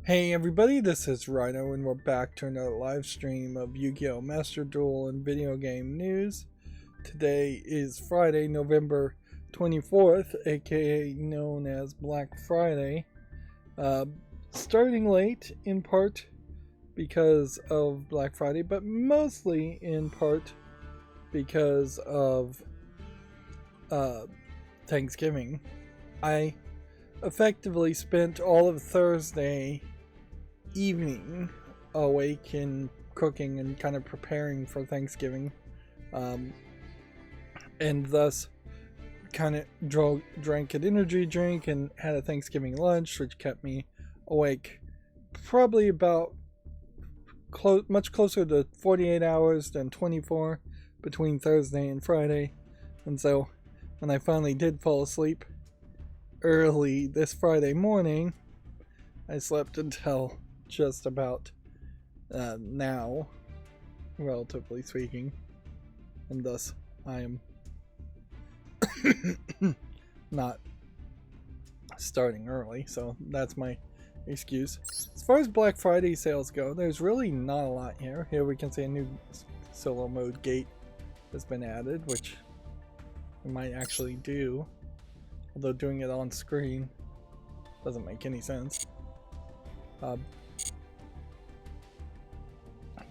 Hey everybody, this is Rydo and we're back to another live stream of Yu-Gi-Oh! Master Duel and video game news. Today is Friday, November 24th, aka known as Black Friday. Starting late in part because of Black Friday, but mostly in part because of Thanksgiving. I effectively spent all of Thursday evening awake and cooking and kind of preparing for Thanksgiving, and thus kind of drank an energy drink and had a Thanksgiving lunch, which kept me awake probably about much closer to 48 hours than 24 between Thursday and Friday. And so when I finally did fall asleep early this Friday morning, I slept until just about now, relatively speaking, and thus I am not starting early, so that's my excuse. As far as Black Friday sales go, there's really not a lot here. Here we can see a new solo mode gate has been added, which we might actually do, although doing it on screen doesn't make any sense.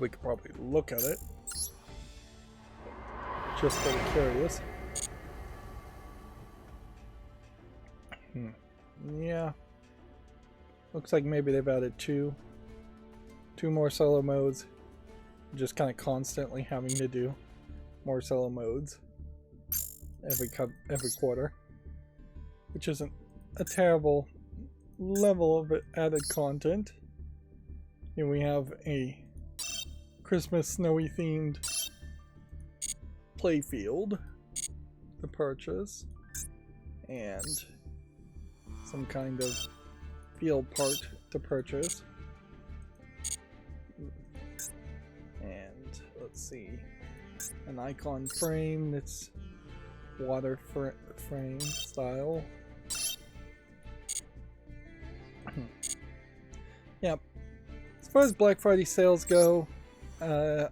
We could probably look at it just for the curious. Yeah, looks like maybe they've added two more solo modes, just kind of constantly having to do more solo modes every quarter, which isn't a terrible level of added content. Here we have a Christmas snowy themed playfield to purchase and some kind of field part to purchase, and let's see, an icon frame that's water frame style. Yep. As far as Black Friday sales go, a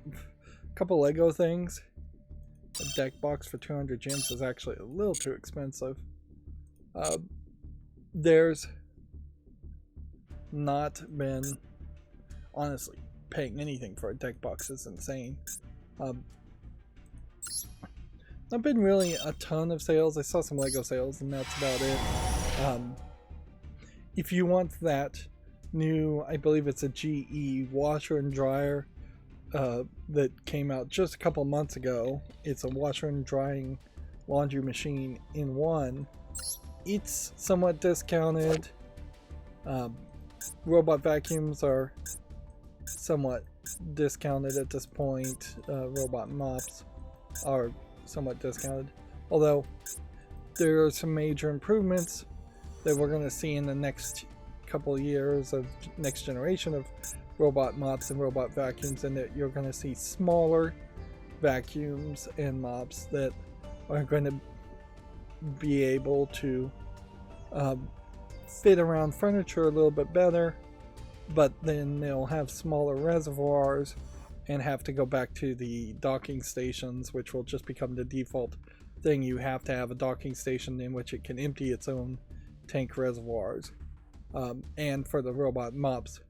couple Lego things. A deck box for 200 gems is actually a little too expensive. There's not been, honestly, paying anything for a deck box is insane. Not been really a ton of sales. I saw some Lego sales and that's about it. If you want that new, I believe it's a GE washer and dryer that came out just a couple months ago. It's a washer and drying laundry machine in one. It's somewhat discounted. Robot vacuums are somewhat discounted at this point. Robot mops are somewhat discounted, although there are some major improvements that we're going to see in the next couple of years of next generation of robot mops and robot vacuums, and that you're going to see smaller vacuums and mops that are going to be able to fit around furniture a little bit better, but then they'll have smaller reservoirs and have to go back to the docking stations, which will just become the default thing. You have to have a docking station in which it can empty its own tank reservoirs. And for the robot mops,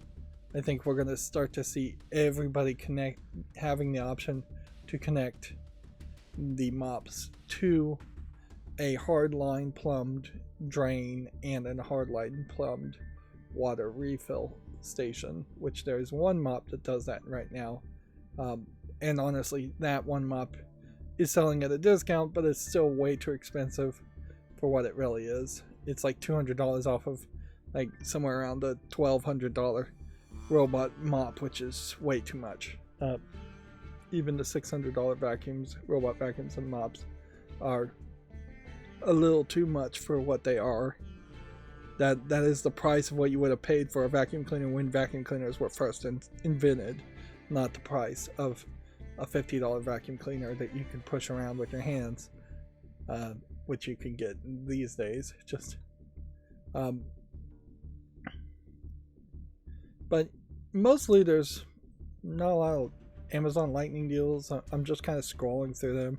I think we're going to start to see everybody having the option to connect the mops to a hardline plumbed drain and a hardline plumbed water refill station, which there's one mop that does that right now. And honestly, that one mop is selling at a discount, but it's still way too expensive for what it really is. It's like $200 off of like somewhere around the $1,200 robot mop, which is way too much. Even the $600 vacuums, robot vacuums and mops, are a little too much for what they are. That is the price of what you would have paid for a vacuum cleaner when vacuum cleaners were first invented, not the price of a $50 vacuum cleaner that you can push around with your hands, which you can get these days. Just But mostly there's not a lot of Amazon Lightning deals. I'm just kind of scrolling through them.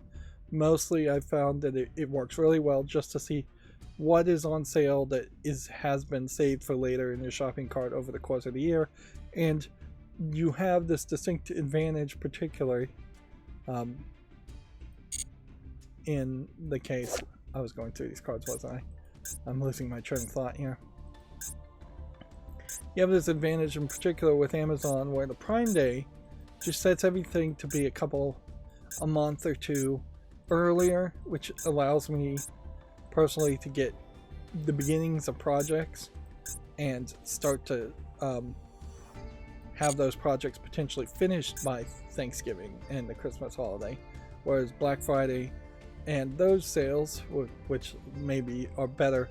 Mostly I found that it works really well just to see what is on sale that has been saved for later in your shopping cart over the course of the year. And you have this distinct advantage, particularly in the case, I was going through these cards, wasn't I? I'm losing my train of thought here. You have this advantage in particular with Amazon where the Prime Day just sets everything to be a month or two earlier, which allows me personally to get the beginnings of projects and start to have those projects potentially finished by Thanksgiving and the Christmas holiday, whereas Black Friday and those sales, which maybe are better,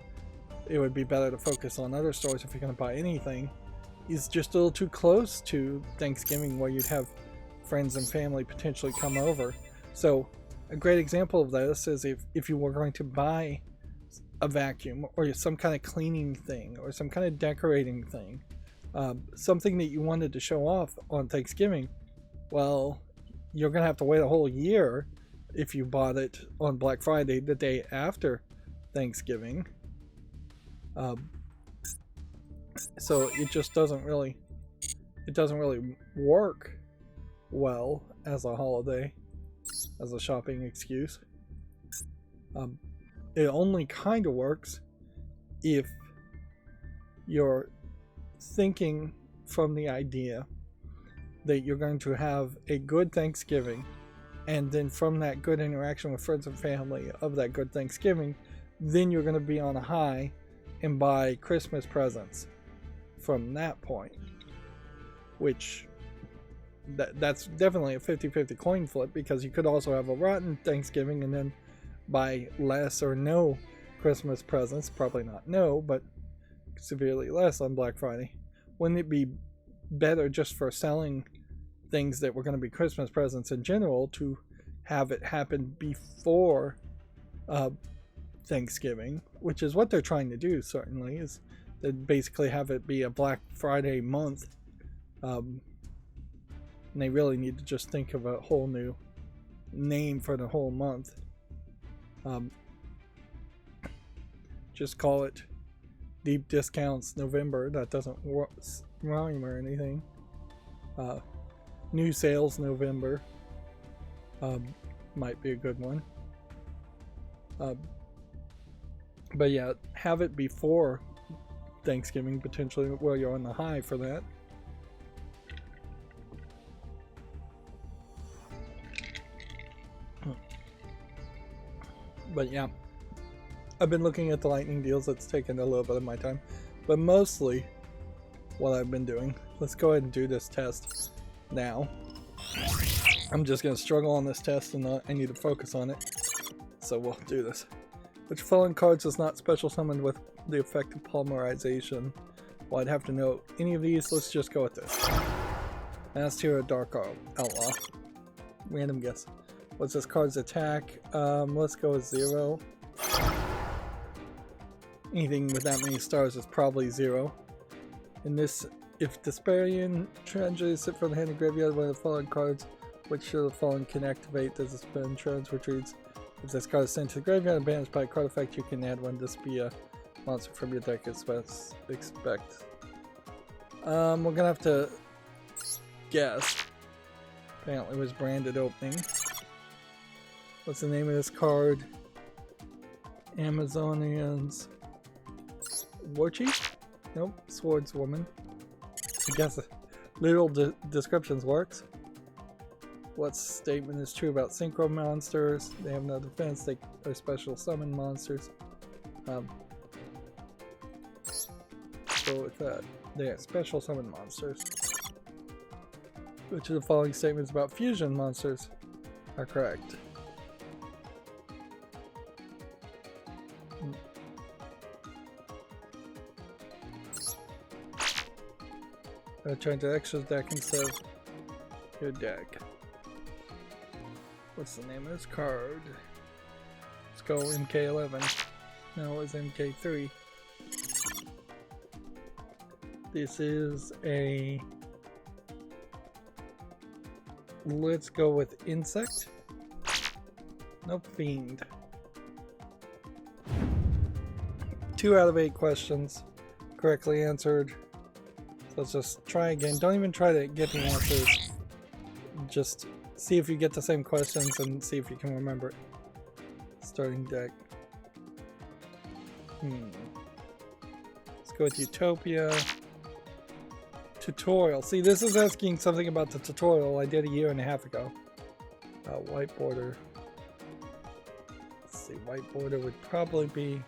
it would be better to focus on other stores if you're going to buy anything, is just a little too close to Thanksgiving where you'd have friends and family potentially come over. So a great example of this is if you were going to buy a vacuum or some kind of cleaning thing or some kind of decorating thing, something that you wanted to show off on Thanksgiving, well, you're going to have to wait a whole year if you bought it on Black Friday, the day after Thanksgiving. So it just doesn't really work well as a holiday, as a shopping excuse. It only kind of works if you're thinking from the idea that you're going to have a good Thanksgiving, and then from that good interaction with friends and family of that good Thanksgiving, then you're going to be on a high and buy Christmas presents from that point, which that's definitely a 50-50 coin flip, because you could also have a rotten Thanksgiving and then buy less or no Christmas presents, probably not no, but severely less on Black Friday. Wouldn't it be better just for selling things that were going to be Christmas presents in general to have it happen before Thanksgiving, which is what they're trying to do, certainly, is to basically have it be a Black Friday month. And they really need to just think of a whole new name for the whole month. Just call it Deep Discounts November. That doesn't rhyme or anything. New Sales November might be a good one. But yeah, have it before Thanksgiving, potentially, where you're on the high for that. But yeah, I've been looking at the lightning deals. It's taken a little bit of my time, but mostly what I've been doing. Let's go ahead and do this test now. I'm just going to struggle on this test, and I need to focus on it, so we'll do this. Which following cards is not special summoned with the effect of polymerization? Well, I'd have to know any of these. Let's just go with this. Masked Hero, Dark Outlaw. Random guess. What's this card's attack? Let's go with 0. Anything with that many stars is probably 0. In this, if Desperian Tragedy sit from the hand of graveyard, one of the following cards, which of the following can activate does a spend trans retreats. If this card is sent to the graveyard and banished by a card effect, you can add one. This be a monster from your deck. Expect. We're gonna have to guess. Apparently, it was branded opening. What's the name of this card? Amazonians. War Chief? Nope. Swordswoman. I guess literal descriptions works. What statement is true about synchro monsters? They have no defense. They are special summon monsters. Go with that. They are special summon monsters. Which of the following statements about fusion monsters are correct? Return to extra deck instead of your deck. What's the name of this card? Let's go MK11. No, it was MK3. This is a... Let's go with insect. Nope, fiend. 2 out of 8 questions correctly answered. So let's just try again. Don't even try to get the answers. Just see if you get the same questions and see if you can remember it. Starting deck. Let's go with Utopia. Tutorial. See, this is asking something about the tutorial I did a year and a half ago. White border. Let's see, white border would probably be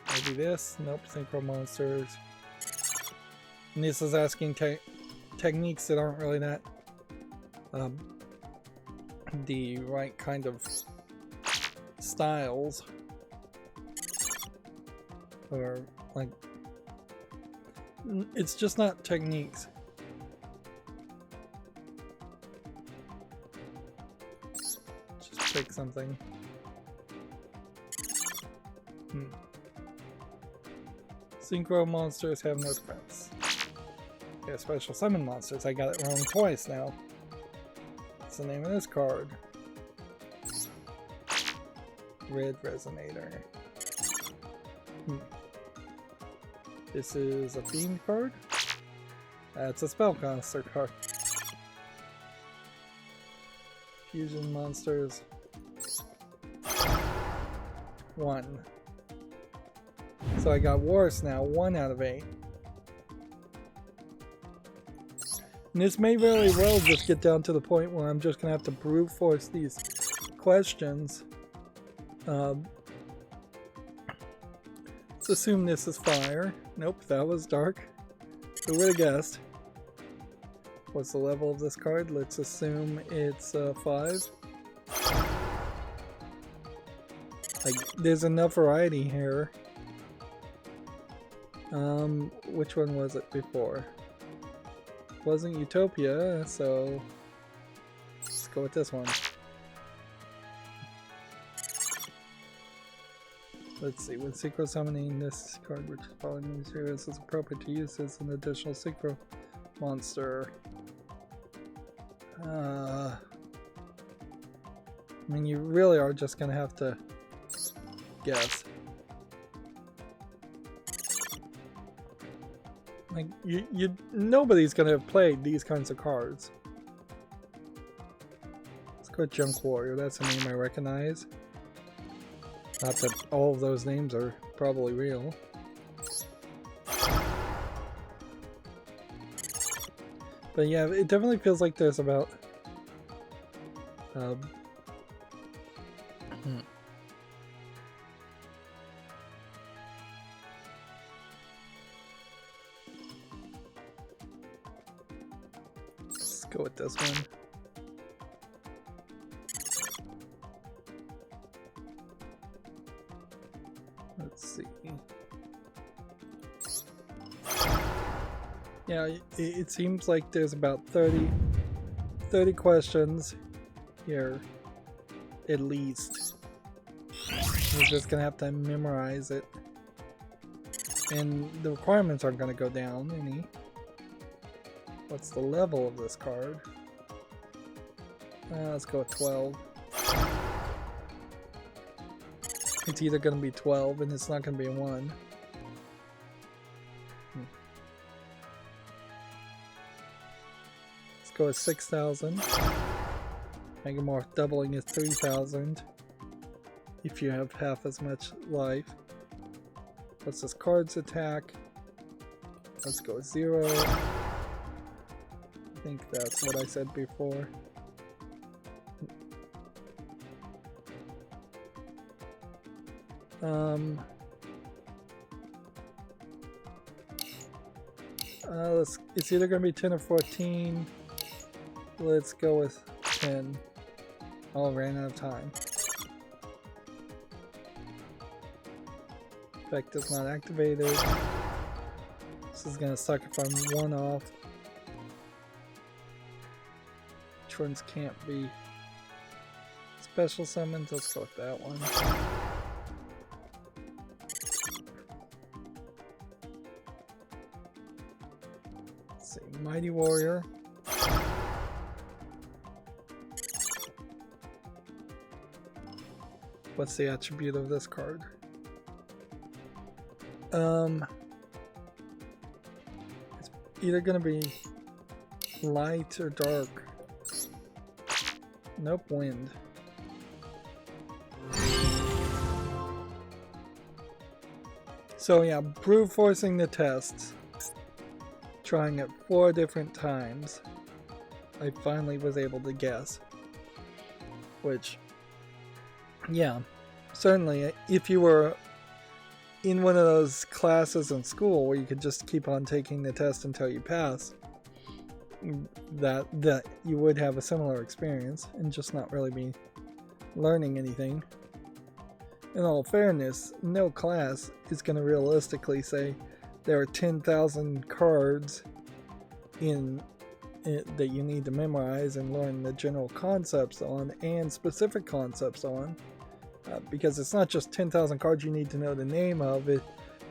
maybe this. Nope, synchro monsters. And this is asking techniques that aren't really that the right kind of styles, or like it's just not techniques. Just pick something. Synchro monsters have no defense. Yeah, special summon monsters. I got it wrong twice now. What's the name of this card? Red Resonator. This is a Fiend card. It's a Spellcaster card. Fusion monsters. 1. So I got worse now. 1 out of 8. And this may very well just get down to the point where I'm just gonna have to brute force these questions. Let's assume this is fire. Nope, that was dark. Who would have guessed? What's the level of this card? Let's assume it's 5. Like, there's enough variety here. Which one was it before? Wasn't Utopia, so let's go with this one. Let's see, when synchro summoning this card, which is following these heroes, is appropriate to use as an additional synchro monster. I mean, you really are just gonna have to guess. Like, nobody's gonna have played these kinds of cards. Let's go with Junk Warrior, that's a name I recognize. Not that all of those names are probably real. But yeah, it definitely feels like there's about... Let's go with this one. Let's see. Yeah, it seems like there's about 30 questions here, at least. We're just gonna have to memorize it. And the requirements aren't gonna go down any. What's the level of this card? Let's go with 12. It's either going to be 12 and it's not going to be 1. Let's go with 6,000. Megamorph doubling is 3,000. If you have half as much life. What's this card's attack? Let's go with 0. I think that's what I said before. It's either going to be 10 or 14. Let's go with 10. Oh, ran out of time. Effect is not activated. This is going to suck if I'm 1 off. Which ones can't be? Special summons, let's go with that one. Let's see, Mighty Warrior. What's the attribute of this card? It's either gonna be light or dark. Nope, wind. So yeah, brute forcing the tests, trying it 4 different times, I finally was able to guess. Which, yeah, certainly if you were in one of those classes in school where you could just keep on taking the test until you pass, that you would have a similar experience and just not really be learning anything. In all fairness, no class is going to realistically say there are 10,000 cards in it that you need to memorize and learn the general concepts on and specific concepts on, because it's not just 10,000 cards you need to know the name of it,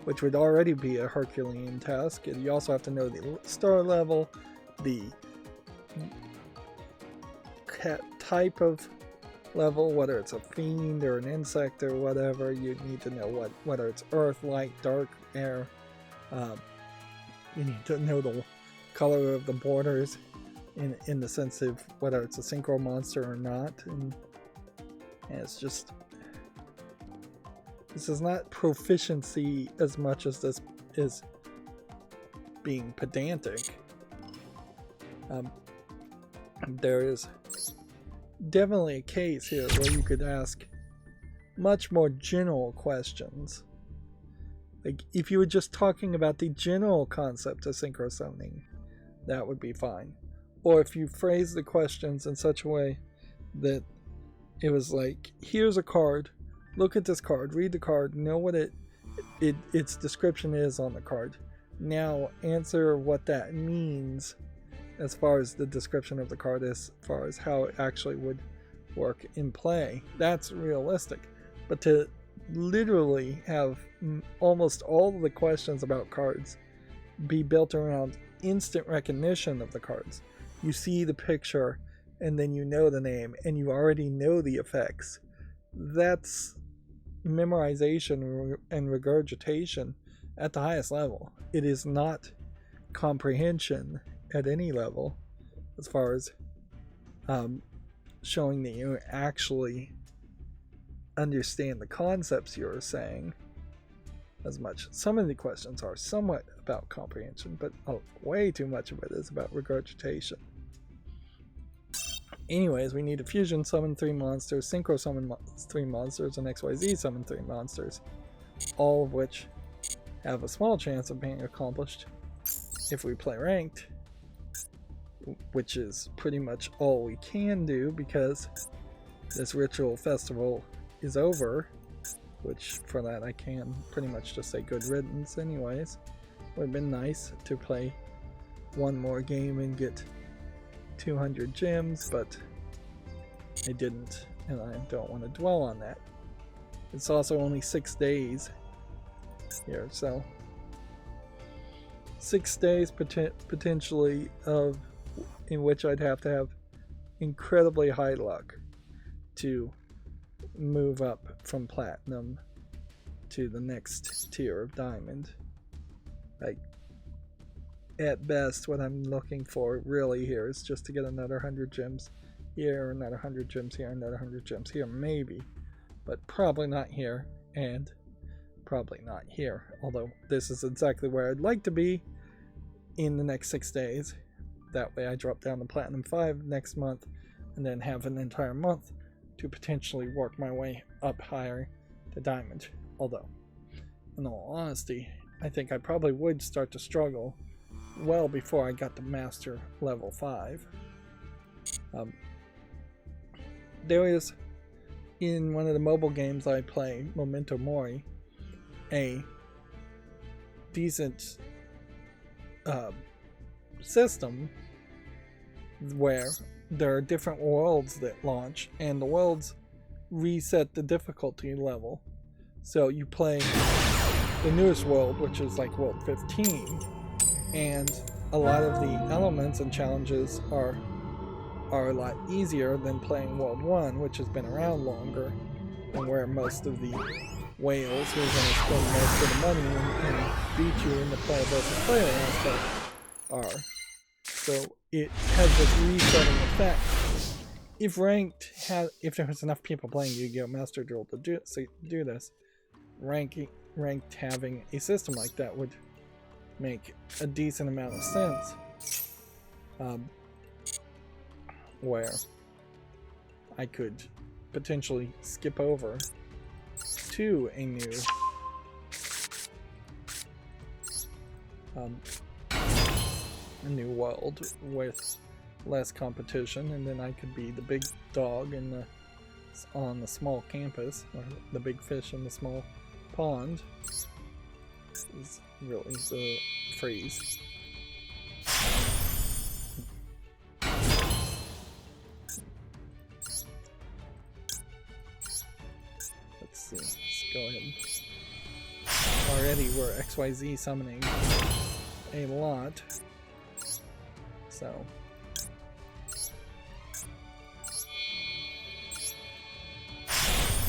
which would already be a Herculean task. You also have to know the star level, the type of level, whether it's a fiend or an insect or whatever. You need to know whether it's earth, light, dark, air. You need to know the color of the borders in the sense of whether it's a synchro monster or not. And it's just, this is not proficiency as much as this is being pedantic. There is definitely a case here where you could ask much more general questions. Like, if you were just talking about the general concept of synchro summoning, that would be fine. Or if you phrase the questions in such a way that it was like, here's a card, look at this card, read the card, know what its description is on the card. Now answer what that means as far as the description of the card, as far as how it actually would work in play. That's realistic. But to literally have almost all of the questions about cards be built around instant recognition of the cards. You see the picture and then you know the name and you already know the effects. That's memorization and regurgitation at the highest level. It is not comprehension at any level, as far as showing that you actually understand the concepts you're saying as much. Some of the questions are somewhat about comprehension, but way too much of it is about regurgitation. Anyways, we need to fusion summon 3 monsters, synchro summon 3 monsters, and XYZ summon 3 monsters, all of which have a small chance of being accomplished if we play ranked, which is pretty much all we can do because this ritual festival is over, which for that I can pretty much just say good riddance anyways. It would have been nice to play one more game and get 200 gems, but I didn't, and I don't want to dwell on that. It's also only 6 days here, so 6 days potentially in which I'd have to have incredibly high luck to move up from platinum to the next tier of diamond. Like, at best, what I'm looking for really here is just to get another 100 gems here, another 100 gems here, another 100 gems here, maybe, but probably not here, and probably not here, although this is exactly where I'd like to be in the next 6 days. That way I drop down to Platinum 5 next month and then have an entire month to potentially work my way up higher to Diamond. Although, in all honesty, I think I probably would start to struggle well before I got to Master level 5. There is, in one of the mobile games I play, Memento Mori, a decent system where there are different worlds that launch, and the worlds reset the difficulty level. So you play the newest world, which is like world 15, and a lot of the elements and challenges are a lot easier than playing World 1, which has been around longer, and where most of the whales who are going to spend most of the money and beat you in the player versus player aspect are. So it has this resetting effect. If there was enough people playing Yu-Gi-Oh! Master Duel to do this, ranked having a system like that would make a decent amount of sense. Where I could potentially skip over to a new world with less competition, and then I could be the big dog on the small campus, or the big fish in the small pond. Is really the phrase. Let's see. Let's go ahead. Already we're XYZ summoning a lot. So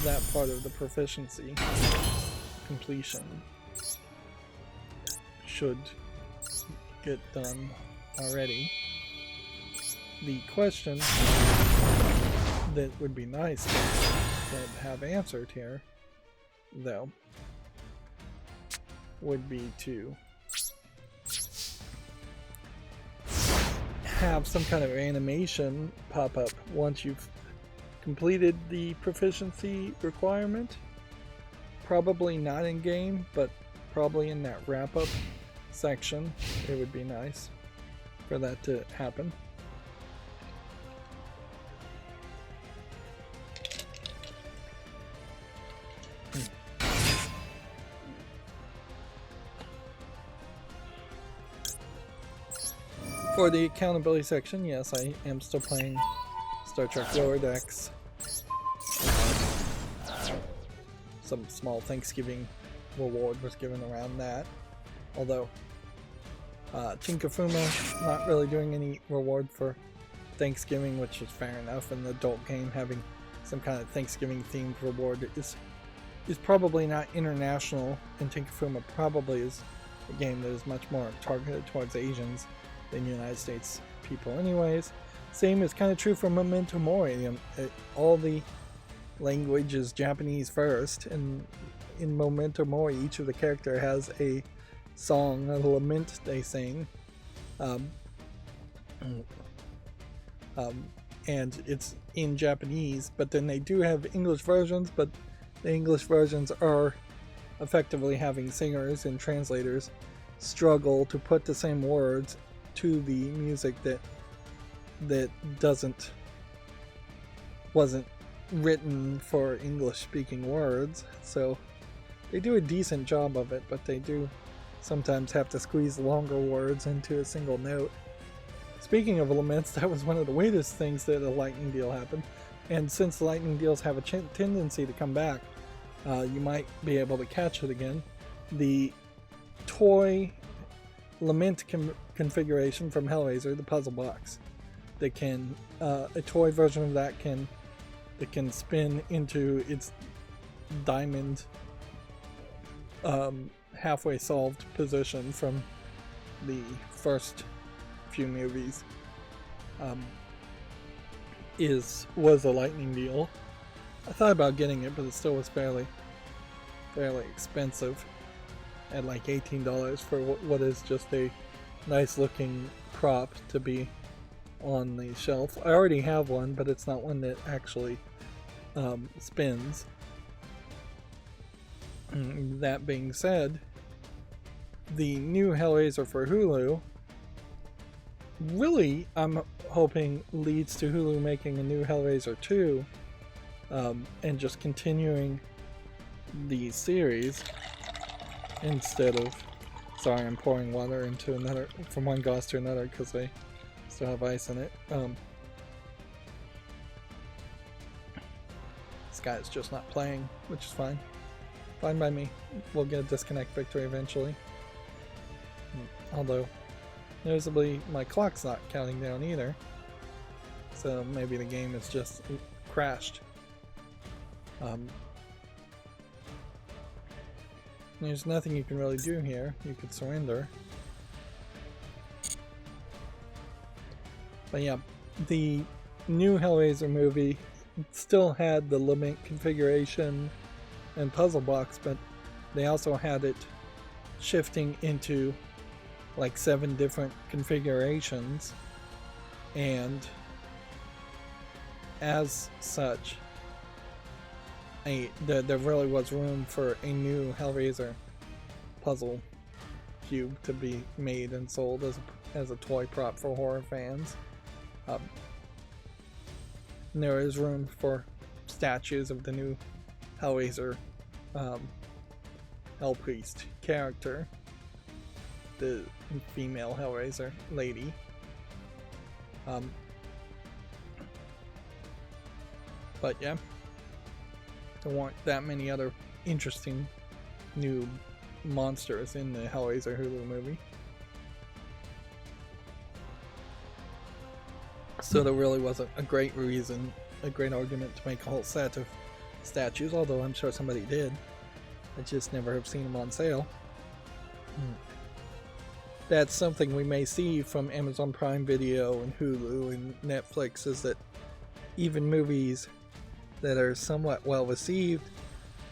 that part of the proficiency completion should get done already. The question that would be nice to have answered here, though, would be to have some kind of animation pop up once you've completed the proficiency requirement. Probably not in game, but probably in that wrap-up section. It would be nice for that to happen. For the accountability section, yes, I am still playing Star Trek Lower Decks. Some small Thanksgiving reward was given around that. Although, Tinkafuma not really doing any reward for Thanksgiving, which is fair enough. An adult game having some kind of Thanksgiving themed reward is probably not international, and Tinkafuma probably is a game that is much more targeted towards Asians than United States people anyways. Same is kind of true for Memento Mori. All the language is Japanese first, and in Memento Mori each of the character has a song, a lament they sing, and it's in Japanese, but then they do have English versions, but the English versions are effectively having singers and translators struggle to put the same words to the music that wasn't written for English speaking words. So they do a decent job of it, but they do sometimes have to squeeze longer words into a single note. Speaking of laments, that was one of the weirdest things that a lightning deal happened, and since lightning deals have a tendency to come back, you might be able to catch it again. The toy lament configuration from Hellraiser, the puzzle box, that can a toy version of that can spin into its diamond halfway solved position from the first few movies, was a lightning deal. I thought about getting it, but it still was fairly expensive at like $18 for what is just a nice looking prop to be on the shelf. I already have one, but it's not one that actually spins. That being said, the new Hellraiser for Hulu really, I'm hoping, leads to Hulu making a new Hellraiser 2, and just continuing the series instead of... Sorry, I'm pouring water into another, from one glass to another because I still have ice in it. This guy is just not playing, which is fine. Fine by me. We'll get a disconnect victory eventually. Although, Noticeably, my clock's not counting down either. So maybe the game is just crashed. There's nothing you can really do here. You could surrender. But yeah, the new Hellraiser movie still had the lament configuration and puzzle box, but they also had it shifting into like 7 different configurations, and as such there really was room for a new Hellraiser puzzle cube to be made and sold as a toy prop for horror fans. And there is room for statues of the new Hellraiser Hell Priest character, the female Hellraiser lady. But yeah, there weren't that many other interesting new monsters in the Hellraiser Hulu movie. So there really wasn't a great argument to make a whole set of statues, although I'm sure somebody did. I just never have seen them on sale. That's something we may see from Amazon Prime Video and Hulu and Netflix, is that even movies that are somewhat well received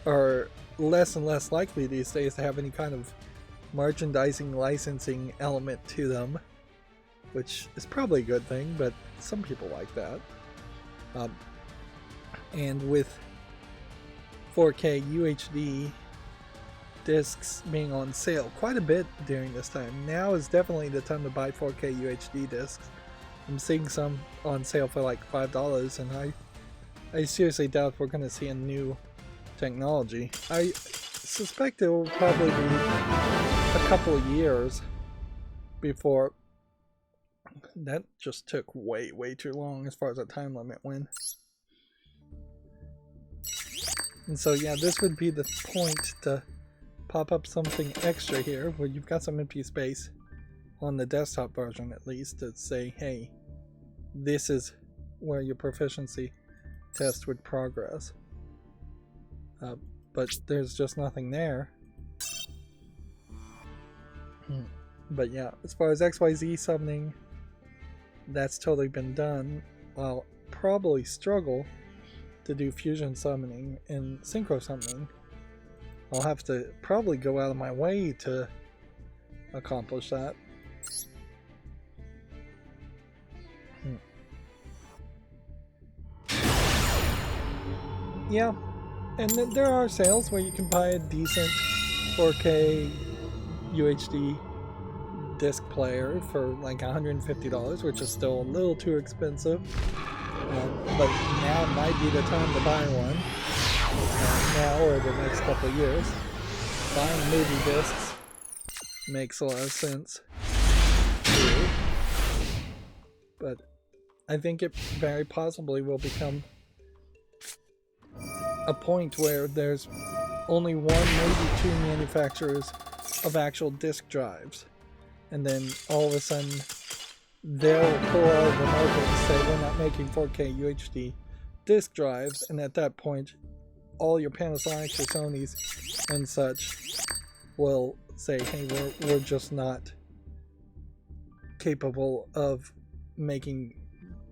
are less and less likely these days to have any kind of merchandising licensing element to them, which is probably a good thing, but some people like that. And with 4K UHD discs being on sale quite a bit during this time, now is definitely the time to buy 4K UHD discs. I'm seeing some on sale for like $5, and I seriously doubt we're going to see a new technology. I suspect it will probably be a couple of years before. That just took way too long as far as the time limit went. And so yeah, this would be the point to pop up something extra here where you've got some empty space on the desktop version, at least, to say, hey, this is where your proficiency test would progress. But there's just nothing there. But yeah, as far as XYZ summoning, that's totally been done. I'll probably struggle to do fusion summoning and synchro summoning. I'll have to probably go out of my way to accomplish that. Yeah, and there are sales where you can buy a decent 4K UHD disc player for like $150, which is still a little too expensive. But now might be the time to buy one. Now or the next couple of years. Buying movie discs makes a lot of sense too. But I think it very possibly will become a point where there's only one, maybe 2 manufacturers of actual disc drives, and then all of a sudden they'll pull out of the market and say, we're not making 4K UHD disc drives, and at that point all your Panasonics or Sonys and such will say, hey, we're just not capable of making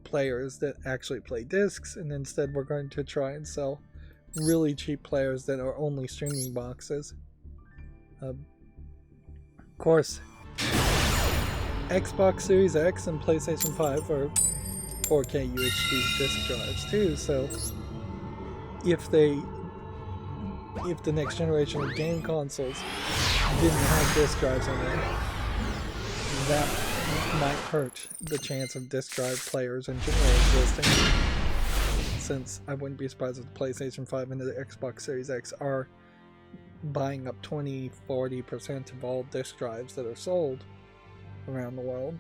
players that actually play discs, and instead we're going to try and sell really cheap players that are only streaming boxes. Of course, Xbox Series X and PlayStation 5 are 4K UHD disc drives too, so if the next generation of game consoles didn't have disc drives on them, that might hurt the chance of disc drive players in general existing, since I wouldn't be surprised if the PlayStation 5 and the Xbox Series X are buying up 20-40% of all disc drives that are sold around the world.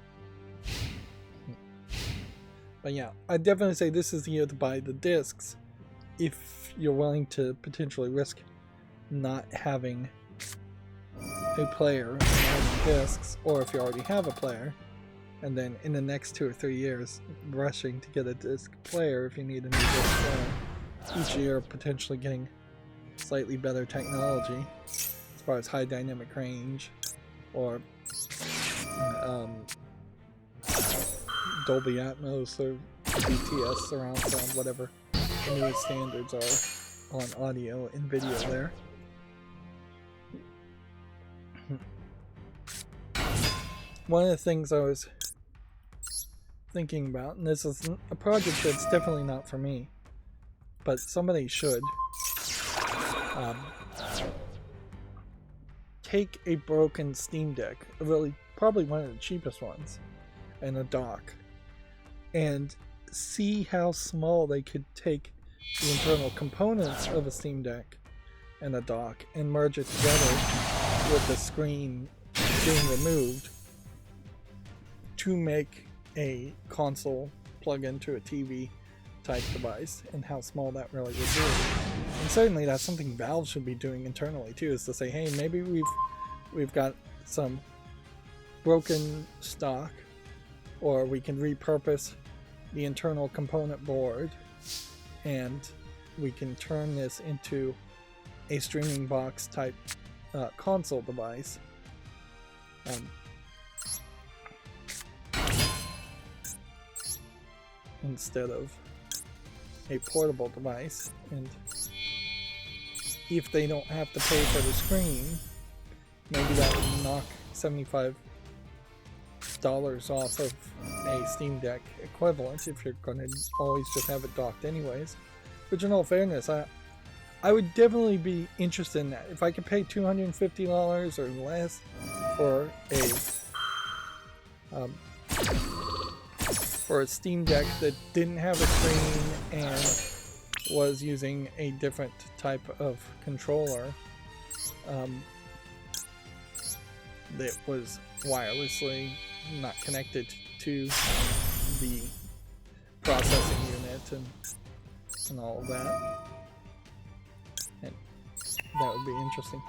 But yeah, I'd definitely say this is the year to buy the discs if you're willing to potentially risk not having a player and having discs, or if you already have a player and then in the next 2 or 3 years rushing to get a disc player if you need a new disc player. Each year potentially getting slightly better technology as far as high dynamic range or Dolby Atmos or DTS surround sound, whatever the newest standards are on audio and video there. One of the things I was thinking about, and this is a project that's definitely not for me, but somebody should take a broken Steam Deck, really probably one of the cheapest ones, and a dock, and see how small they could take the internal components of a Steam Deck and a dock and merge it together with the screen being removed to make a console plug into a TV type device, and how small that really would be. And certainly that's something Valve should be doing internally too, is to say, hey, maybe we've got some broken stock, or we can repurpose the internal component board and we can turn this into a streaming box type console device. Instead of a portable device, and if they don't have to pay for the screen, maybe that would knock $75 off of a Steam Deck equivalent if you're going to always just have it docked anyways. Which, in all fairness, I would definitely be interested in that. If I could pay $250 or less for a Steam Deck that didn't have a screen and was using a different type of controller that was wirelessly not connected to the processing unit and all of that. And that would be interesting.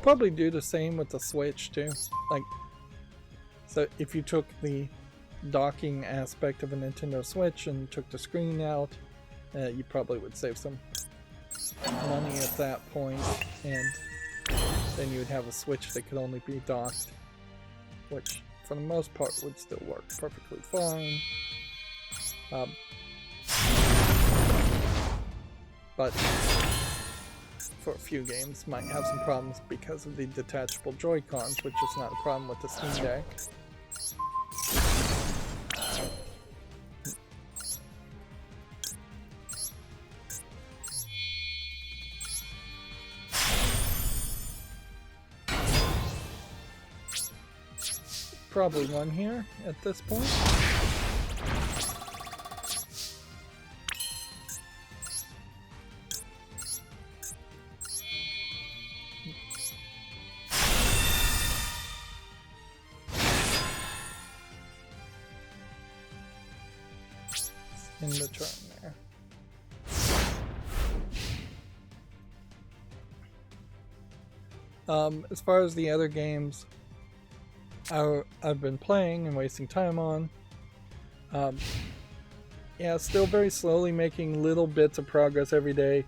Probably do the same with the Switch too. Like, so if you took the docking aspect of a Nintendo Switch and took the screen out, you probably would save some money at that point, and then you would have a Switch that could only be docked, which for the most part would still work perfectly fine. But for a few games might have some problems because of the detachable Joy-Cons, which is not a problem with the Steam Deck. Probably one here at this point. In the turn there. As far as the other games I've been playing and wasting time on, yeah, still very slowly making little bits of progress every day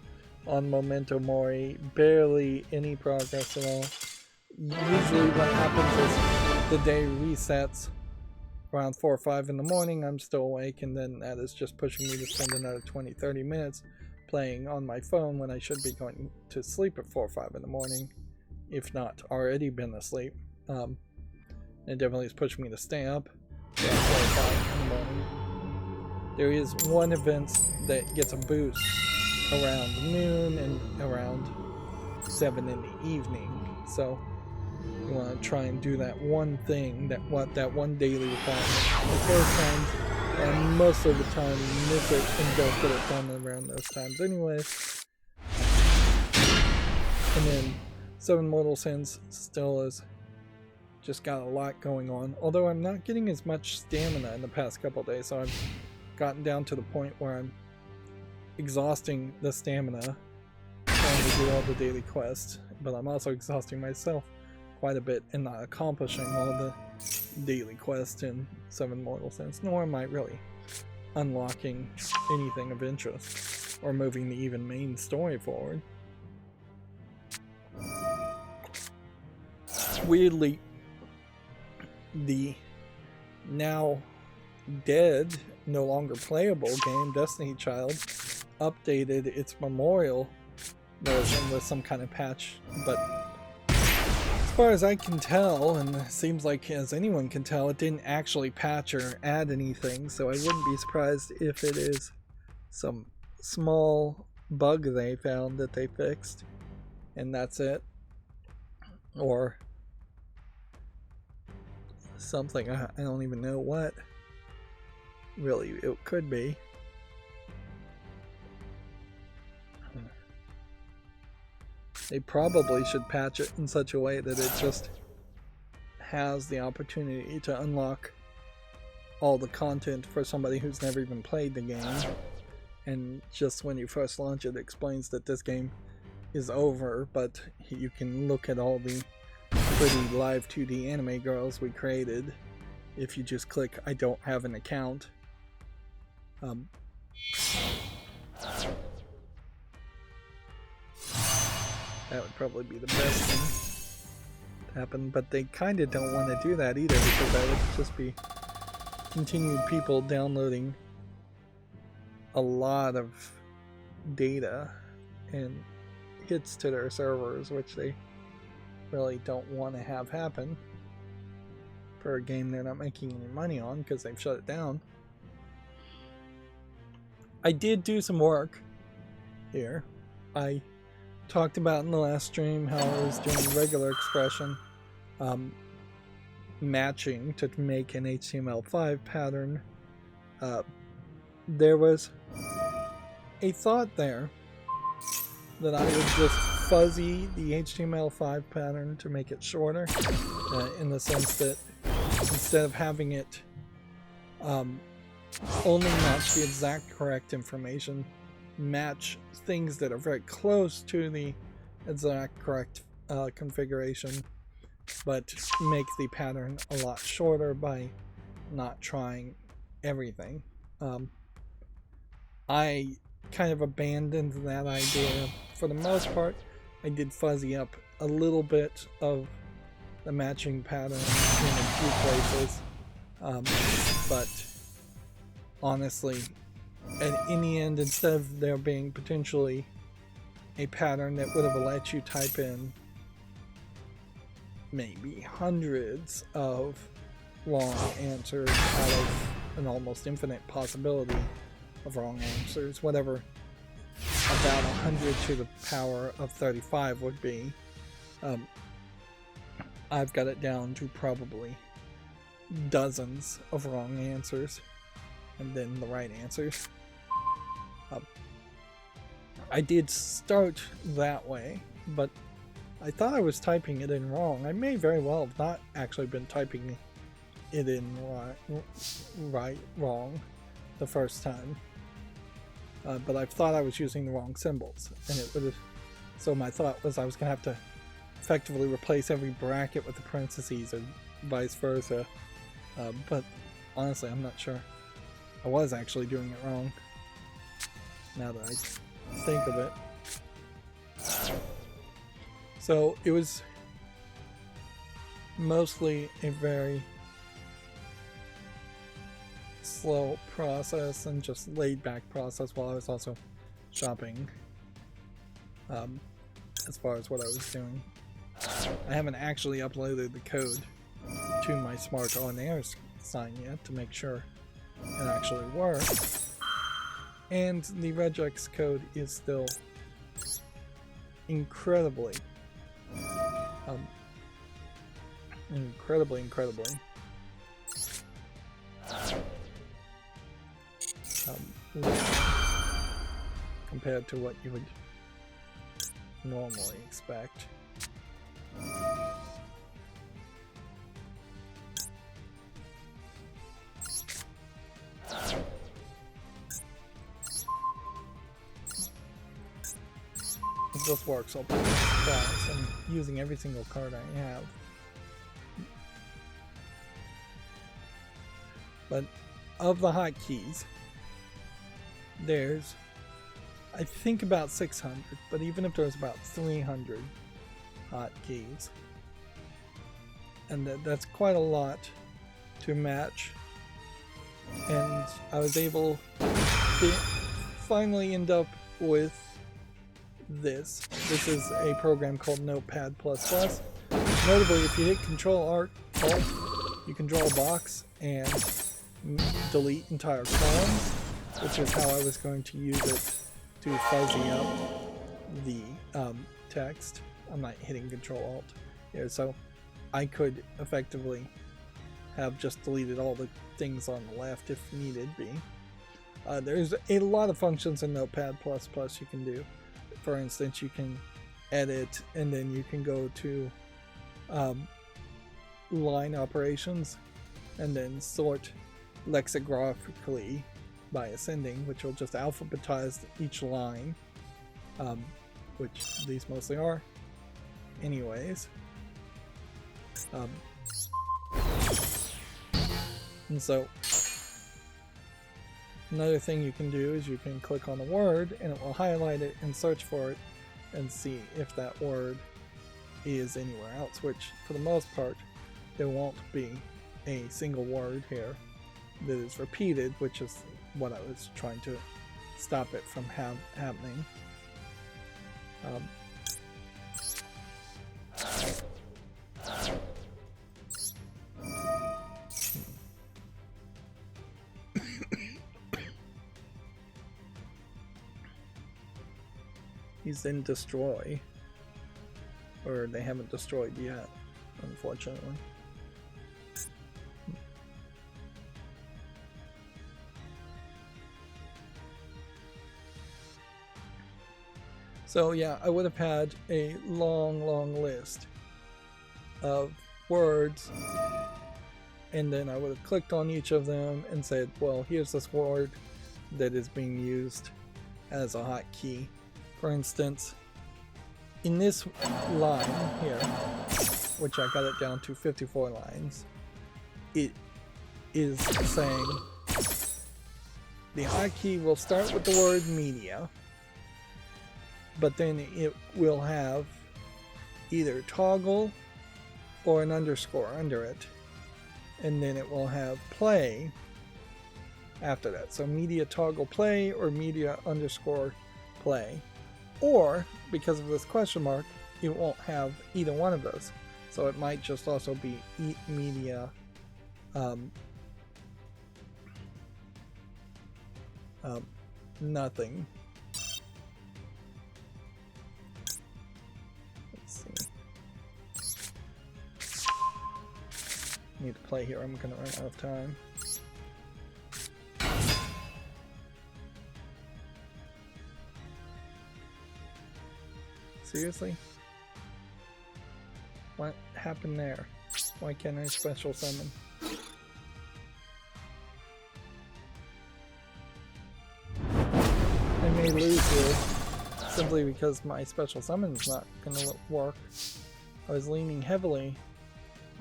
on Memento Mori. Barely any progress at all. Usually what happens is the day resets around 4 or 5 in the morning. I'm still awake, and then that is just pushing me to spend another 20-30 minutes playing on my phone when I should be going to sleep at 4 or 5 in the morning, if not already been asleep. It definitely is pushing me to stay up at 4 or 5 in the morning. There is one event that gets a boost around noon and around 7 in the evening, so you want to try and do that one thing, that one daily requirement at those times, and most of the time miss it and don't get it done around those times anyway. And then 7 Mortal Sins still is just got a lot going on, although I'm not getting as much stamina in the past couple of days, so I've gotten down to the point where I'm exhausting the stamina trying to do all the daily quests, but I'm also exhausting myself quite a bit and not accomplishing all the daily quest in Seven Mortal Sins, nor am I really unlocking anything of interest or moving the even main story forward. Weirdly, the now dead, no longer playable game Destiny Child updated its memorial version with some kind of patch, but as far as I can tell, and it seems like as anyone can tell, it didn't actually patch or add anything, so I wouldn't be surprised if it is some small bug they found that they fixed and that's it, or something. I don't even know what really it could be. They probably should patch it in such a way that it just has the opportunity to unlock all the content for somebody who's never even played the game, and just when you first launch it explains that this game is over, but you can look at all the pretty live 2D anime girls we created if you just click I don't have an account. That would probably be the best thing to happen, but they kind of don't want to do that either, because that would just be continued people downloading a lot of data and hits to their servers, which they really don't want to have happen for a game they're not making any money on because they've shut it down. I did do some work here. I talked about in the last stream how I was doing regular expression matching to make an HTML5 pattern. There was a thought there that I would just fuzzy the HTML5 pattern to make it shorter, in the sense that instead of having it only match the exact correct information, match things that are very close to the exact correct configuration, but make the pattern a lot shorter by not trying everything. I kind of abandoned that idea for the most part. I did fuzzy up a little bit of the matching pattern in a few places, but honestly, in the end, instead of there being potentially a pattern that would have let you type in maybe hundreds of wrong answers out of an almost infinite possibility of wrong answers, whatever about 100 to the power of 35 would be, I've got it down to probably dozens of wrong answers and then the right answers. I did start that way, but I thought I was typing it in wrong. I may very well have not actually been typing it in wrong the first time, but I thought I was using the wrong symbols, and it would have. So my thought was I was going to have to effectively replace every bracket with the parentheses or vice versa, but honestly I'm not sure. I was actually doing it wrong, now that I think of it. So it was mostly a very slow process and just laid back process while I was also shopping, as far as what I was doing. I haven't actually uploaded the code to my Smart On Air sign yet to make sure it actually works, and the regex code is still incredibly compared to what you would normally expect. It just works all pretty fast. I'm using every single card I have. But of the hotkeys, there's, I think, about 600, but even if there's about 300 hotkeys, and that's quite a lot to match. And I was able to finally end up with this. This is a program called Notepad++. Notably, if you hit Control-Alt, you can draw a box and delete entire columns, which is how I was going to use it to fuzzy up the text. I'm not hitting Control-Alt here, so I could effectively have just deleted all the things on the left if needed be. There's a lot of functions in Notepad++ you can do. For instance, you can edit, and then you can go to line operations and then sort lexicographically by ascending, which will just alphabetize each line, which these mostly are anyways. And so another thing you can do is you can click on a word and it will highlight it and search for it and see if that word is anywhere else, which for the most part there won't be a single word here that is repeated, which is what I was trying to stop it from happening. He's in destroy, or they haven't destroyed yet, unfortunately. So yeah, I would have had a long list of words, and then I would have clicked on each of them and said, well, here's this word that is being used as a hotkey. For instance, in this line here, which I got it down to 54 lines, it is saying the hotkey will start with the word media, but then it will have either toggle or an underscore under it, and then it will have play after that. So media toggle play or media underscore play. Or, because of this question mark, it won't have either one of those. So it might just also be media nothing. Let's see. Need to play here, I'm gonna run out of time. Seriously? What happened there? Why can't I special summon? I may lose here simply because my special summon is not going to work. I was leaning heavily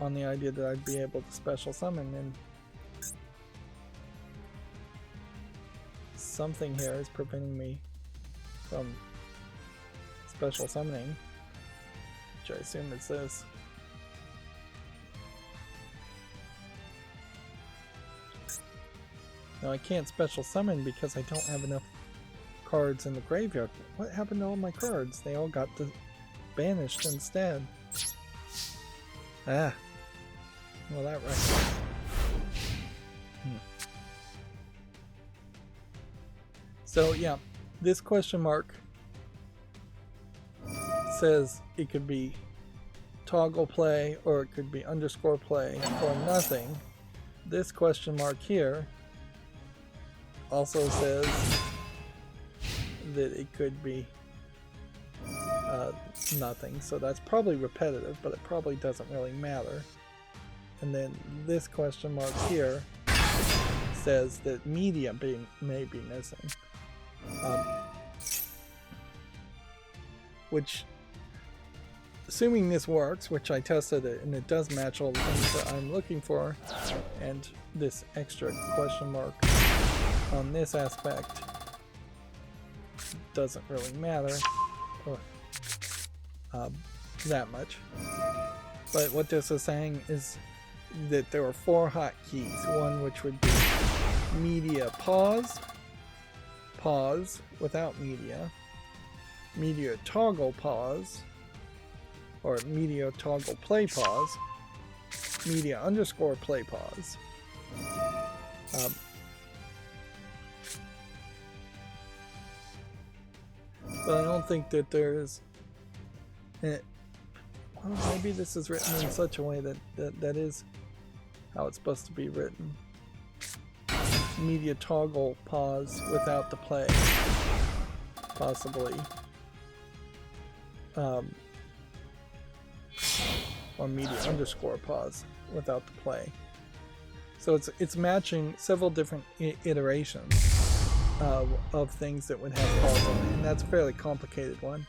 on the idea that I'd be able to special summon, and something here is preventing me from special summoning, which I assume it's this. Now I can't special summon because I don't have enough cards in the graveyard. What happened to all my cards? They all got banished instead. Ah. Well, that right. So yeah, this question mark says it could be toggle play or it could be underscore play or nothing. This question mark here also says that it could be nothing, so that's probably repetitive, but it probably doesn't really matter. And then this question mark here says that media may be missing, which assuming this works, which I tested it and it does match all the things that I'm looking for, and this extra question mark on this aspect doesn't really matter that much. But what this is saying is that there are 4 hotkeys. One which would be media pause, pause without media, media toggle pause, or media toggle play pause, media underscore play pause. But I don't think that there's... well, maybe this is written in such a way that is how it's supposed to be written. Media toggle pause without the play. Possibly. Or media underscore pause without the play. So it's matching several different iterations of things that would have pause on it, and that's a fairly complicated one.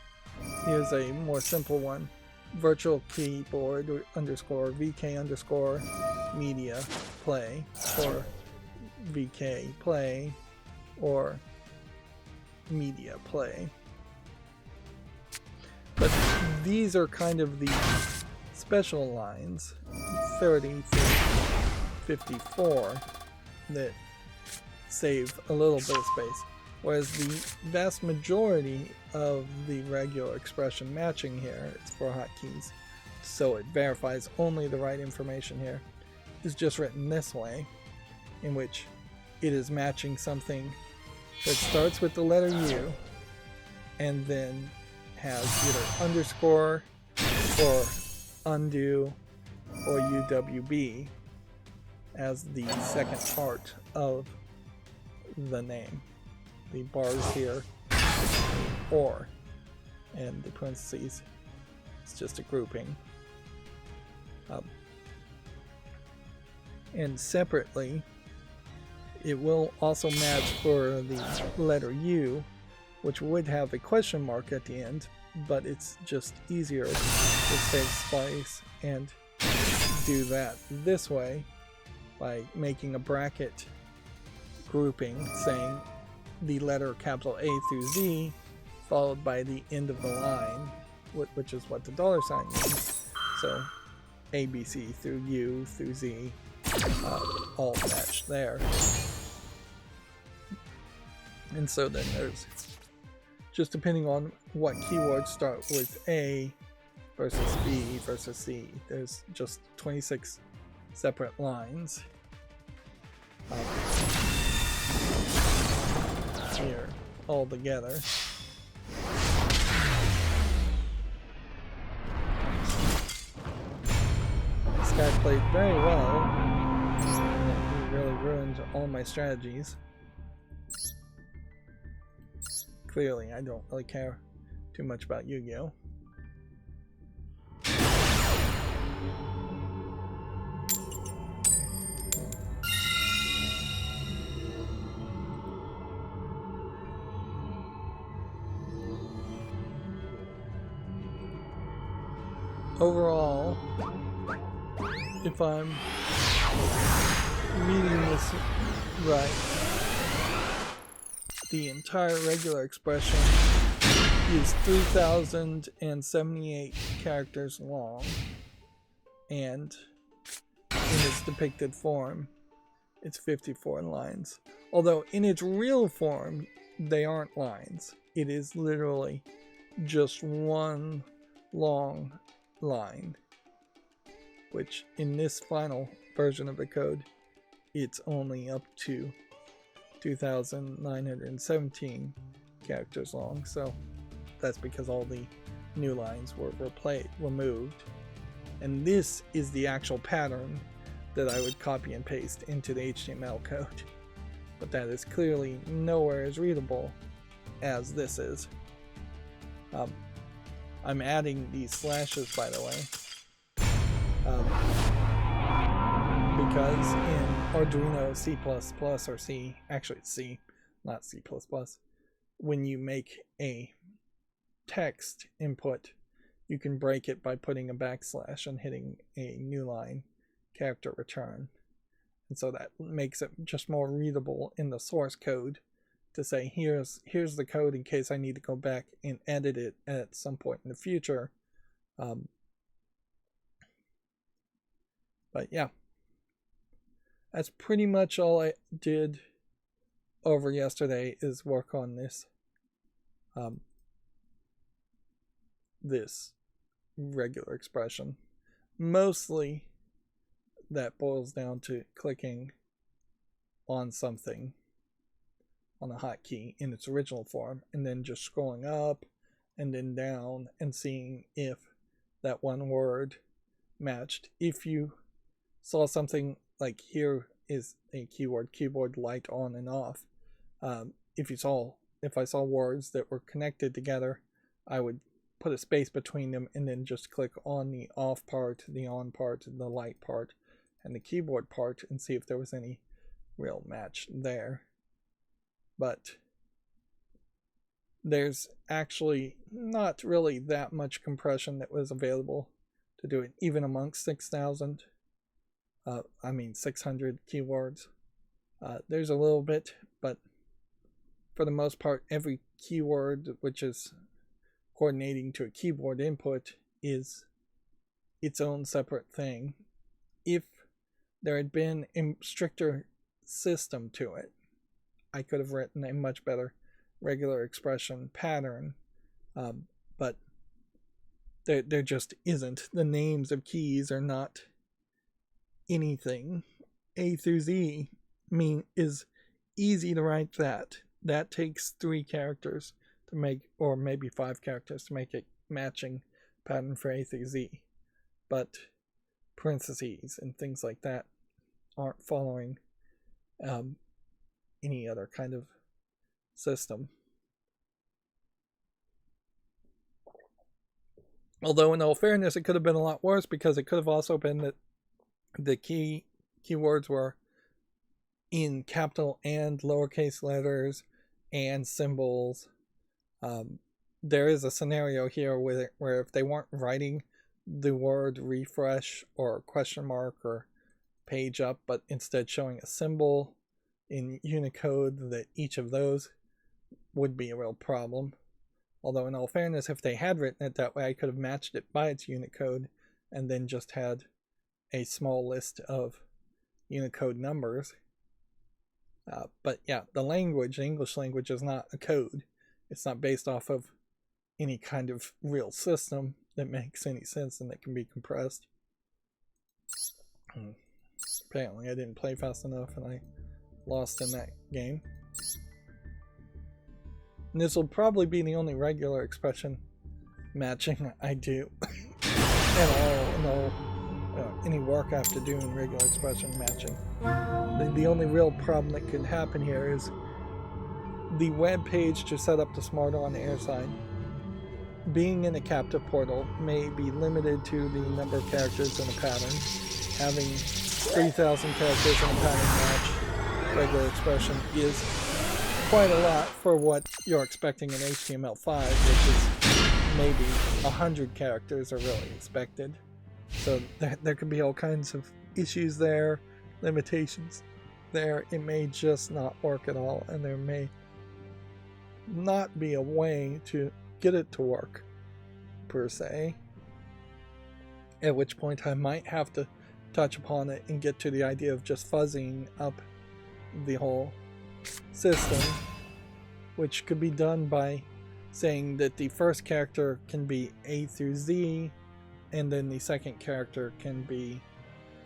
Here's a more simple one. Virtual keyboard underscore VK underscore media play, or VK play, or media play. But these are kind of the special lines, 30 through 54, that save a little bit of space, whereas the vast majority of the regular expression matching here, it's 4 hotkeys, so it verifies only the right information here, is just written this way, in which it is matching something that starts with the letter U and then has either underscore or undo or UWB as the second part of the name. The bars here, or, and the parentheses, it's just a grouping. And separately, it will also match for the letter U, which would have a question mark at the end, but it's just easier to save space and do that this way by making a bracket grouping saying the letter capital A through Z followed by the end of the line, which is what the $sign means. So A, B, C through U through Z all matched there. And so then there's, just depending on what keywords start with A versus B versus C, there's just 26 separate lines here all together. This guy played very well. He really ruined all my strategies. Clearly, I don't really care too much about Yu-Gi-Oh! Overall, if I'm reading this right, the entire regular expression is 3,078 characters long, and in its depicted form, it's 54 lines. Although in its real form, they aren't lines. It is literally just one long line, which in this final version of the code, it's only up to 2,917 characters long, so that's because all the new lines were removed. And this is the actual pattern that I would copy and paste into the HTML code, but that is clearly nowhere as readable as this is. I'm adding these slashes, by the way, because in Arduino C++ or C, actually it's C, not C++, when you make a text input, you can break it by putting a backslash and hitting a new line character return. And so that makes it just more readable in the source code to say, here's the code in case I need to go back and edit it at some point in the future. But yeah, that's pretty much all I did over yesterday, is work on this this regular expression. Mostly that boils down to clicking on something on a hotkey in its original form, and then just scrolling up and then down and seeing if that one word matched. If you saw something like, here is a keyword, keyboard light on and off. If I saw words that were connected together, I would put a space between them and then just click on the off part, the on part, the light part, and the keyboard part, and see if there was any real match there. But there's actually not really that much compression that was available to do it, even amongst 600 keywords. There's a little bit, but for the most part, every keyword which is coordinating to a keyboard input is its own separate thing. If there had been a stricter system to it, I could have written a much better regular expression pattern, but there just isn't. The names of keys are not anything. A through Z is easy to write that. That takes 3 characters to make, or maybe 5 characters to make a matching pattern for A through Z. But parentheses and things like that aren't following any other kind of system. Although in all fairness, it could have been a lot worse, because it could have also been that the keywords were in capital and lowercase letters and symbols. There is a scenario here where if they weren't writing the word refresh or question mark or page up, but instead showing a symbol in Unicode, that each of those would be a real problem. Although in all fairness, if they had written it that way, I could have matched it by its Unicode and then just had a small list of Unicode numbers. But yeah, the English language is not a code. It's not based off of any kind of real system that makes any sense and that can be compressed. Apparently I didn't play fast enough and I lost in that game. And this will probably be the only regular expression matching I do at all. Any work I have to do in regular expression matching. The only real problem that could happen here is the web page to set up the Smart On Air sign. Being in a captive portal may be limited to the number of characters in a pattern. Having 3,000 characters in a pattern match regular expression is quite a lot for what you're expecting in HTML5, which is maybe 100 characters are really expected. So there could be all kinds of issues there, limitations there. It may just not work at all, and there may not be a way to get it to work, per se. At which point I might have to touch upon it and get to the idea of just fuzzying up the whole system, which could be done by saying that the first character can be A through Z, and then the second character can be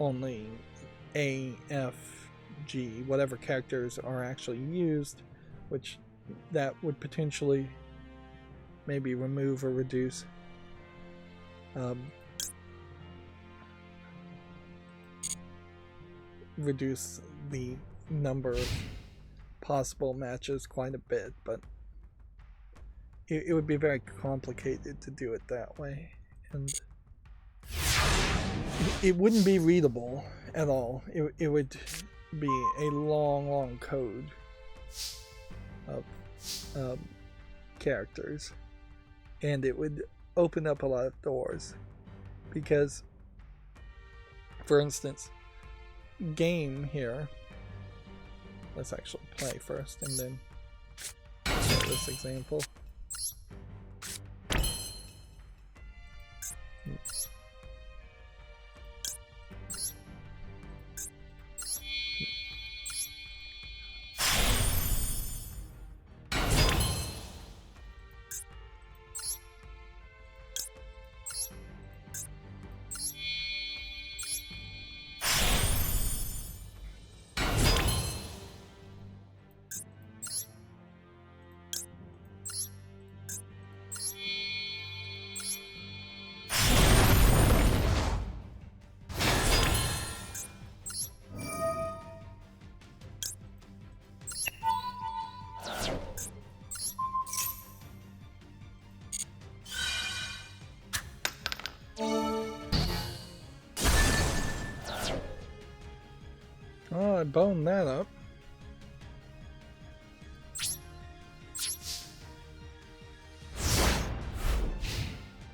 only A, F, G, whatever characters are actually used, which that would potentially maybe remove or reduce the number of possible matches quite a bit, but it would be very complicated to do it that way, and it wouldn't be readable at all. It would be a long code of characters, and it would open up a lot of doors. Because, for instance, game here, let's actually play first and then show this example. Oh, I boned that up.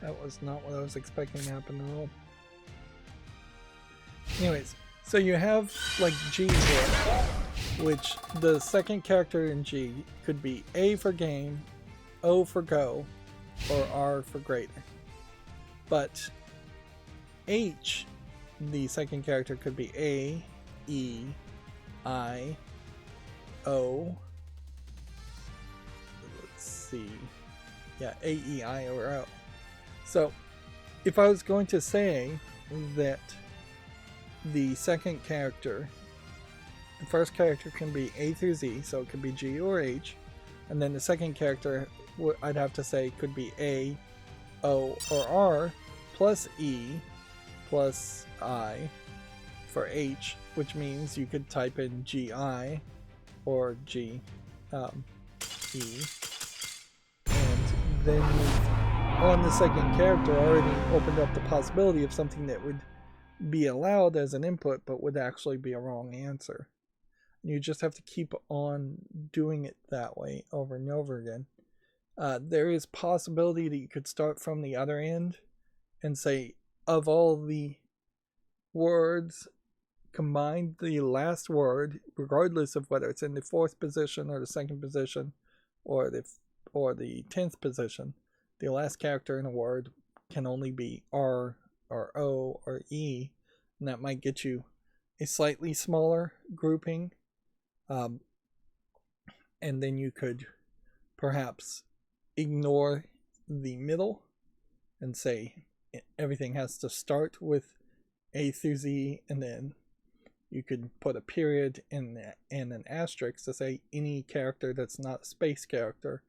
That was not what I was expecting to happen at all. Anyways, so you have like G here, which the second character in G could be A for game, O for go, or R for greater. But H, the second character, could be A, E, I, O. Let's see. Yeah, A, E, I, or O. So, if I was going to say that the second character, the first character can be A through Z, so it could be G or H, and then the second character, I'd have to say, could be A, O, or R, plus E, plus I for H, which means you could type in GI or G E, and then on the second character already opened up the possibility of something that would be allowed as an input but would actually be a wrong answer. And you just have to keep on doing it that way over and over again. There is possibility that you could start from the other end and say, of all the words, combine the last word, regardless of whether it's in the 4th position or the 2nd position or the 10th position. The last character in a word can only be R or O or E, and that might get you a slightly smaller grouping. And then you could perhaps ignore the middle and say everything has to start with A through Z, and then you could put a period and an asterisk to say any character that's not a space character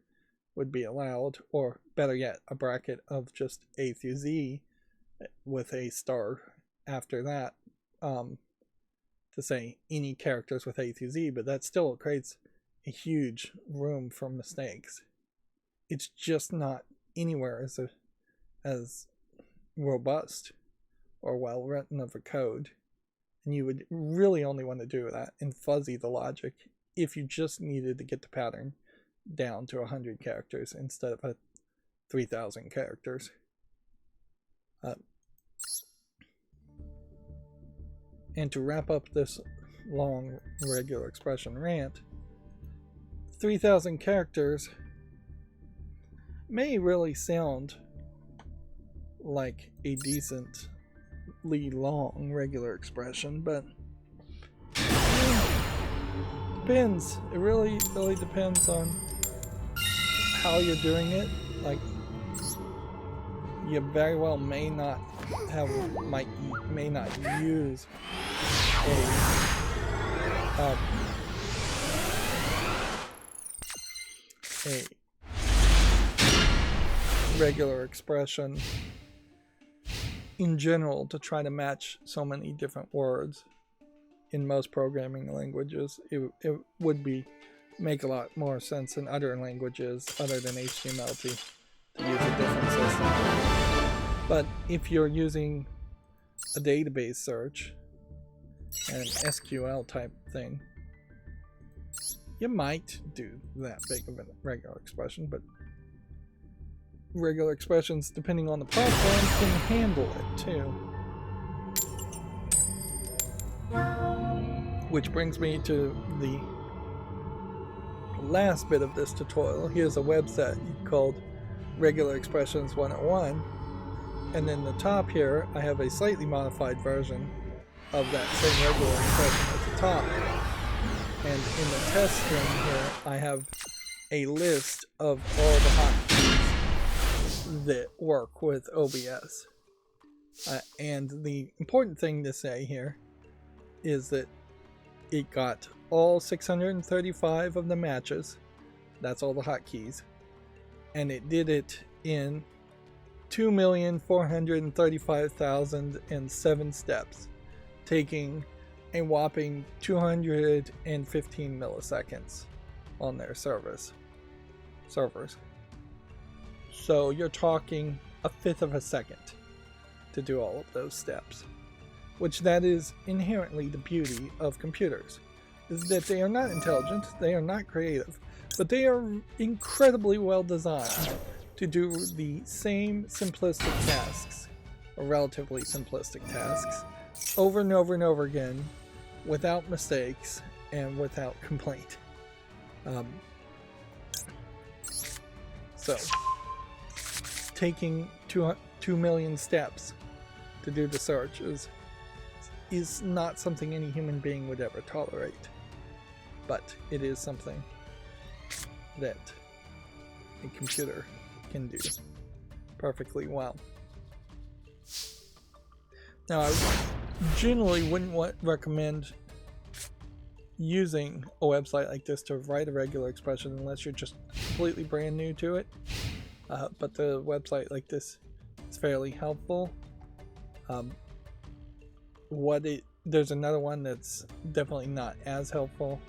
would be allowed, or better yet, a bracket of just A through Z with a star after that to say any characters with A through Z, but that still creates a huge room for mistakes. It's just not anywhere as robust or well written of a code, and you would really only want to do that and fuzzy the logic if you just needed to get the pattern down to 100 characters instead of 3,000 characters. And to wrap up this long regular expression rant, 3,000 characters may really sound like a decently long regular expression, but depends. It really depends on how you're doing it. Like, you very well may not use a regular expression in general to try to match so many different words. In most programming languages, it would make a lot more sense in other languages other than HTML to use a different system. But if you're using a database search and an SQL type thing, you might do that big of a regular expression, but regular expressions, depending on the platform, can handle it too. Which brings me to the last bit of this tutorial. Here's a website called Regular Expressions 101, and in the top here I have a slightly modified version of that same regular expression at the top, and in the test screen here I have a list of all the hotkeys that work with OBS. And the important thing to say here is that it got all 635 of the matches. That's all the hotkeys. And it did it in 2,435,007 steps, taking a whopping 215 milliseconds on their servers. So you're talking a fifth of a second to do all of those steps, which that is inherently the beauty of computers, is that they are not intelligent, they are not creative, but they are incredibly well designed to do the same simplistic tasks, or relatively simplistic tasks, over and over and over again, without mistakes and without complaint. So, taking 2 million steps to do the search is not something any human being would ever tolerate, but it is something that a computer can do perfectly well. Now, I generally wouldn't recommend using a website like this to write a regular expression unless you're just completely brand new to it, but the website like this is fairly helpful. There's another one that's definitely not as helpful,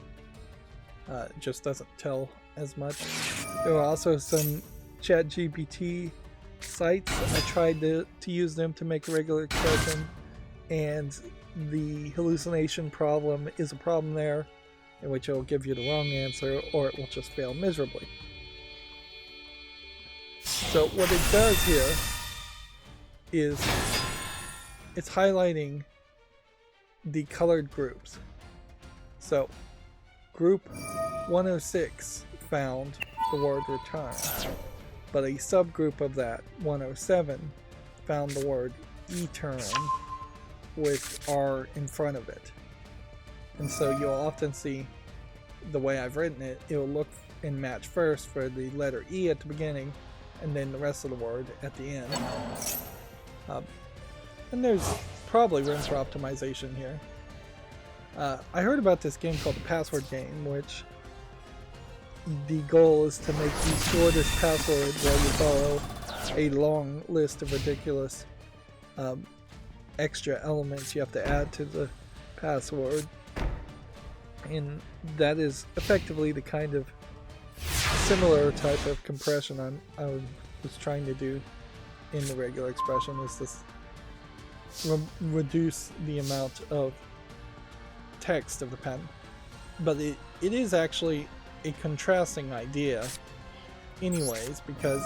just doesn't tell as much. There are also some ChatGPT sites. I tried to use them to make a regular expression, and the hallucination problem is a problem there, in which it will give you the wrong answer or it will just fail miserably. So what it does here is it's highlighting the colored groups. So group 106 found the word return, but a subgroup of that, 107, found the word eturn with R in front of it. And so you'll often see, the way I've written it, it will look and match first for the letter E at the beginning and then the rest of the word at the end. And there's probably room for optimization here. I heard about this game called the Password Game, which the goal is to make the shortest password while you follow a long list of ridiculous extra elements you have to add to the password. And that is effectively the kind of similar type of compression I was trying to do in the regular expression, is this reduce the amount of text of the pen. But it is actually a contrasting idea anyways, because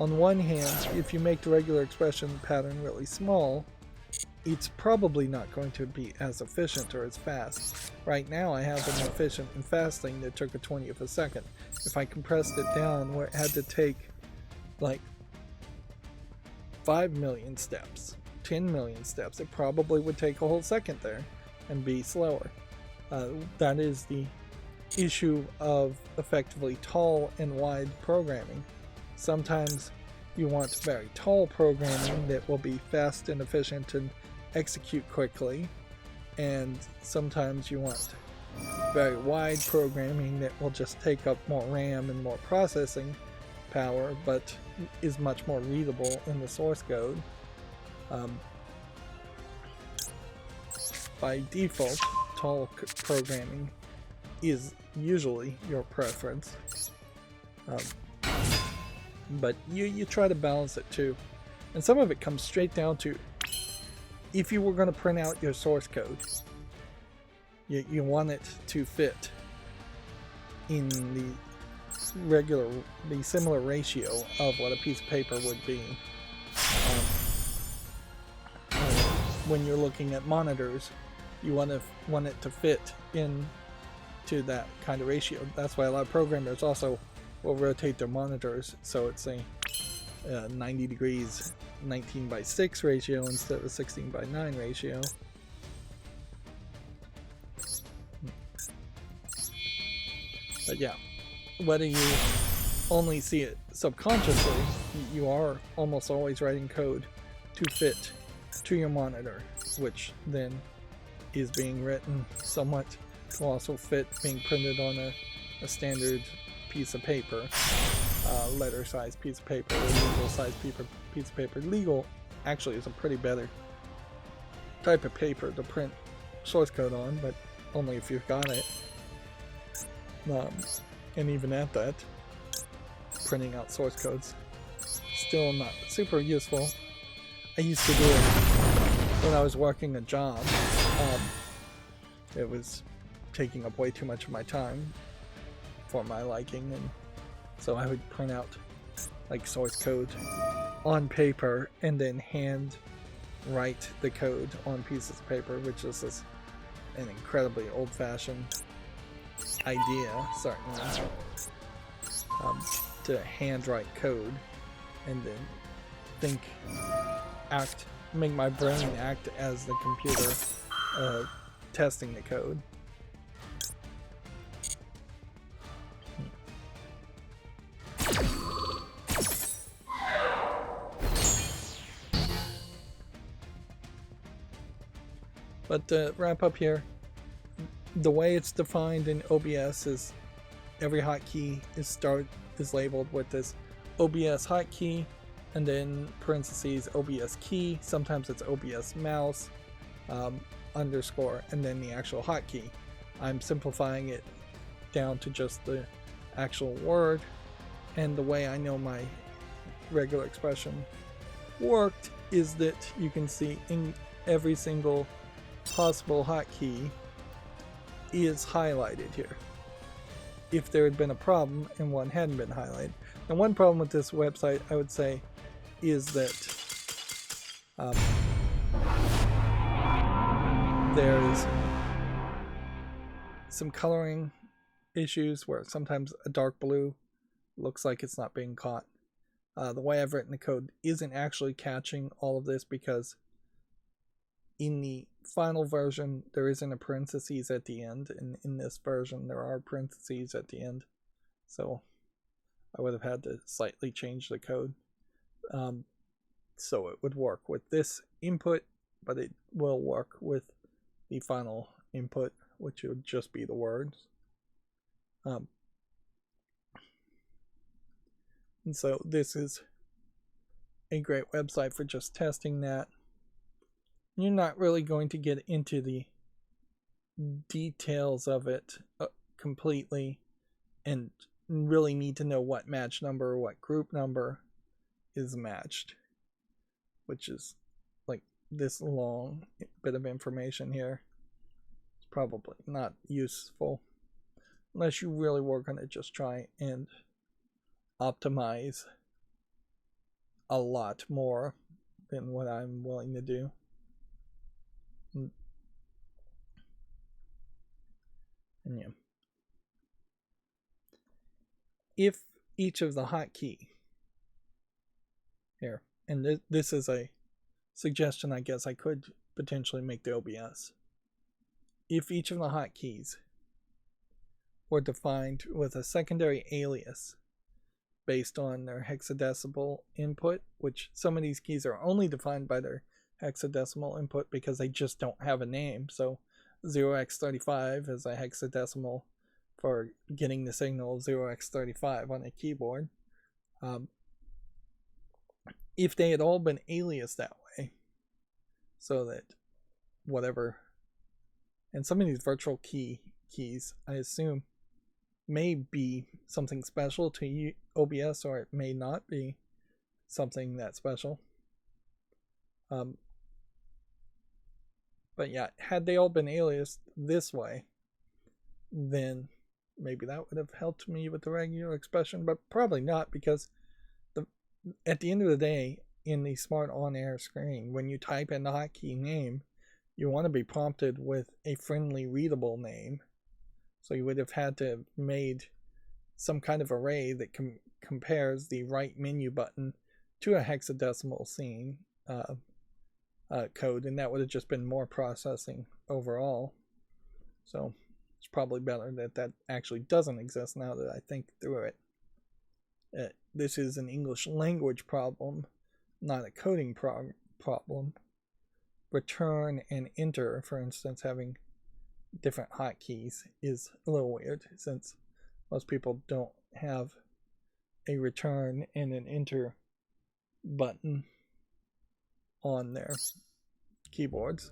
on one hand, if you make the regular expression pattern really small, it's probably not going to be as efficient or as fast. Right now I have an efficient and fast thing that took a 20th of a second. If I compressed it down where it had to take like 5 million steps, 10 million steps, it probably would take a whole second there and be slower. That is the issue of effectively tall and wide programming. Sometimes you want very tall programming that will be fast and efficient and execute quickly, and sometimes you want very wide programming that will just take up more RAM and more processing power, but is much more readable in the source code. By default, tall programming is usually your preference, but you try to balance it too. And some of it comes straight down to, if you were going to print out your source code, you want it to fit in the similar ratio of what a piece of paper would be. When you're looking at monitors, you want it to fit in to that kind of ratio. That's why a lot of programmers also will rotate their monitors so it's a 90 degrees 19:6 ratio instead of a 16:9 ratio. But yeah, whether you only see it subconsciously, you are almost always writing code to fit to your monitor, which then is being written somewhat to also fit being printed on a standard piece of paper, letter size piece of paper, or legal size piece of paper. Legal actually is a pretty better type of paper to print source code on, but only if you've got it. And even at that, printing out source codes still not super useful. I used to do it when I was working a job. It was taking up way too much of my time for my liking, and so I would print out like source code on paper and then hand write the code on pieces of paper, which is an incredibly old-fashioned idea, certainly, to handwrite code and then make my brain act as the computer testing the code. But to wrap up here, the way it's defined in OBS is every hotkey is labeled with this OBS hotkey, and then parentheses OBS key. Sometimes it's OBS mouse underscore, and then the actual hotkey. I'm simplifying it down to just the actual word, and the way I know my regular expression worked is that you can see in every single possible hotkey is highlighted here. If there had been a problem and one hadn't been highlighted. Now, one problem with this website, I would say, is that there's some coloring issues where sometimes a dark blue looks like it's not being caught. The way I've written the code isn't actually catching all of this because in the final version there isn't a parentheses at the end, and in this version there are parentheses at the end, so I would have had to slightly change the code so it would work with this input, but it will work with the final input, which would just be the words. And so this is a great website for just testing that. You're not really going to get into the details of it completely and really need to know what match number or what group number is matched, which is like this long bit of information here. It's probably not useful unless you really work on it. Just try and optimize a lot more than what I'm willing to do. And yeah, if each of the hotkey here, and this is a suggestion I guess I could potentially make the OBS, if each of the hotkeys were defined with a secondary alias based on their hexadecimal input, which some of these keys are only defined by their hexadecimal input because they just don't have a name. So 0x35 is a hexadecimal for getting the signal 0x35 on a keyboard. If they had all been aliased that way, so that whatever, and some of these virtual keys I assume may be something special to OBS, or it may not be something that special. But yeah, had they all been aliased this way, then maybe that would have helped me with the regular expression, but probably not, because at the end of the day, in the smart on-air screen, when you type in the hotkey name, you want to be prompted with a friendly readable name. So you would have had to have made some kind of array that compares the right menu button to a hexadecimal scene code, and that would have just been more processing overall. So it's probably better that that actually doesn't exist now that I think through it. This is an English language problem, not a coding problem. Return and enter, for instance, having different hotkeys is a little weird, since most people don't have a return and an enter button on their keyboards.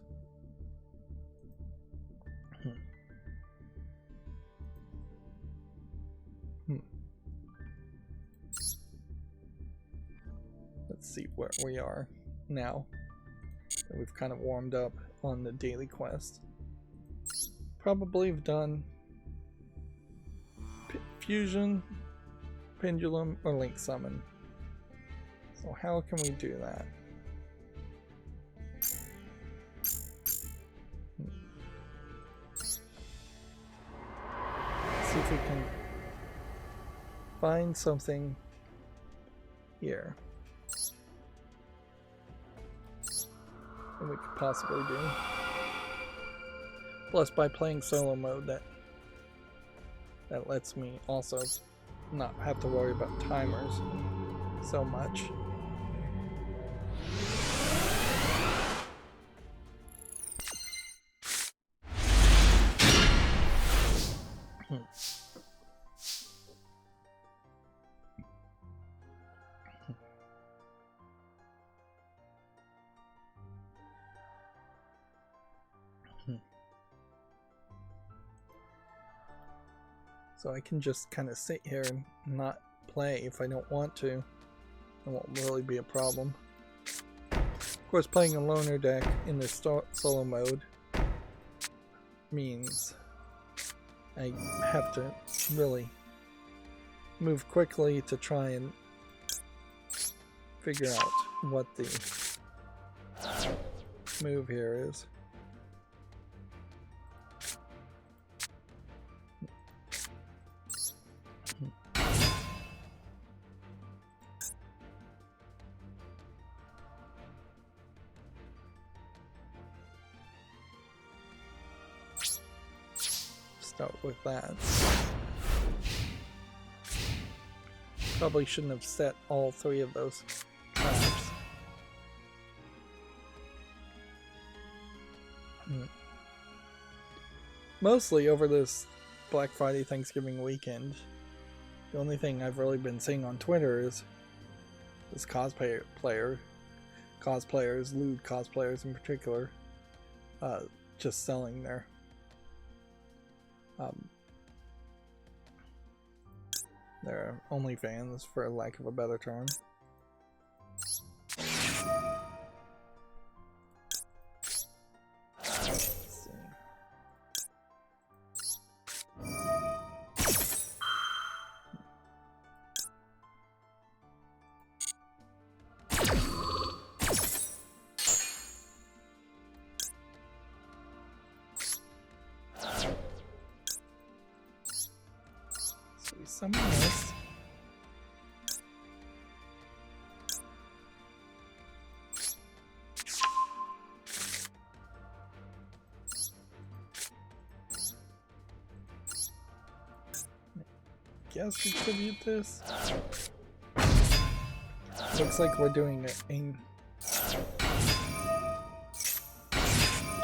Let's see where we are now. We've kind of warmed up on the daily quest. Probably have done fusion, pendulum, or link summon. So how can we do that? Let's see if we can find something here that we could possibly do. Plus, by playing solo mode, that lets me also not have to worry about timers so much. So I can just kind of sit here and not play if I don't want to. It won't really be a problem. Of course, playing a loner deck in the solo mode means I have to really move quickly to try and figure out what the move here is. Start with that. Probably shouldn't have set all three of those traps. Mostly over this Black Friday Thanksgiving weekend, the only thing I've really been seeing on Twitter is this cosplayers, lewd cosplayers in particular, just selling their OnlyFans, for lack of a better term. Let's see. Someone else. Guess distribute this. Looks like we're doing a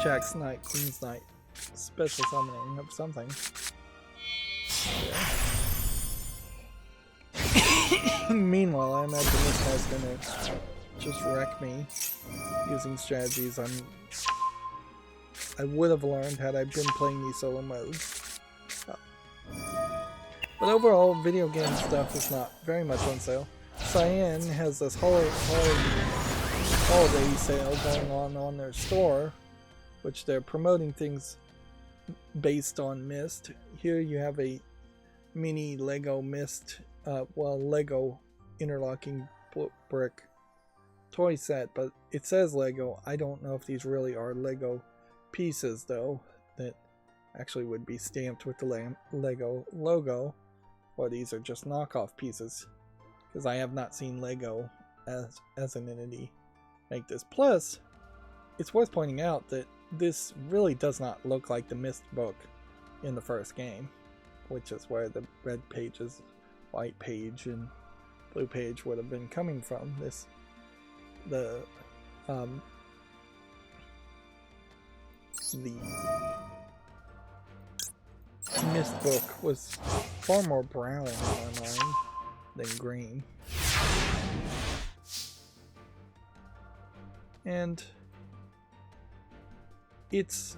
Jack's Knight, Queen's Knight special summoning of something. Meanwhile, I imagine this guy's gonna just wreck me using strategies I would have learned had I been playing these solo modes. But overall, video game stuff is not very much on sale. Cyan has this holiday sale going on their store, which they're promoting things based on Myst. Here you have a mini Lego Mist, Lego interlocking brick toy set, but it says Lego. I don't know if these really are Lego pieces though, that actually would be stamped with the Lego logo, or these are just knockoff pieces, because I have not seen Lego as an entity make this. Plus, it's worth pointing out that this really does not look like the Mist book in the first game, which is where the red pages, white page, and blue page would have been coming from. The Mist book was far more brown in my mind than green. And it's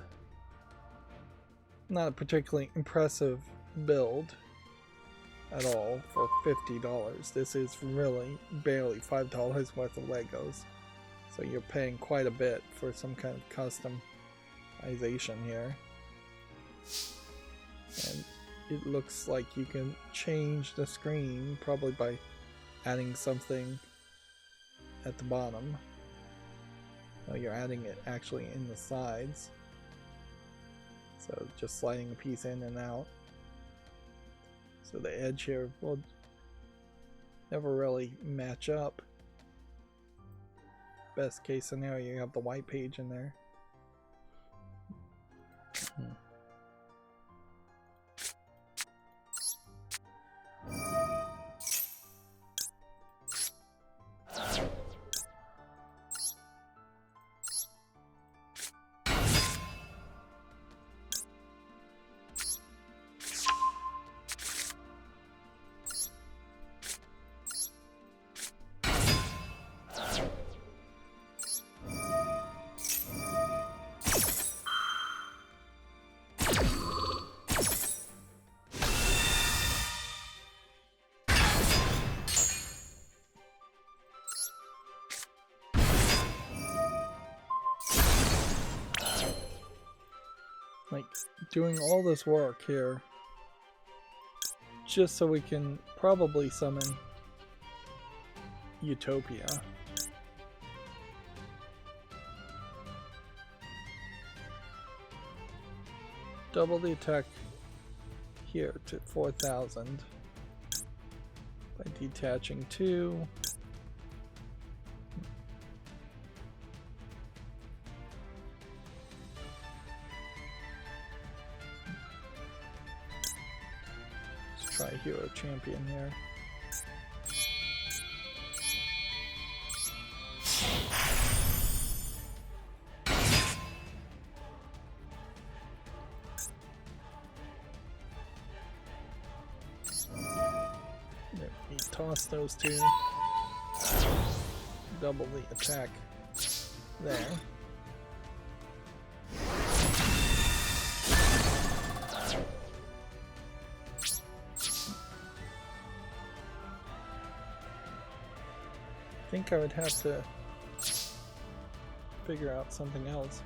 not a particularly impressive build at all for $50. This is really barely $5 worth of Legos. So you're paying quite a bit for some kind of customization here. And it looks like you can change the screen probably by adding something at the bottom. No, you're adding it actually in the sides. So just sliding a piece in and out. So the edge here will never really match up. Best case scenario, you have the white page in there. Like, doing all this work here just so we can probably summon Utopia. Double the attack here to 4,000 by detaching 2. Try Hero Champion here. There, we toss those two. Double the attack there. I think I would have to figure out something else.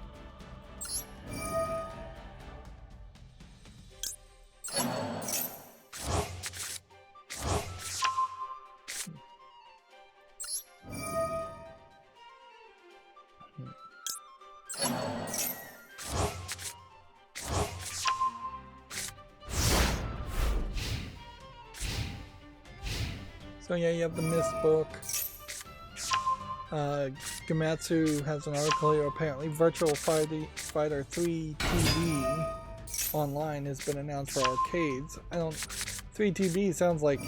So yeah, you have the Mist book. Gamatsu has an article here. Apparently, Virtual Fighter 3 TV online has been announced for arcades. 3 TV sounds like 3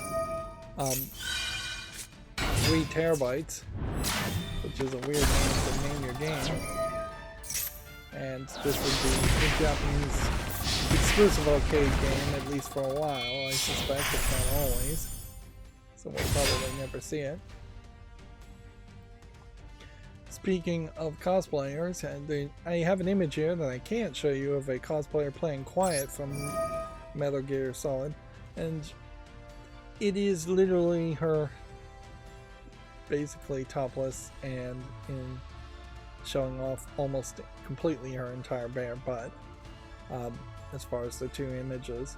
terabytes, which is a weird name to name your game. And this would be a Japanese exclusive arcade game, at least for a while. I suspect, if not always. So we'll probably never see it. Speaking of cosplayers, I have an image here that I can't show you of a cosplayer playing Quiet from Metal Gear Solid, and it is literally her basically topless and showing off almost completely her entire bare butt, as far as the two images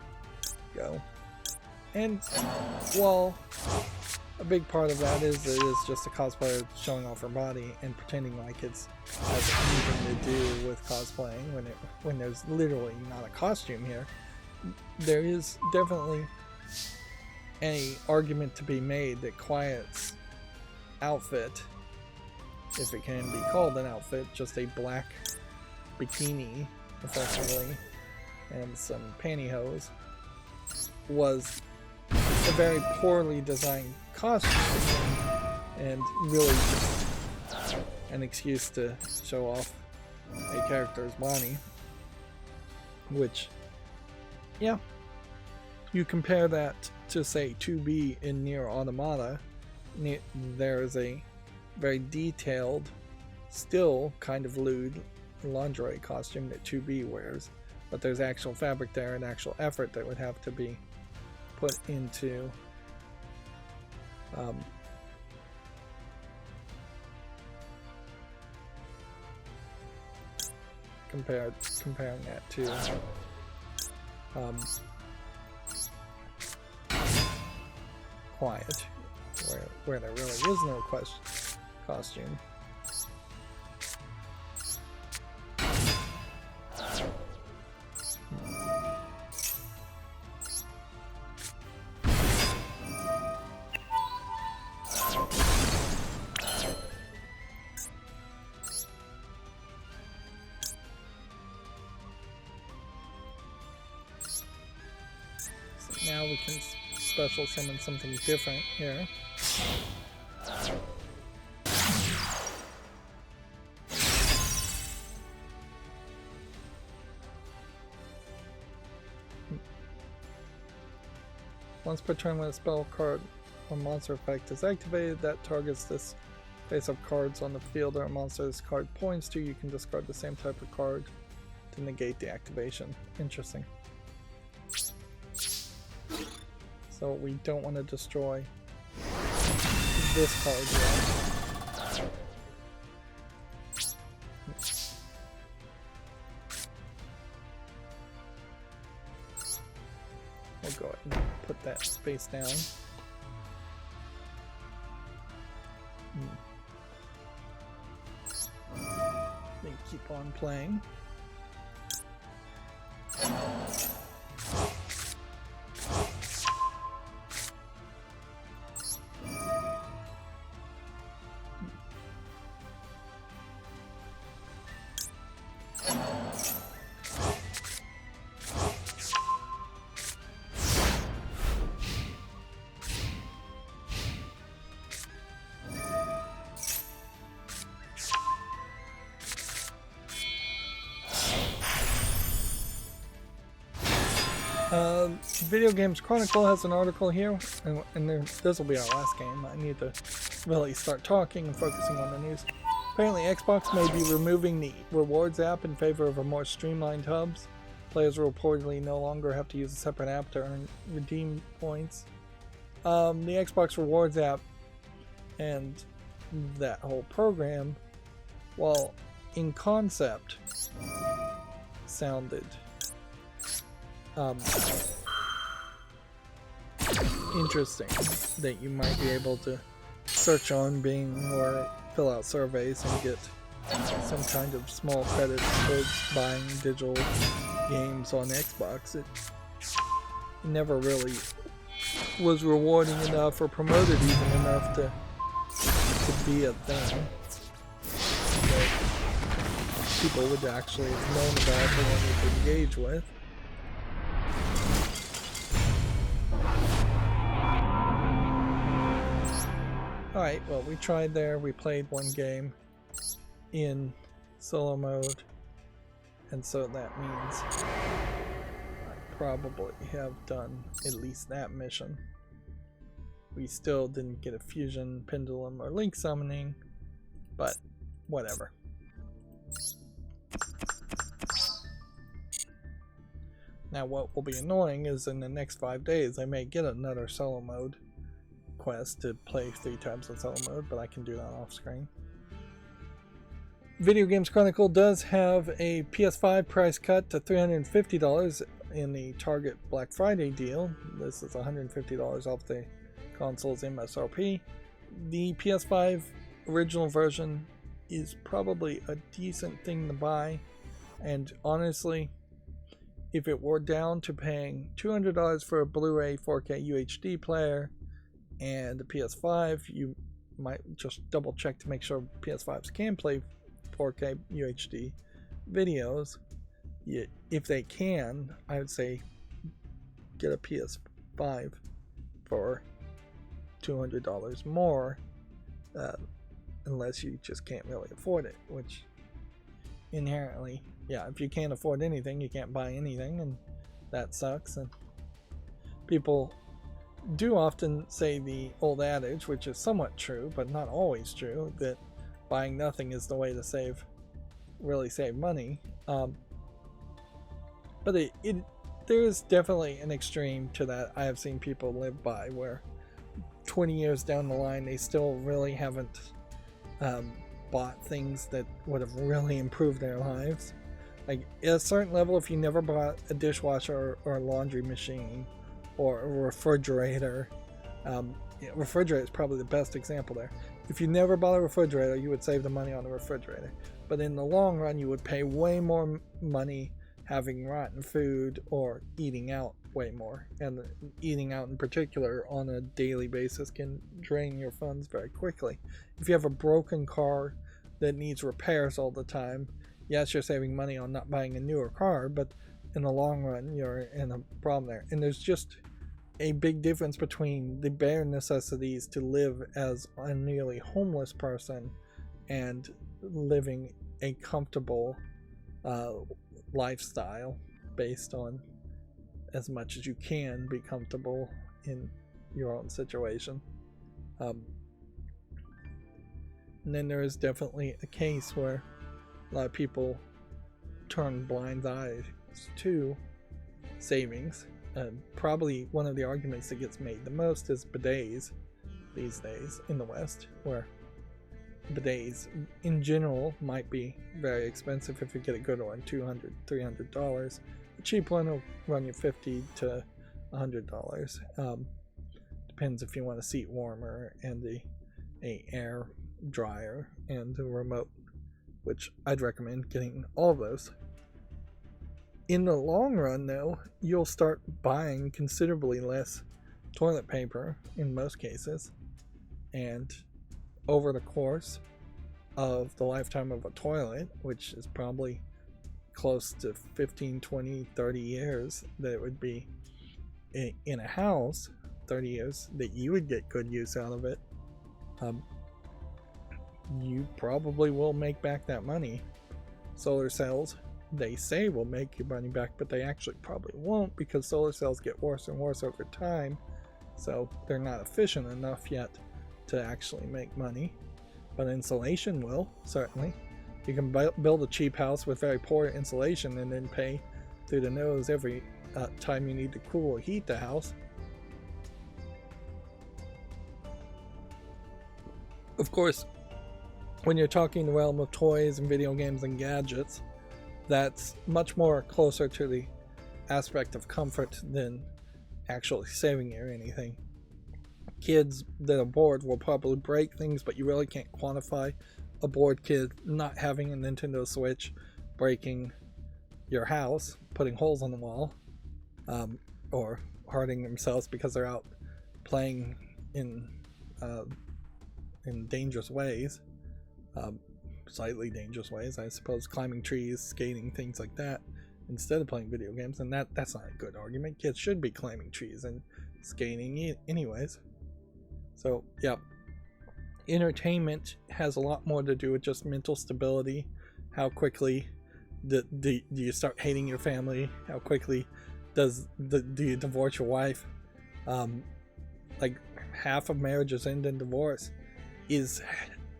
go. And while a big part of that is it is just a cosplayer showing off her body and pretending like it's has anything to do with cosplaying when there's literally not a costume here, there is definitely an argument to be made that Quiet's outfit, if it can be called an outfit, just a black bikini effectively and some pantyhose, was a very poorly designed costume and really just an excuse to show off a character's body. Which, yeah, you compare that to say 2B in Nier Automata, there is a very detailed, still kind of lewd lingerie costume that 2B wears, but there's actual fabric there and actual effort that would have to be put into comparing that to Quiet, where there really is no costume. Now we can special summon something different here. Once per turn, when a spell card or monster effect is activated that targets this face-up cards on the field or a monster this card points to, you can discard the same type of card to negate the activation. Interesting. So we don't want to destroy this card yet. We'll go ahead and put that space down. Then keep on playing. Video Games Chronicle has an article here, and this will be our last game. I need to really start talking and focusing on the news. Apparently Xbox may be removing the Rewards app in favor of a more streamlined hubs. Players will reportedly no longer have to use a separate app to earn redeem points. The Xbox Rewards app and that whole program, while in concept sounded interesting, that you might be able to search on Bing or fill out surveys and get some kind of small credit towards buying digital games on Xbox. It never really was rewarding enough or promoted even enough to be a thing that people would actually have known about and wanted to engage with. Alright, well, we tried there, we played one game in solo mode, and so that means I probably have done at least that mission. We still didn't get a fusion, pendulum, or link summoning, but whatever. Now what will be annoying is in the next 5 days I may get another solo mode quest to play 3 times in solo mode, but I can do that off screen. Video Games Chronicle does have a PS5 price cut to $350 in the Target Black Friday deal, this is $150 off the console's MSRP. The PS5 original version is probably a decent thing to buy, and honestly, if it were down to paying $200 for a Blu-ray 4K UHD player and a PS5, you might just double check to make sure PS5s can play 4K UHD videos. If they can, I would say get a PS5 for $200 more, unless you just can't really afford it, which inherently, yeah, if you can't afford anything, you can't buy anything, and that sucks. And people do often say the old adage, which is somewhat true, but not always true, that buying nothing is the way to really save money. But there's definitely an extreme to that I have seen people live by, where 20 years down the line, they still really haven't bought things that would have really improved their lives. Like, at a certain level, if you never bought a dishwasher or a laundry machine or a refrigerator, refrigerator is probably the best example there. If you never bought a refrigerator, you would save the money on the refrigerator. But in the long run, you would pay way more money having rotten food or eating out way more. And eating out in particular on a daily basis can drain your funds very quickly. If you have a broken car that needs repairs all the time, yes, you're saving money on not buying a newer car, but in the long run, you're in a problem there. And there's just a big difference between the bare necessities to live as a nearly homeless person and living a comfortable lifestyle based on as much as you can be comfortable in your own situation. And then there is definitely a case where a lot of people turn blind eyes to savings. Probably one of the arguments that gets made the most is bidets these days in the West, where bidets in general might be very expensive if you get a good one, $200, $300. A cheap one will run you $50 to $100. Depends if you want a seat warmer and a air dryer and a remote, which I'd recommend getting all of those. In the long run, though, you'll start buying considerably less toilet paper in most cases, and over the course of the lifetime of a toilet, which is probably close to 15, 20, 30 years that it would be in a house, 30 years that you would get good use out of it, you probably will make back that money. Solar cells, they say will make your money back, but they actually probably won't, because solar cells get worse and worse over time, so they're not efficient enough yet to actually make money. But insulation will, certainly. You can build a cheap house with very poor insulation and then pay through the nose every time you need to cool or heat the house. Of course, when you're talking the realm of toys and video games and gadgets, that's much more closer to the aspect of comfort than actually saving you or anything. Kids that are bored will probably break things, but you really can't quantify a bored kid not having a Nintendo Switch breaking your house, putting holes on the wall, or hurting themselves because they're out playing in dangerous ways, slightly dangerous ways, I suppose, climbing trees, skating, things like that, instead of playing video games. And that's not a good argument. Kids should be climbing trees and skating anyways. So yeah, entertainment has a lot more to do with just mental stability. How quickly do you start hating your family? How quickly do you divorce your wife? Like, half of marriages end in divorce. Is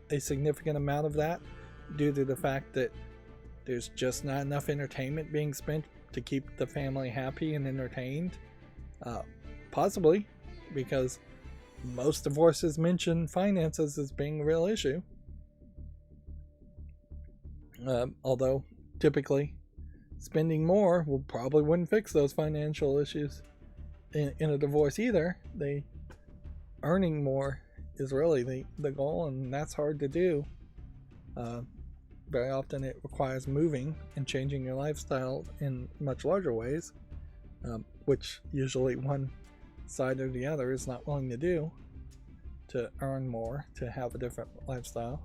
a significant amount of that due to the fact that there's just not enough entertainment being spent to keep the family happy and entertained? Possibly, because most divorces mention finances as being a real issue. Although typically spending more probably wouldn't fix those financial issues in a divorce either. Earning more is really the goal, and that's hard to do. Very often it requires moving and changing your lifestyle in much larger ways, which usually one side or the other is not willing to do, to earn more, to have a different lifestyle.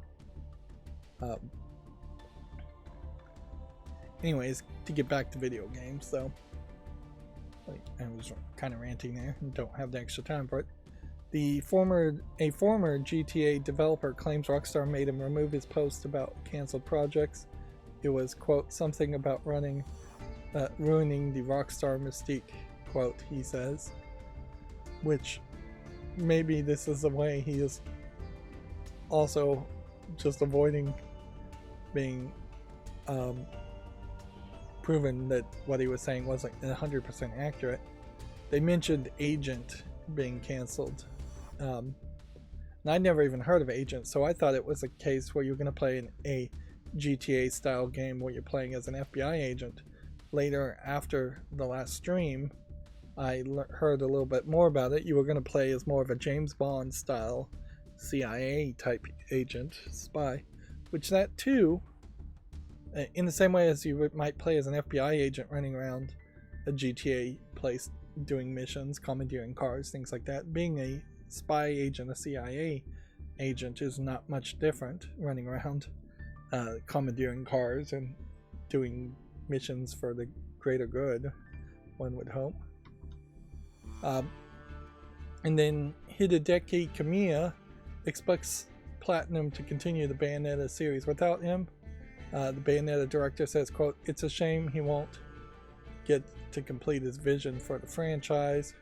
Anyways, to get back to video games, though, I was kind of ranting there and don't have the extra time for it. A former GTA developer claims Rockstar made him remove his post about canceled projects. It was, quote, something about ruining the Rockstar mystique, quote, he says. Which, maybe this is the way he is also just avoiding being proven that what he was saying wasn't 100% accurate. They mentioned Agent being canceled. And I'd never even heard of Agent, so I thought it was a case where you're going to play a GTA style game where you're playing as an FBI agent. Later, after the last stream, I heard a little bit more about it. You were going to play as more of a James Bond style CIA type agent, spy, which that too, in the same way as you might play as an FBI agent running around a GTA place doing missions, commandeering cars, things like that. Being a spy agent, a CIA agent, is not much different, running around commandeering cars and doing missions for the greater good, one would hope. And then Hidetaki Kamiya expects Platinum to continue the Bayonetta series without him. The Bayonetta director says, quote, it's a shame he won't get to complete his vision for the franchise,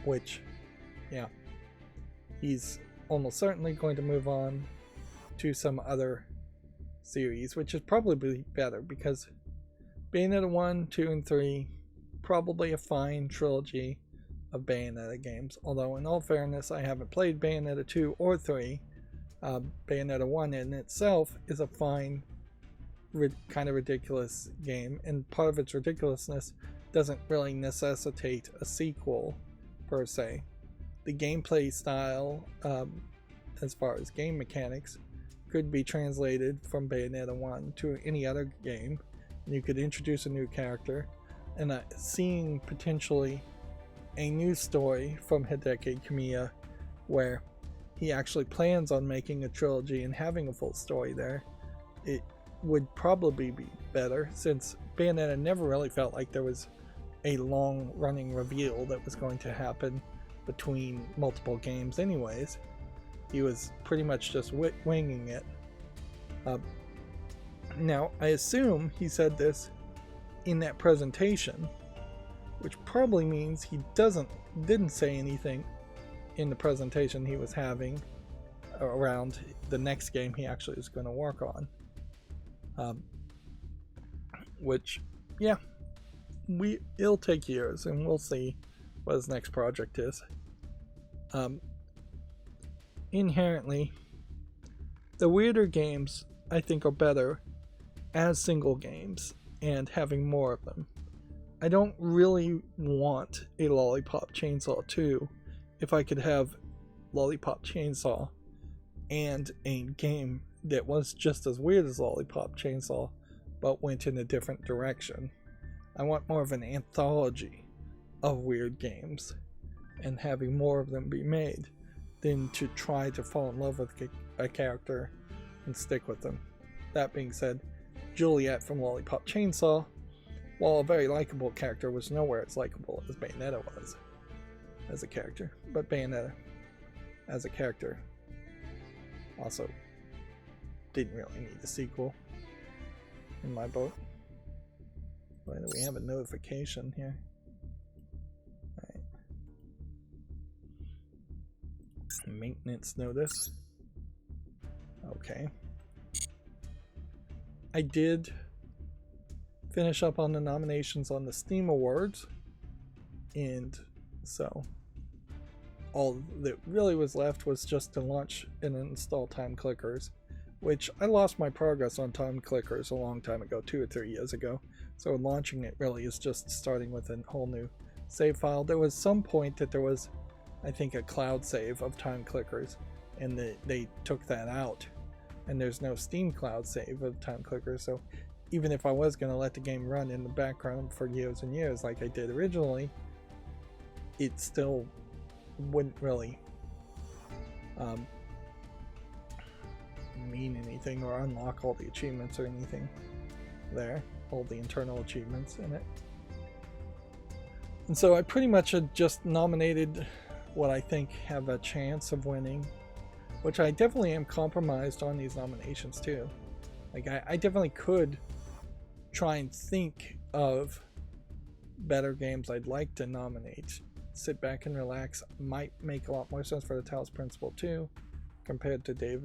which, yeah, he's almost certainly going to move on to some other series, which is probably better, because Bayonetta 1, 2, and 3, probably a fine trilogy of Bayonetta games, although in all fairness I haven't played Bayonetta 2 or 3. Bayonetta 1 in itself is a fine, kind of ridiculous game, and part of its ridiculousness doesn't really necessitate a sequel per se. The gameplay style, as far as game mechanics, could be translated from Bayonetta 1 to any other game. You could introduce a new character, and seeing potentially a new story from Hideki Kamiya where he actually plans on making a trilogy and having a full story there, it would probably be better, since Bayonetta never really felt like there was a long running reveal that was going to happen between multiple games anyways. He was pretty much just winging it. Now, I assume he said this in that presentation, which probably means he didn't say anything in the presentation he was having around the next game he actually is going to work on. Which, yeah, it'll take years, and we'll see what his next project is. Inherently, the weirder games, I think, are better as single games and having more of them. I don't really want a Lollipop Chainsaw 2 if I could have Lollipop Chainsaw and a game that was just as weird as Lollipop Chainsaw but went in a different direction. I want more of an anthology of weird games and having more of them be made than to try to fall in love with a character and stick with them. That being said, Juliet from Lollipop Chainsaw, while a very likable character, was nowhere as likable as Bayonetta was as a character. But Bayonetta, as a character, also didn't really need a sequel, in my book. Why do we have a notification here? Alright. Maintenance notice. Okay. I did finish up on the nominations on the Steam Awards, and so all that really was left was just to launch and install time clickers, which I lost my progress on time clickers a long time ago, 2 or 3 years ago. So launching it really is just starting with a whole new save file. There was some point that there was, I think, a cloud save of time clickers, and they took that out, and there's no Steam cloud save of time clickers. So even if I was going to let the game run in the background for years and years like I did originally, it still wouldn't really mean anything or unlock all the achievements or anything there, all the internal achievements in it. And so I pretty much had just nominated what I think have a chance of winning, which I definitely am compromised on these nominations too. Like I definitely could try and think of better games I'd like to nominate. Sit back and relax might make a lot more sense for the Talos Principle 2 compared to Dave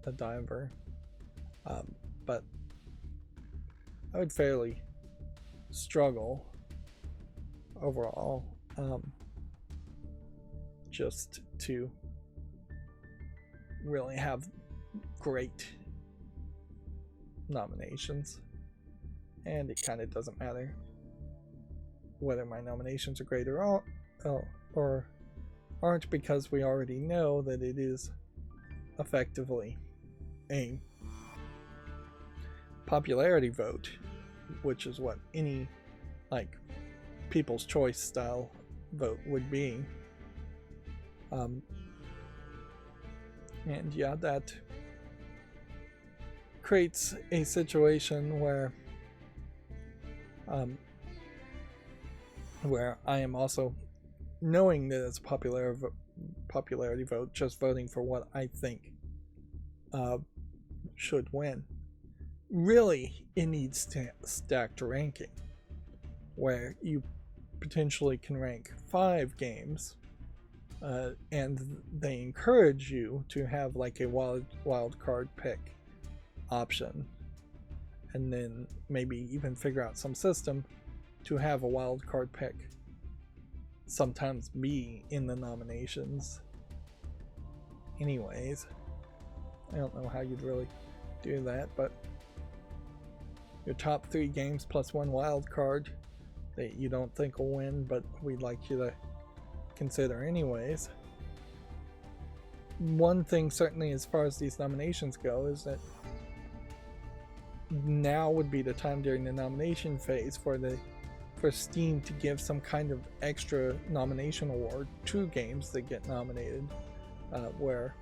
the Diver, but I would fairly struggle overall just to really have great nominations, and it kind of doesn't matter whether my nominations are great or aren't, because we already know that it is effectively a popularity vote, which is what any like People's Choice style vote would be. And yeah, that creates a situation where I am also, knowing that it's a popularity vote, just voting for what I think should win. Really, it needs stacked ranking, where you potentially can rank 5 games, and they encourage you to have like a wild card pick option, and then maybe even figure out some system to have a wild card pick sometimes be in the nominations. Anyways, I don't know how you'd really do that, but your top 3 games plus 1 wild card that you don't think will win, but we'd like you to consider anyways. One thing certainly as far as these nominations go is that now would be the time during the nomination phase for Steam to give some kind of extra nomination award to games that get nominated, where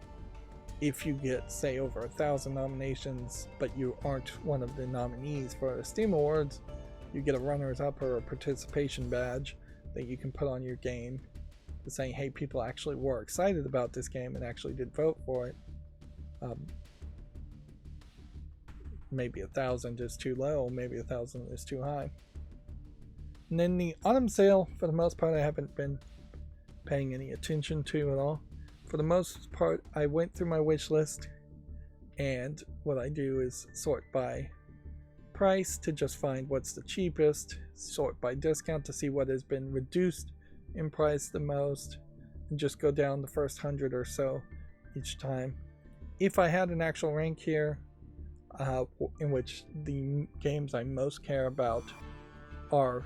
if you get, say, over 1,000 nominations but you aren't one of the nominees for the Steam Awards, you get a runners-up or a participation badge that you can put on your game, saying, hey, people actually were excited about this game and actually did vote for it. Maybe 1,000 is too low, maybe 1,000 is too high. And then the autumn sale, for the most part, I haven't been paying any attention to at all. For the most part, I went through my wish list, and what I do is sort by price to just find what's the cheapest, sort by discount to see what has been reduced in price the most, and just go down the first 100 or so each time. If I had an actual rank here, in which the games I most care about are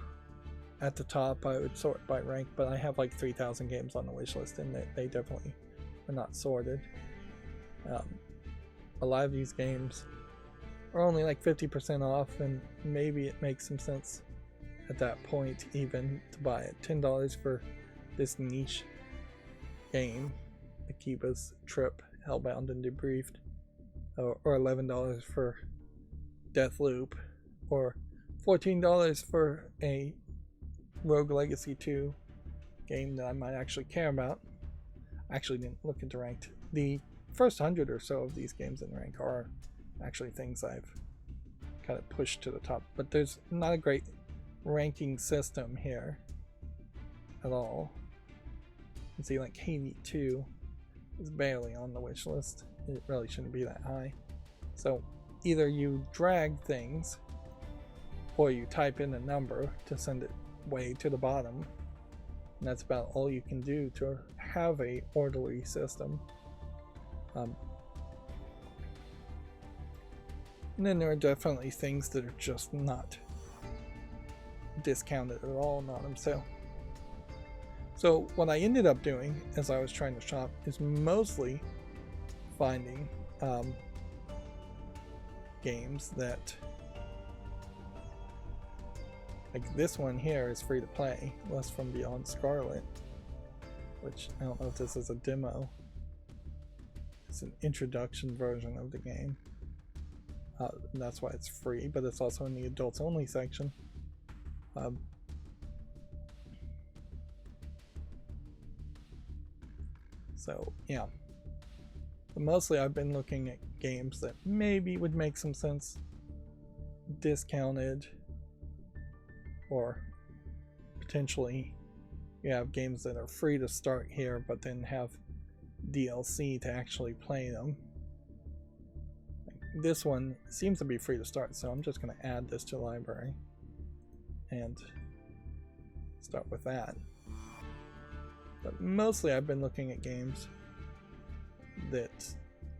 at the top, I would sort by rank, but I have like 3,000 games on the wish list, and they definitely are not sorted. A lot of these games are only like 50% off, and maybe it makes some sense at that point even to buy it. $10 for this niche game, Akiba's Trip, Hellbound and Debriefed, or $11 for Deathloop, or $14 for a Rogue Legacy 2 game that I might actually care about. I actually didn't look into ranked. The first 100 or so of these games in rank are actually things I've kind of pushed to the top, but there's not a great ranking system here at all. You can see like Haiti 2 is barely on the wish list. It really shouldn't be that high. So either you drag things or you type in a number to send it way to the bottom, and that's about all you can do to have a orderly system. And then there are definitely things that are just not discounted at all, not on sale. So what I ended up doing as I was trying to shop is mostly finding games that, like this one here is free to play, Lust from Beyond Scarlet, which I don't know if this is a demo. It's an introduction version of the game. And that's why it's free, but it's also in the adults only section. So yeah, but mostly I've been looking at games that maybe would make some sense discounted, or potentially you have games that are free to start here but then have DLC to actually play them. This one seems to be free to start, so I'm just going to add this to the library and start with that. But mostly I've been looking at games that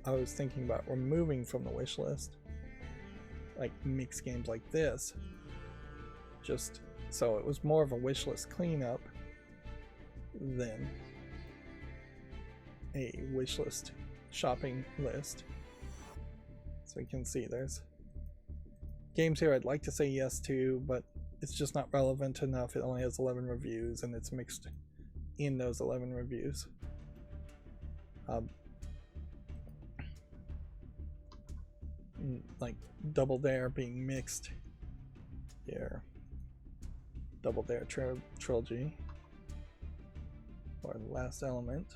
I was thinking about removing from the wish list, like mixed games like this, just so it was more of a wish list cleanup than a wish list shopping list. So you can see there's games here I'd like to say yes to, but it's just not relevant enough. It only has 11 reviews and it's mixed in those 11 reviews. Like Double Dare being mixed here. Double Dare Trilogy, or Last Element.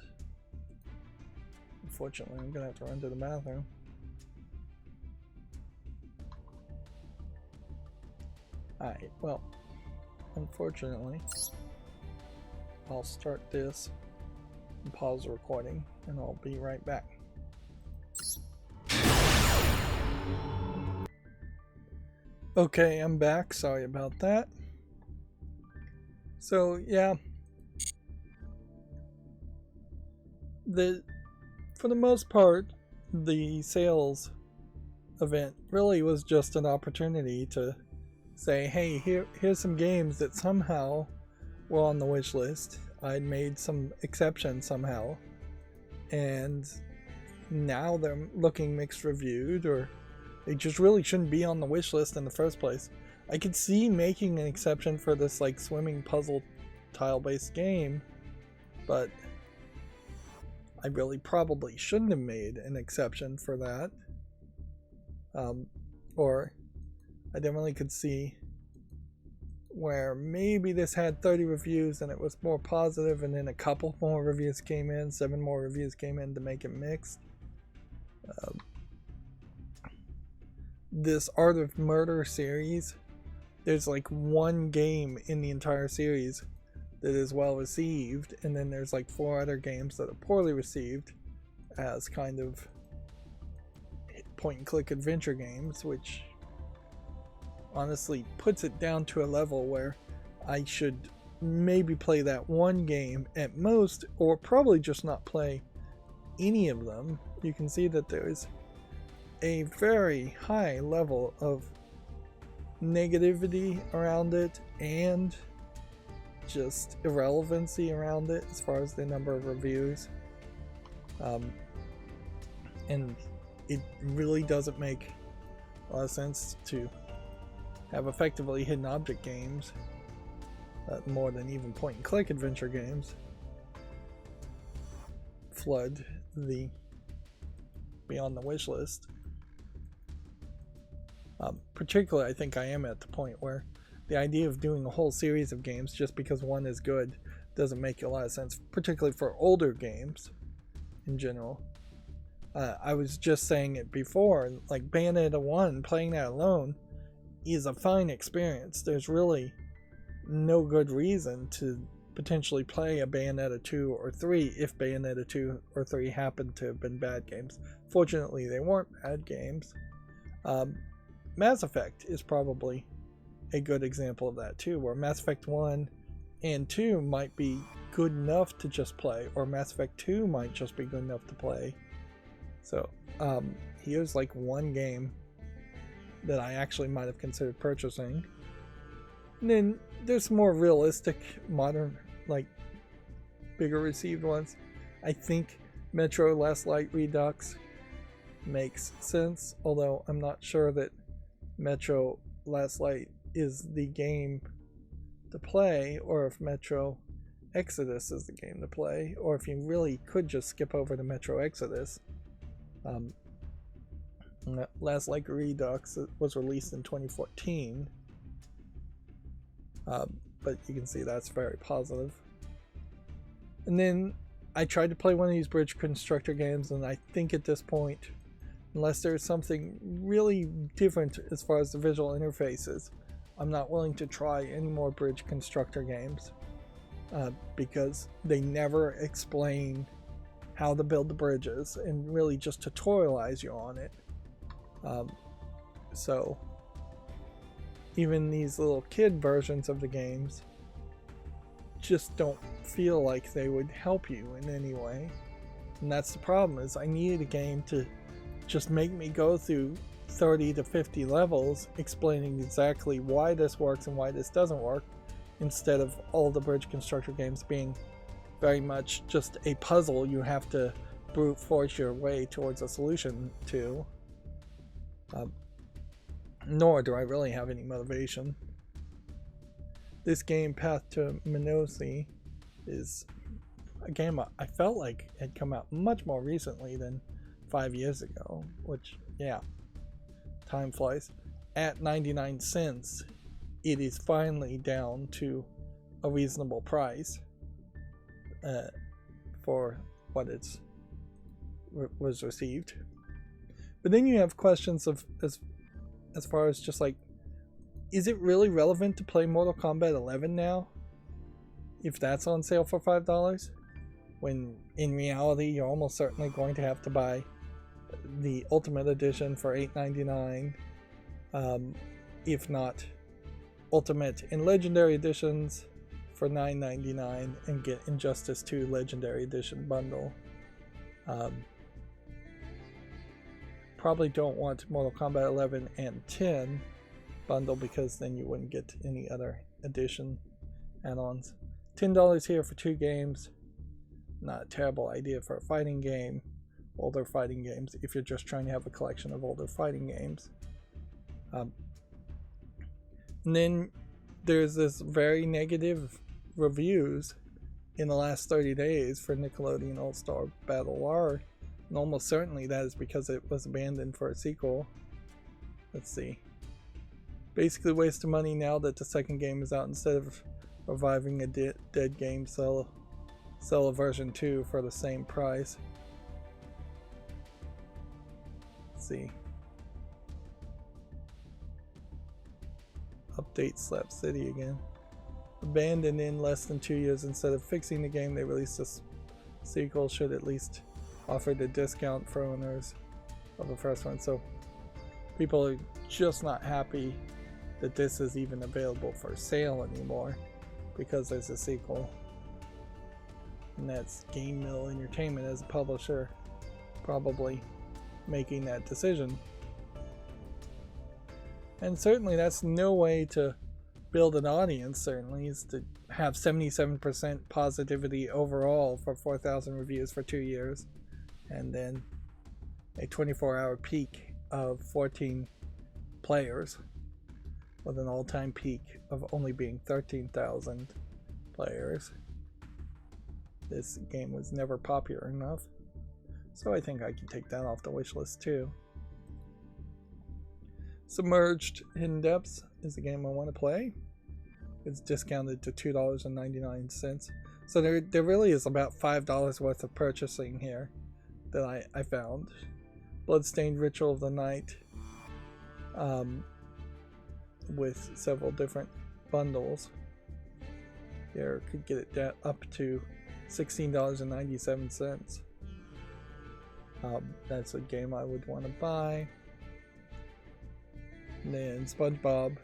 Unfortunately, I'm gonna have to run to the bathroom. Alright, well, unfortunately, I'll start this and pause the recording, and I'll be right back. Okay, I'm back. Sorry about that. So, yeah. For the most part, the sales event really was just an opportunity to say, hey, here's some games that somehow were on the wish list. I'd made some exceptions somehow, and now they're looking mixed reviewed, or they just really shouldn't be on the wish list in the first place. I could see making an exception for this like swimming puzzle tile-based game, but I really probably shouldn't have made an exception for that. Or I definitely could see where maybe this had 30 reviews and it was more positive, and then a couple more reviews came in, 7 more reviews came in to make it mixed. This Art of Murder series, there's like one game in the entire series that is well received, and then there's like 4 other games that are poorly received as kind of point and click adventure games, which honestly puts it down to a level where I should maybe play that one game at most, or probably just not play any of them. You can see that there's a very high level of negativity around it and just irrelevancy around it as far as the number of reviews, and it really doesn't make a lot of sense to have effectively hidden object games, more than even point and click adventure games, flood the beyond the wish list. Particularly, I think I am at the point where the idea of doing a whole series of games just because one is good doesn't make a lot of sense, particularly for older games in general. I was just saying it before, like Bayonetta 1, playing that alone is a fine experience. There's really no good reason to potentially play a Bayonetta 2 or 3 if Bayonetta 2 or 3 happened to have been bad games. Fortunately, they weren't bad games. Mass Effect is probably a good example of that too, where Mass Effect 1 and 2 might be good enough to just play, or Mass Effect 2 might just be good enough to play. So here's like one game that I actually might have considered purchasing. And then there's some more realistic, modern, like bigger received ones. I think Metro Last Light Redux makes sense, although I'm not sure that Metro Last Light is the game to play, or if Metro Exodus is the game to play, or if you really could just skip over to Metro Exodus. Last Light Redux was released in 2014, but you can see that's very positive. And then I tried to play one of these bridge constructor games, and I think at this point, unless there's something really different as far as the visual interfaces, I'm not willing to try any more bridge constructor games, because they never explain how to build the bridges and really just tutorialize you on it. So even these little kid versions of the games just don't feel like they would help you in any way. And that's the problem, is I needed a game to just make me go through 30 to 50 levels explaining exactly why this works and why this doesn't work, instead of all the bridge constructor games being very much just a puzzle you have to brute force your way towards a solution to. Nor do I really have any motivation. This game, Path to Minosi, is a game I felt like had come out much more recently than 5 years ago, which, yeah, time flies. At 99 cents, it is finally down to a reasonable price for what it was received. But then you have questions of as far as just like, is it really relevant to play Mortal Kombat 11 now if that's on sale for $5, when in reality you're almost certainly going to have to buy the Ultimate Edition for $8.99, if not Ultimate and Legendary Editions for $9.99, and get Injustice 2 Legendary Edition bundle. Probably don't want Mortal Kombat 11 and 10 bundle, because then you wouldn't get any other edition add-ons. $10 here for 2 games. Not a terrible idea for a fighting game. Older fighting games, if you're just trying to have a collection of older fighting games. And then there's this very negative reviews in the last 30 days for Nickelodeon All-Star Battle R. And almost certainly that is because it was abandoned for a sequel. Let's see. Basically waste of money now that the second game is out. Instead of reviving a dead game, sell a version 2 for the same price. Let's see. Update Slap City again. Abandoned in less than 2 years. Instead of fixing the game, they released a sequel. Should at least offered a discount for owners of the first one. So people are just not happy that this is even available for sale anymore because there's a sequel. And that's Game Mill Entertainment as a publisher probably making that decision. And certainly that's no way to build an audience, certainly, is to have 77% positivity overall for 4,000 reviews for 2 years. And then a 24-hour peak of 14 players, with an all-time peak of only being 13,000 players. This game was never popular enough, so I think I can take that off the wish list too. Submerged Hidden Depths is the game I want to play. It's discounted to $2.99, so there really is about $5 worth of purchasing here that I found. Bloodstained Ritual of the Night, with several different bundles. Here could get it up to $16.97. That's a game I would want to buy. And then SpongeBob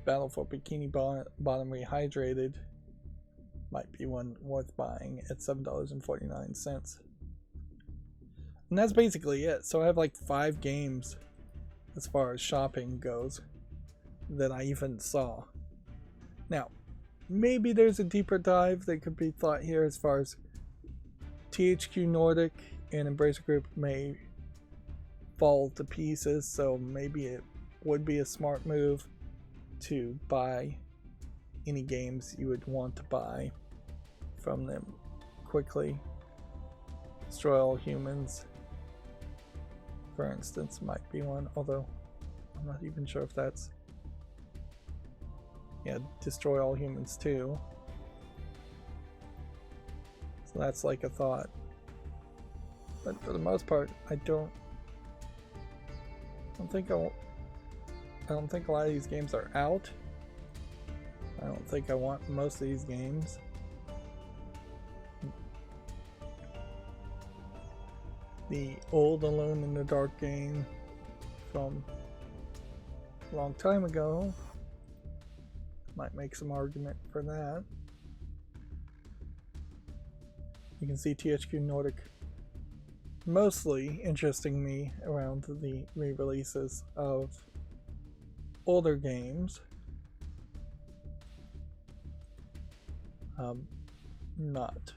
Battle for Bikini Bottom Rehydrated might be one worth buying at $7.49. And that's basically it. So I have like 5 games as far as shopping goes that I even saw. Now, maybe there's a deeper dive that could be thought here as far as THQ Nordic and Embracer Group may fall to pieces, so maybe it would be a smart move to buy any games you would want to buy from them quickly. Destroy All Humans, for instance, might be one, although I'm not even sure if that's... Yeah, Destroy All Humans too. So that's like a thought. But for the most part, I don't think a lot of these games are out. I don't think I want most of these games. The old Alone in the Dark game from a long time ago might make some argument for that. You can see THQ Nordic mostly interesting me around the re-releases of older games. Not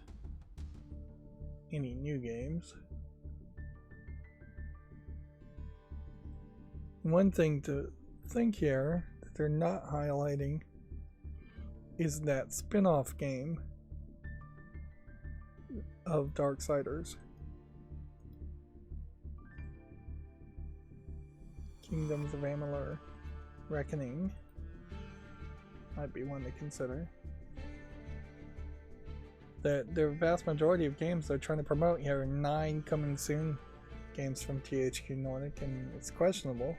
any new games. One thing to think here that they're not highlighting is that spin-off game of Darksiders. Kingdoms of Amalur Reckoning might be one to consider. The vast majority of games they're trying to promote here are 9 coming soon games from THQ Nordic, and it's questionable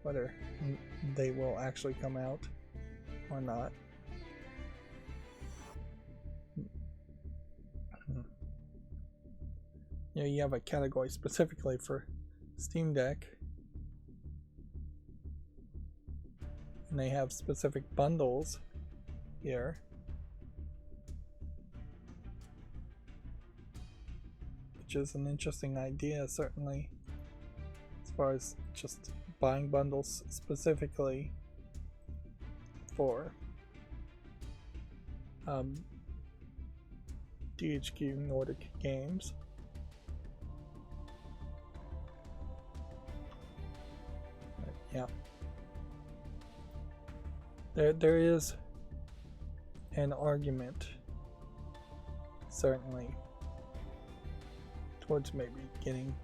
whether they will actually come out or not. You know, you have a category specifically for Steam Deck, and they have specific bundles here. Which is an interesting idea, certainly, as far as just buying bundles specifically for THQ Nordic games. But yeah, there is an argument, certainly, towards maybe getting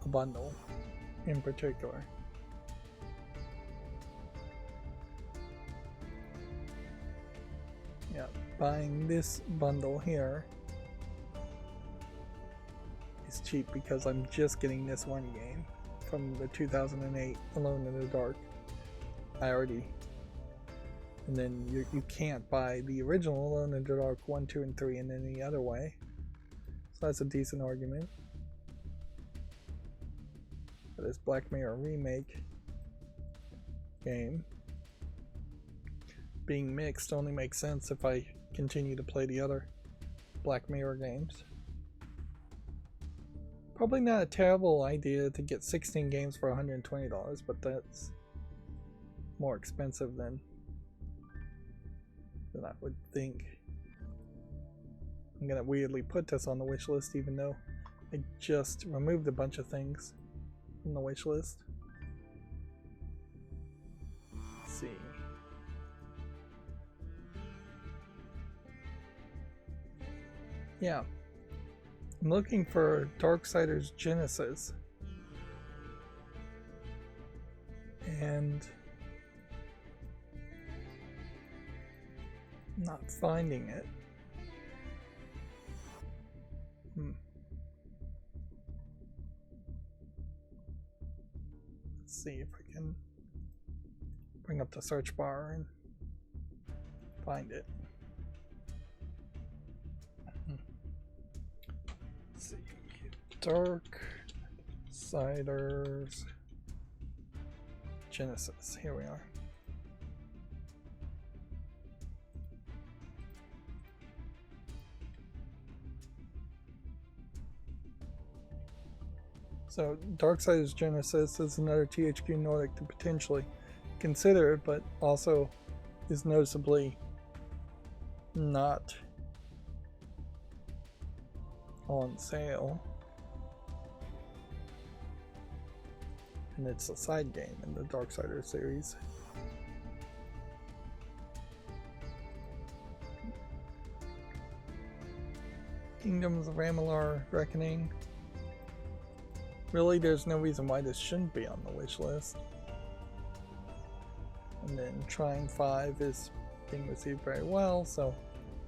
a bundle in particular. Yeah, buying this bundle here is cheap because I'm just getting this one game from the 2008 Alone in the Dark. And then you can't buy the original Alone in the Dark 1, 2, and 3 in any other way. So that's a decent argument. For this Black Mirror remake game being mixed only makes sense if I continue to play the other Black Mirror games. Probably not a terrible idea to get 16 games for $120, but that's more expensive than I would think. I'm gonna weirdly put this on the wish list even though I just removed a bunch of things from the wish list. Let's see. Yeah. I'm looking for Darksiders Genesis. And not finding it. Let's see if I can bring up the search bar and find it. Let's see. Darksiders Genesis. Here we are. So Darksiders Genesis is another THQ Nordic to potentially consider, but also is noticeably not on sale. And it's a side game in the Darksiders series. Kingdoms of Amalur Reckoning. Really, there's no reason why this shouldn't be on the wish list. And then Trine 5 is being received very well, so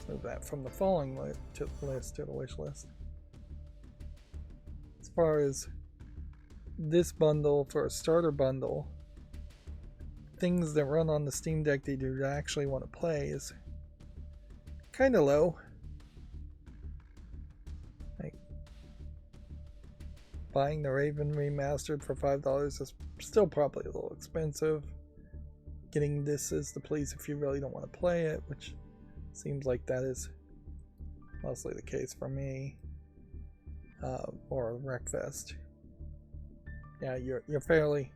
move that from the following list to the wish list. As far as this bundle for a starter bundle, things that run on the Steam Deck that you actually want to play is kind of low. Like buying the Raven remastered for $5 is still probably a little expensive. Getting this is the police if you really don't want to play it, which seems like that is mostly the case for me, or Wreckfest. Yeah, you're fairly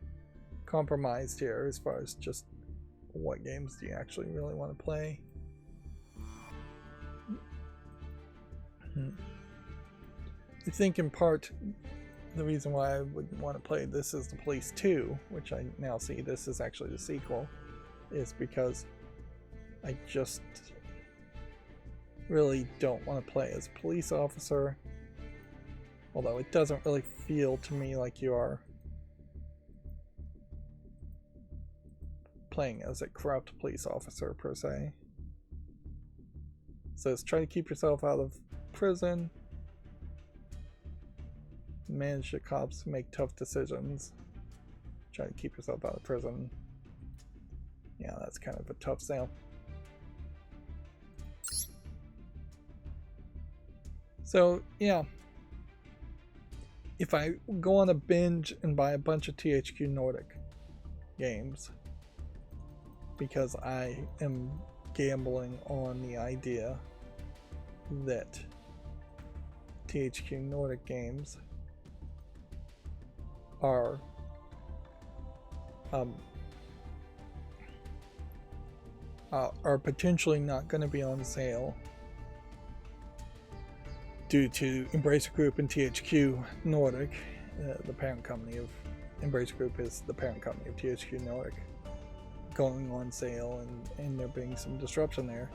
compromised here as far as just what games do you actually really want to play. I think in part the reason why I would want to play This Is the Police 2, which I now see this is actually the sequel, is because I just really don't want to play as a police officer, although it doesn't really feel to me like you are playing as a corrupt police officer per se. So it's try to keep yourself out of prison, manage the cops to make tough decisions, try to keep yourself out of prison. Yeah, that's kind of a tough sale. So yeah, if I go on a binge and buy a bunch of THQ Nordic games because I am gambling on the idea that THQ Nordic games are potentially not going to be on sale due to Embracer Group and THQ Nordic. The parent company of Embracer Group is the parent company of THQ Nordic, going on sale, and there being some disruption there.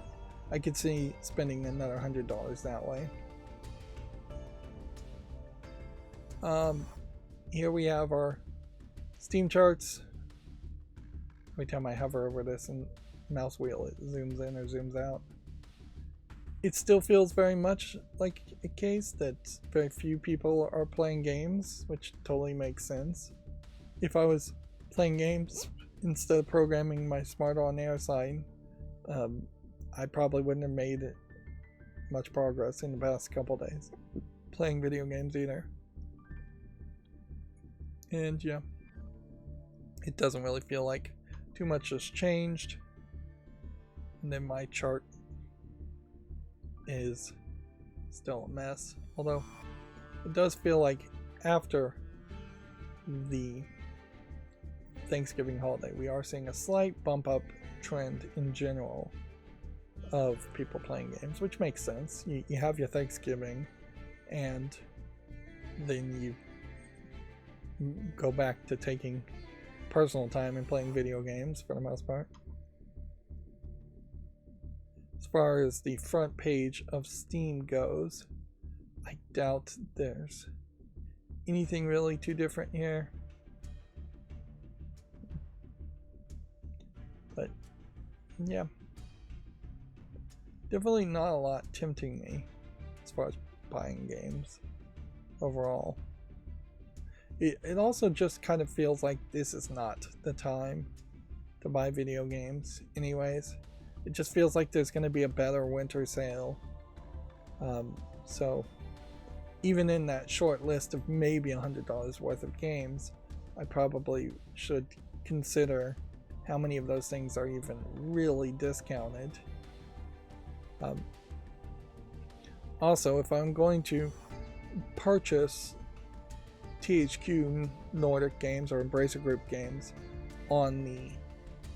I could see spending another $100 that way. Here we have our Steam charts. Every time I hover over this and mouse wheel, it zooms in or zooms out. It still feels very much like a case that very few people are playing games, which totally makes sense. If I was playing games instead of programming my Smart On Air side, I probably wouldn't have made much progress in the past couple days playing video games either. And yeah, it doesn't really feel like too much has changed. And then my chart is still a mess, although it does feel like after the Thanksgiving holiday we are seeing a slight bump up trend in general of people playing games, which makes sense. You have your Thanksgiving and then you go back to taking personal time and playing video games for the most part. As far as the front page of Steam goes, I doubt there's anything really too different here. But yeah, definitely not a lot tempting me as far as buying games overall. It also just kind of feels like this is not the time to buy video games anyways. It just feels like there's going to be a better winter sale. So even in that short list of maybe $100 worth of games, I probably should consider how many of those things are even really discounted. Also, if I'm going to purchase THQ Nordic games or Embracer Group games on the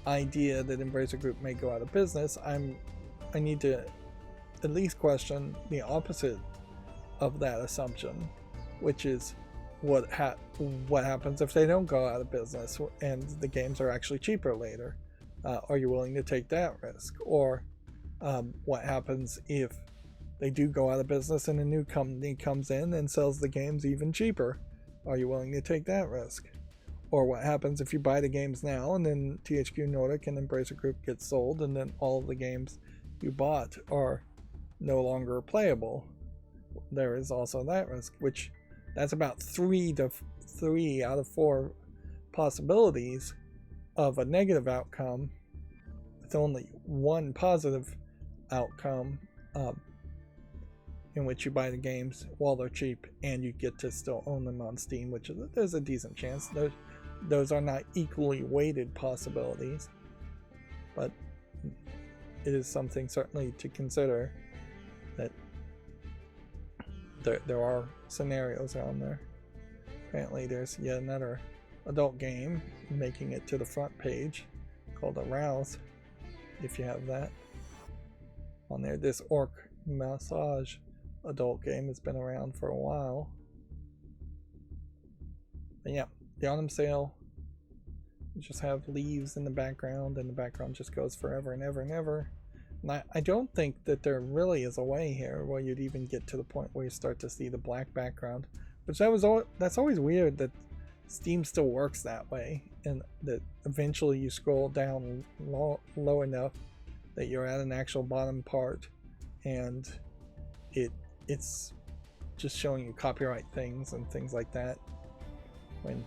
idea that Embracer Group may go out of business, I need to at least question the opposite of that assumption, which is what happens if they don't go out of business and the games are actually cheaper later. Are you willing to take that risk? Or what happens if they do go out of business and a new company comes in and sells the games even cheaper? Are you willing to take that risk? Or what happens if you buy the games now and then THQ Nordic and Embracer Group get sold and then all of the games you bought are no longer playable? There is also that risk, which that's about 3 out of 4 possibilities of a negative outcome, with only one positive outcome, in which you buy the games while they're cheap and you get to still own them on Steam, which there's a decent chance. Those are not equally weighted possibilities, but it is something certainly to consider, that there are scenarios around there. Apparently there's yet another adult game making it to the front page called Arouse, if you have that on there. This orc massage adult game has been around for a while. But yeah, the autumn sale, you just have leaves in the background and the background just goes forever and ever and ever. And I don't think that there really is a way here where you'd even get to the point where you start to see the black background, which that's always weird that Steam still works that way, and that eventually you scroll down low enough that you're at an actual bottom part and it's just showing you copyright things and things like that, when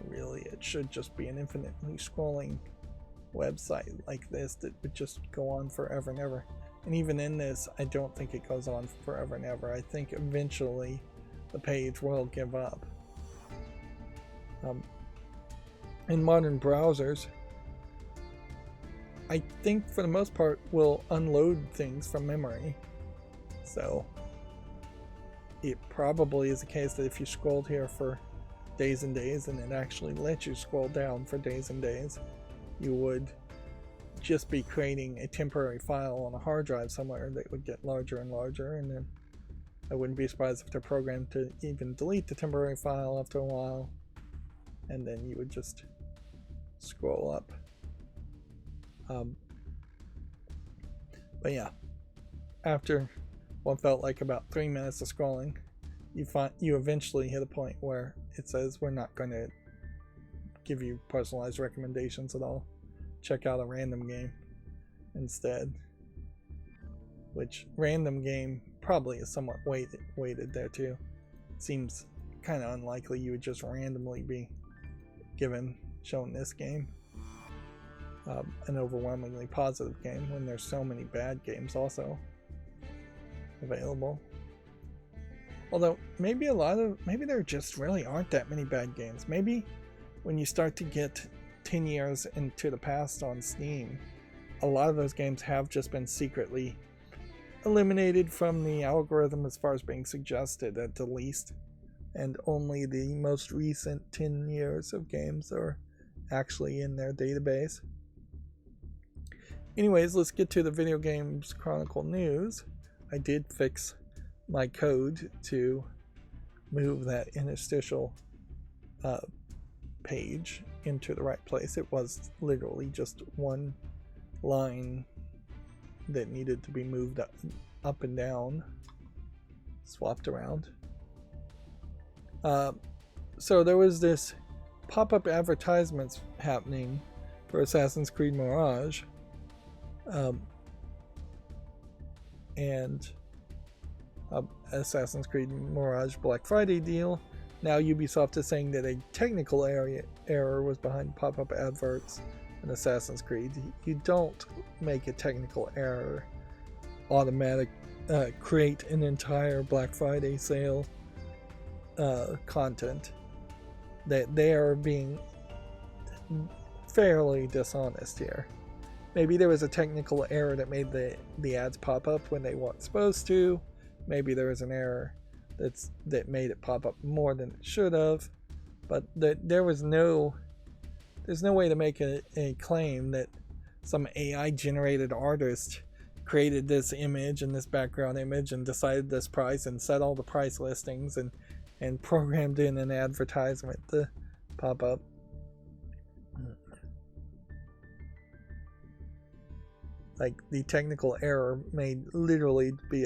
really it should just be an infinitely scrolling website like this that would just go on forever and ever. And even in this, I don't think it goes on forever and ever. I think eventually the page will give up. In modern browsers, I think for the most part will unload things from memory, so it probably is the case that if you scrolled here for days and days and it actually lets you scroll down for days and days, you would just be creating a temporary file on a hard drive somewhere that would get larger and larger, and then I wouldn't be surprised if they're programmed to even delete the temporary file after a while, and then you would just scroll up. But yeah, after what felt like about 3 minutes of scrolling, you eventually hit a point where it says we're not going to give you personalized recommendations at all. Check out a random game instead, which random game probably is somewhat weighted there too. It seems kind of unlikely you would just randomly be shown this game, an overwhelmingly positive game, when there's so many bad games also available. Although maybe there just really aren't that many bad games. Maybe when you start to get 10 years into the past on Steam, a lot of those games have just been secretly eliminated from the algorithm as far as being suggested at the least, and only the most recent 10 years of games are actually in their database. Anyways, let's get to the Video Games Chronicle news. I did fix my code to move that interstitial page into the right place. It was literally just one line that needed to be moved up and down, swapped around. So there was this pop-up advertisements happening for Assassin's Creed Mirage, and Assassin's Creed Mirage Black Friday deal. Now Ubisoft is saying that a technical error was behind pop-up adverts in Assassin's Creed. You don't make a technical error create an entire Black Friday sale content. That they are being fairly dishonest here. Maybe there was a technical error that made the ads pop up when they weren't supposed to. Maybe there was an error that made it pop up more than it should have. But there's no way to make a claim that some AI generated artist created this image and this background image and decided this price and set all the price listings and programmed in an advertisement to pop up. Like, the technical error may literally be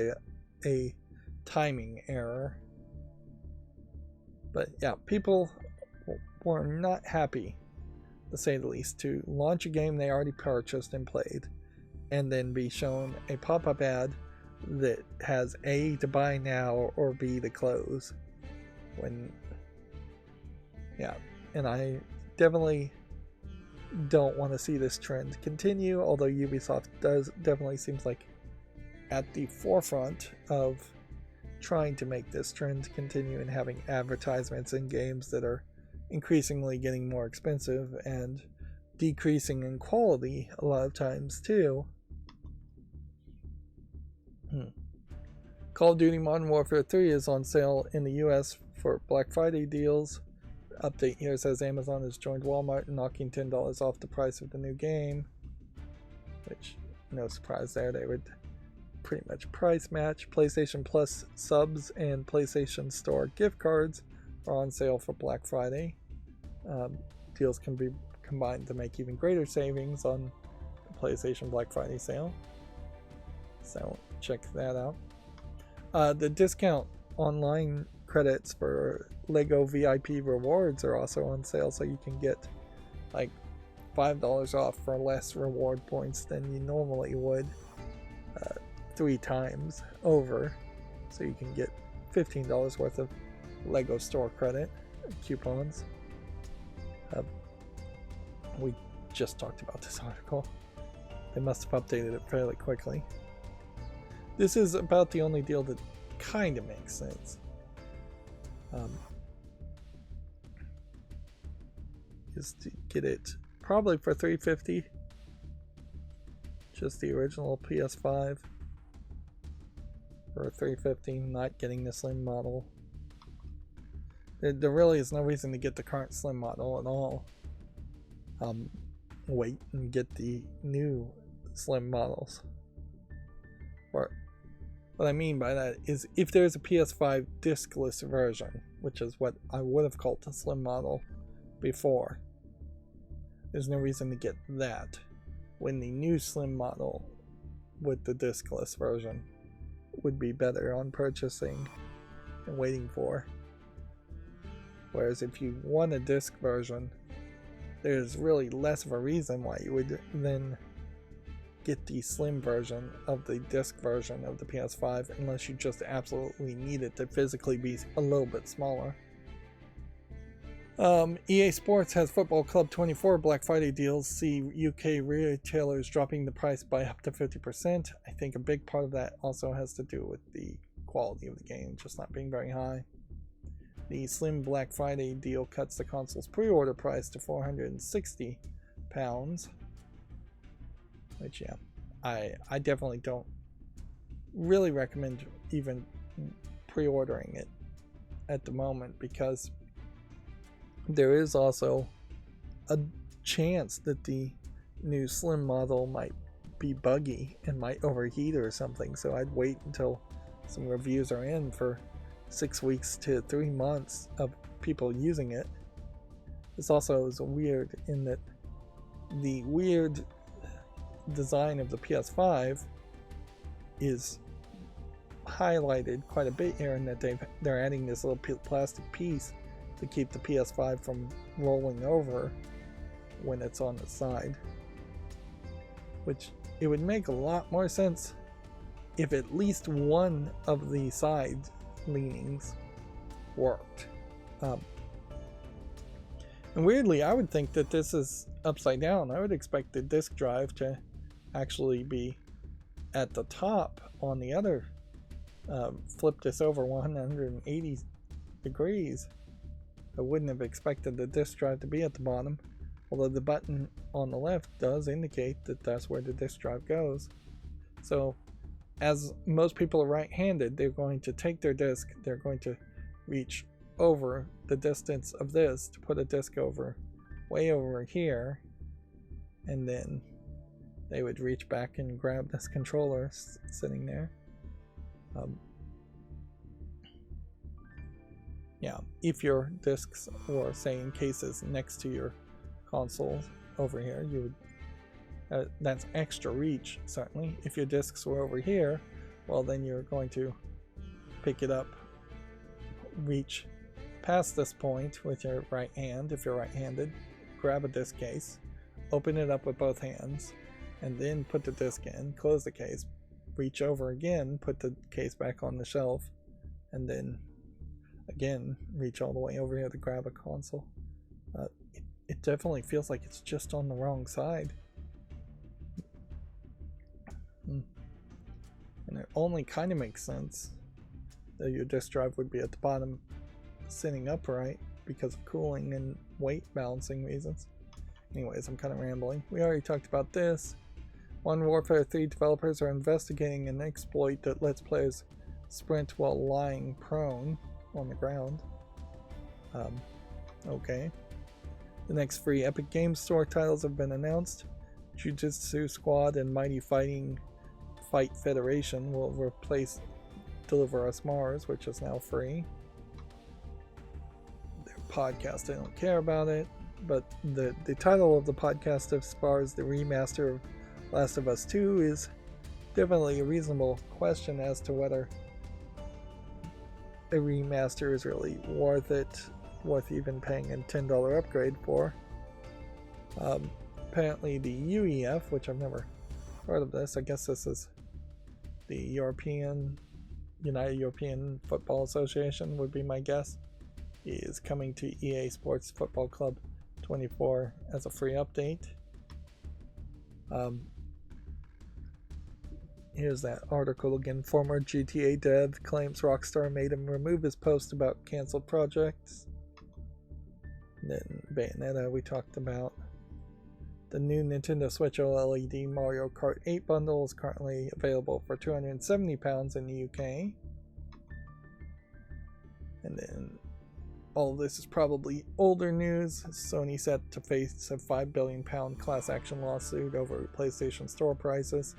a timing error. But yeah, people were not happy, to say the least, to launch a game they already purchased and played, and then be shown a pop-up ad that has A, to buy now, or B, to close. And I definitely don't want to see this trend continue, although Ubisoft definitely seems like at the forefront of trying to make this trend continue and having advertisements in games that are increasingly getting more expensive and decreasing in quality a lot of times too. Call of Duty Modern Warfare 3 is on sale in the US for Black Friday deals. Update here says Amazon has joined Walmart in knocking $10 off the price of the new game, which, no surprise there, they would pretty much price match. PlayStation Plus subs and PlayStation Store gift cards are on sale for Black Friday. Deals can be combined to make even greater savings on the PlayStation Black Friday sale, so check that out. The discount online credits for Lego VIP rewards are also on sale, so you can get like $5 off for less reward points than you normally would, 3 times over. So you can get $15 worth of Lego store credit coupons. We just talked about this article. They must have updated it fairly quickly. This is about the only deal that kind of makes sense. Is to get it probably for $350, just the original PS5, for $350, not getting the slim model. There really is no reason to get the current slim model at all. Wait and get the new slim models. Or what I mean by that is, if there's a PS5 discless version, which is what I would have called the slim model before, there's no reason to get that when the new slim model with the discless version would be better on purchasing and waiting for. Whereas if you want a disc version, there's really less of a reason why you would then get the slim version of the disc version of the PS5, unless you just absolutely need it to physically be a little bit smaller. EA Sports has Football Club 24 Black Friday deals. See UK retailers dropping the price by up to 50%. I think a big part of that also has to do with the quality of the game just not being very high. The Slim Black Friday deal cuts the console's pre-order price to £460, which, yeah, I definitely don't really recommend even pre-ordering it at the moment, because there is also a chance that the new slim model might be buggy and might overheat or something, so I'd wait until some reviews are in for 6 weeks to 3 months of people using it. This also is weird in that the weird design of the PS5 is highlighted quite a bit here, in that they're adding this little plastic piece to keep the PS5 from rolling over when it's on the side, which it would make a lot more sense if at least one of the side leanings worked. And weirdly, I would think that this is upside down. I would expect the disk drive to actually be at the top on the other. Flip this over 180 degrees. I wouldn't have expected the disk drive to be at the bottom, although the button on the left does indicate that that's where the disk drive goes. So as most people are right-handed, they're going to take their disc, they're going to reach over the distance of this to put a disc over, way over here, and then they would reach back and grab this controller sitting there. Yeah, if your discs were, say, in cases next to your consoles over here, you would, that's extra reach, certainly. If your discs were over here, well, then you're going to pick it up, reach past this point with your right hand, if you're right-handed, grab a disc case, open it up with both hands, and then put the disc in, close the case, reach over again, put the case back on the shelf, and then again reach all the way over here to grab a console. It definitely feels like it's just on the wrong side. And it only kind of makes sense that your disk drive would be at the bottom sitting upright because of cooling and weight balancing reasons. Anyways, I'm kind of rambling. We already talked about this. Modern Warfare 3 developers are investigating an exploit that lets players sprint while lying prone on the ground. Okay. The next free Epic Games Store titles have been announced. Jujutsu Squad and Mighty Fight Federation will replace Deliver Us Mars, which is now free. Their podcast, I don't care about it, but the title of the podcast, as far as the remaster of Last of Us 2, is definitely a reasonable question as to whether a remaster is really worth even paying a $10 upgrade for. Apparently the UEF, which I've never heard of this, I guess this is the United European Football Association would be my guess, is coming to EA Sports Football Club 24 as a free update. Here's that article again. Former GTA dev claims Rockstar made him remove his post about canceled projects. Then Bayonetta we talked about. The new Nintendo Switch OLED Mario Kart 8 bundle is currently available for £270 in the UK. And then all of this is probably older news. Sony set to face a £5 billion class action lawsuit over PlayStation Store prices.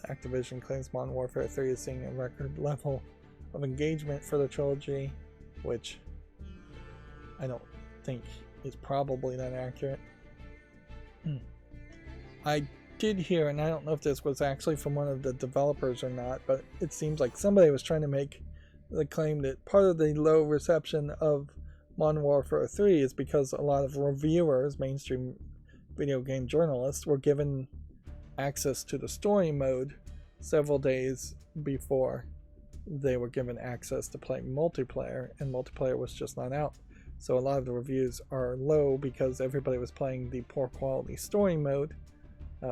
Activision claims Modern Warfare 3 is seeing a record level of engagement for the trilogy, which I don't think is probably that accurate. I did hear, and I don't know if this was actually from one of the developers or not, but it seems like somebody was trying to make the claim that part of the low reception of Modern Warfare 3 is because a lot of reviewers, mainstream video game journalists, were given access to the story mode several days before they were given access to play multiplayer, and multiplayer was just not out. So a lot of the reviews are low because everybody was playing the poor quality story mode,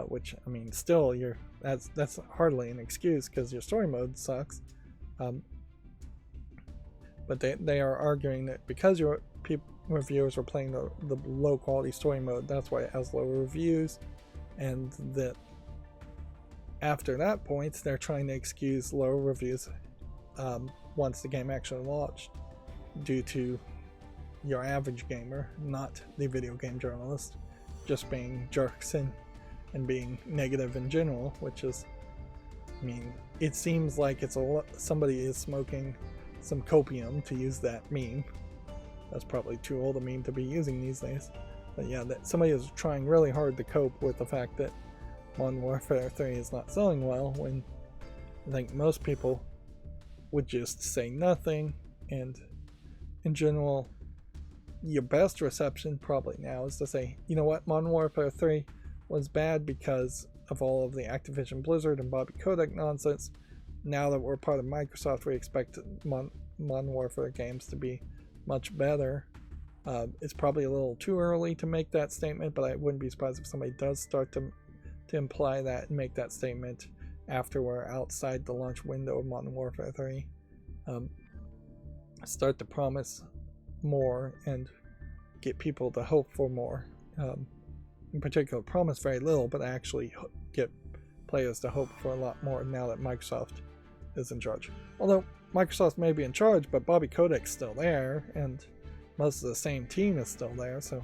which, I mean, still, that's hardly an excuse because your story mode sucks. But they are arguing that because your reviewers were playing the low quality story mode, that's why it has low reviews, and that after that point they're trying to excuse low reviews once the game actually launched, due to your average gamer, not the video game journalist, just being jerks and being negative in general, which is, I mean, it seems like it's somebody is smoking some copium, to use that meme. That's probably too old a meme to be using these days. But yeah, that somebody is trying really hard to cope with the fact that Modern Warfare 3 is not selling well, when I think most people would just say nothing. And in general, your best reception probably now is to say, you know what, Modern Warfare 3 was bad because of all of the Activision Blizzard and Bobby Kotick nonsense. Now that we're part of Microsoft, we expect Modern Warfare games to be much better. It's probably a little too early to make that statement, but I wouldn't be surprised if somebody does start to imply that and make that statement after we're outside the launch window of Modern Warfare 3. Start to promise more and get people to hope for more. In particular, promise very little, but actually get players to hope for a lot more now that Microsoft is in charge. Although Microsoft may be in charge, but Bobby Kotick's still there, and most of the same team is still there, so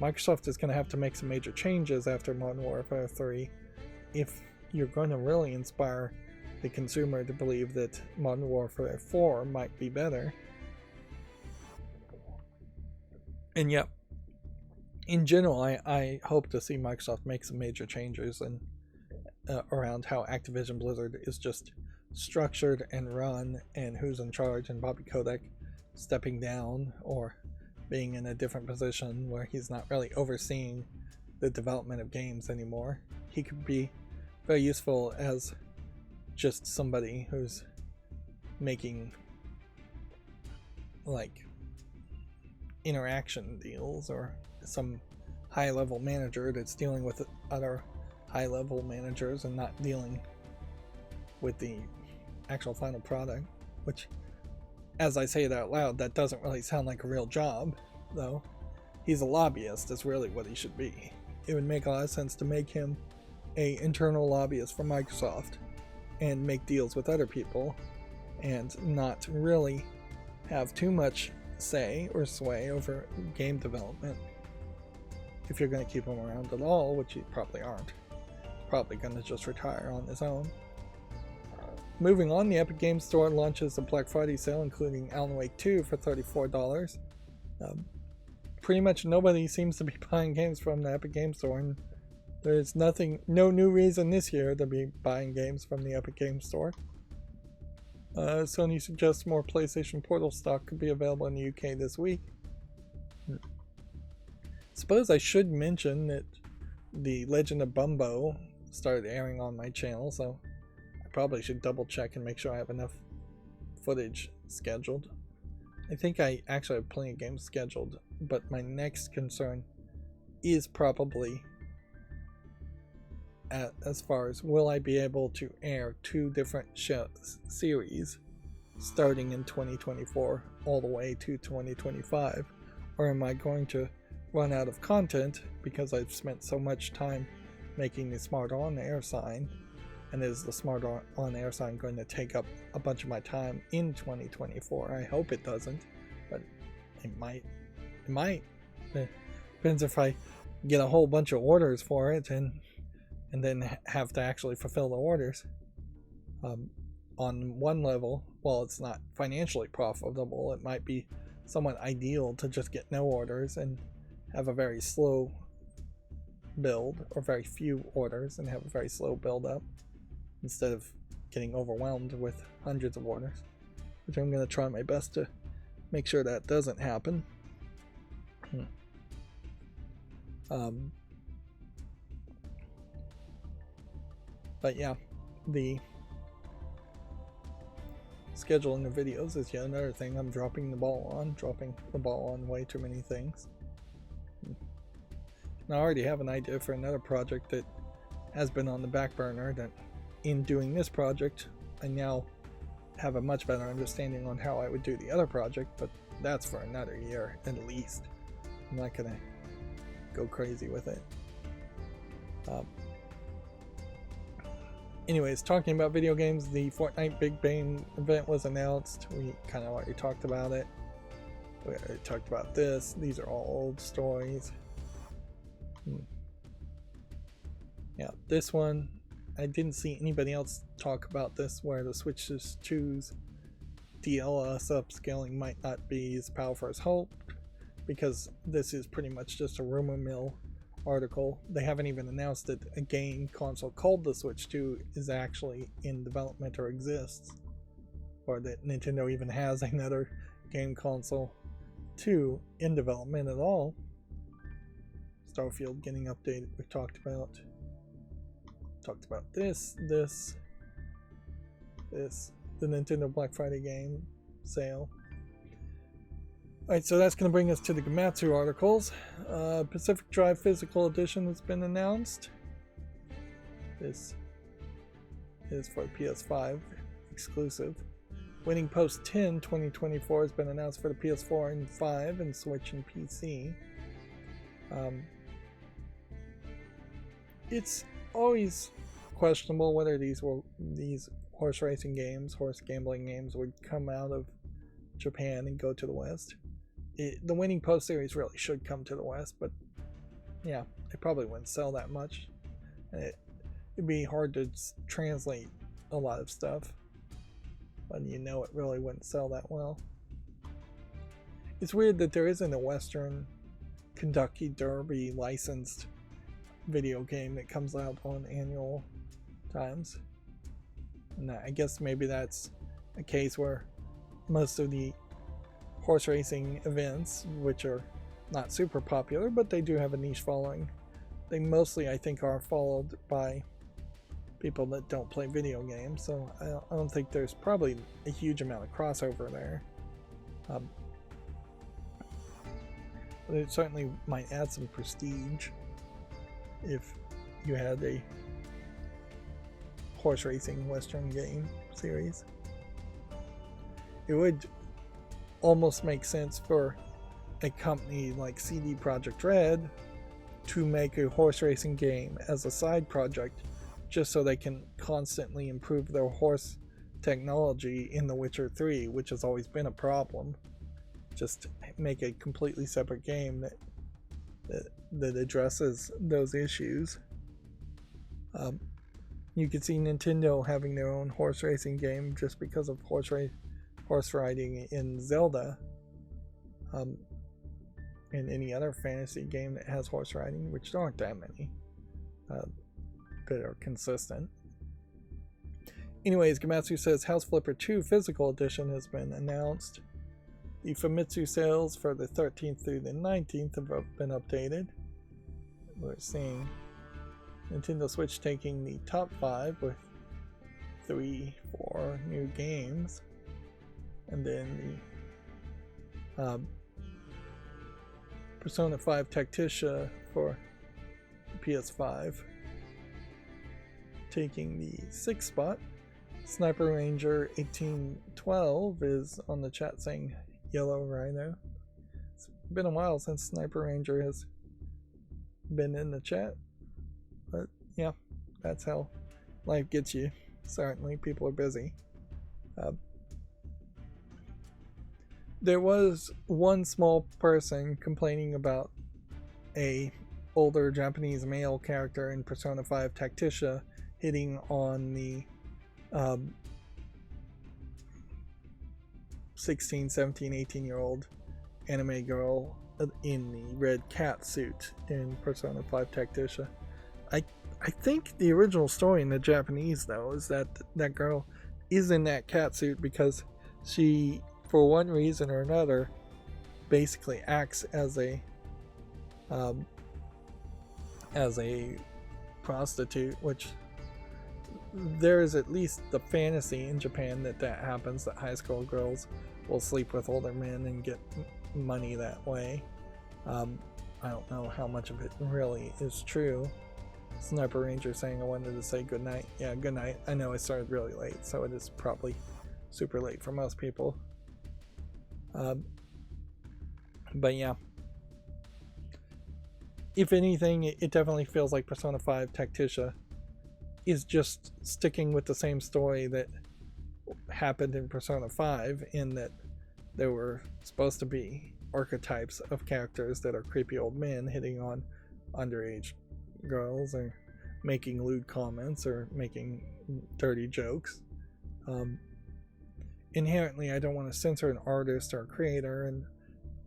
Microsoft is going to have to make some major changes after Modern Warfare 3 if you're going to really inspire the consumer to believe that Modern Warfare 4 might be better. And yep, in general, I hope to see Microsoft make some major changes and around how Activision Blizzard is just structured and run, and who's in charge, and Bobby Kotick stepping down or being in a different position where he's not really overseeing the development of games anymore. He could be very useful as just somebody who's making like interaction deals, or some high-level manager that's dealing with other high-level managers and not dealing with the actual final product, which, as I say it out loud, that doesn't really sound like a real job, though. He's a lobbyist is really what he should be. It would make a lot of sense to make him an internal lobbyist for Microsoft and make deals with other people and not really have too much say or sway over game development. If you're going to keep him around at all, which you probably aren't. Probably going to just retire on his own. Moving on, the Epic Games Store launches a Black Friday sale, including Alan Wake 2 for $34. Pretty much nobody seems to be buying games from the Epic Games Store, and there's no new reason this year to be buying games from the Epic Games Store. Sony suggests more PlayStation Portal stock could be available in the UK this week. Suppose I should mention that the Legend of Bumbo started airing on my channel, so I probably should double check and make sure I have enough footage scheduled. I think I actually have plenty of games scheduled, but my next concern is probably as far as will I be able to air 2 different series starting in 2024 all the way to 2025, or am I going to run out of content because I've spent so much time making the Smart On Air sign, and is the Smart On Air sign going to take up a bunch of my time in 2024? I hope it doesn't, but it might. Depends if I get a whole bunch of orders for it and then have to actually fulfill the orders. On one level, while it's not financially profitable, it might be somewhat ideal to just get no orders and have a very slow build, or very few orders and have a very slow build up, instead of getting overwhelmed with hundreds of orders, which I'm going to try my best to make sure that doesn't happen. But yeah, the scheduling of videos is yet another thing I'm dropping the ball on way too many things. And I already have an idea for another project that has been on the back burner, that in doing this project I now have a much better understanding on how I would do the other project, but that's for another year at least. I'm not gonna go crazy with it. Anyways, talking about video games, the Fortnite Big Bang event was announced. We kind of already talked about it. We already talked about this. These are all old stories. Yeah, this one, I didn't see anybody else talk about this, where the Switch 2's DLS upscaling might not be as powerful as hoped, because this is pretty much just a rumor mill article. They haven't even announced that a game console called the Switch 2 is actually in development or exists, or that Nintendo even has another game console 2 in development at all. Starfield getting updated, we talked about this, the Nintendo Black Friday game sale. Alright, so that's going to bring us to the Gematsu articles. Pacific Drive Physical Edition has been announced. This is for PS5 exclusive. Winning Post 10 2024 has been announced for the PS4 and 5 and Switch and PC. It's always questionable whether these horse racing games, horse gambling games, would come out of Japan and go to the West. The Winning Post series really should come to the West, but yeah, it probably wouldn't sell that much. It'd be hard to translate a lot of stuff, but it really wouldn't sell that well. It's weird that there isn't a Western Kentucky Derby licensed video game that comes out on annual times. And I guess maybe that's a case where most of the horse racing events, which are not super popular, but they do have a niche following, they mostly, I think, are followed by people that don't play video games, so I don't think there's probably a huge amount of crossover there. But it certainly might add some prestige if you had a horse racing Western game series. It would almost make sense for a company like CD Projekt Red to make a horse racing game as a side project, just so they can constantly improve their horse technology in The Witcher 3, which has always been a problem. Just make a completely separate game that addresses those issues. You could see Nintendo having their own horse racing game just because of horse riding in Zelda, and any other fantasy game that has horse riding, which there aren't that many that are consistent. Anyways, Gamatsu says House Flipper 2 Physical Edition has been announced. The Famitsu sales for the 13th through the 19th have been updated. We're seeing Nintendo Switch taking the top 5 with 3-4 new games. And then the Persona 5 Tacticia for PS5 taking the 6th spot. Sniper Ranger 1812 is on the chat saying yellow Rydo. It's been a while since Sniper Ranger has been in the chat, but yeah, that's how life gets you. Certainly, people are busy. There was one small person complaining about a older Japanese male character in Persona 5 Tacticia hitting on the 16, 17, 18-year-old anime girl in the red cat suit in Persona 5 Tacticia. I think the original story in the Japanese, though, is that that girl is in that cat suit because she, for one reason or another, basically acts as a prostitute, which there is at least the fantasy in Japan that happens, that high school girls will sleep with older men and get money that way. I don't know how much of it really is true. Sniper Ranger saying I wanted to say good night. Yeah, good night. I know I started really late, so it is probably super late for most people. But yeah, if anything, it definitely feels like Persona 5 Tacticia is just sticking with the same story that happened in Persona 5, in that there were supposed to be archetypes of characters that are creepy old men hitting on underage girls or making lewd comments or making dirty jokes. Inherently, I don't want to censor an artist or a creator, and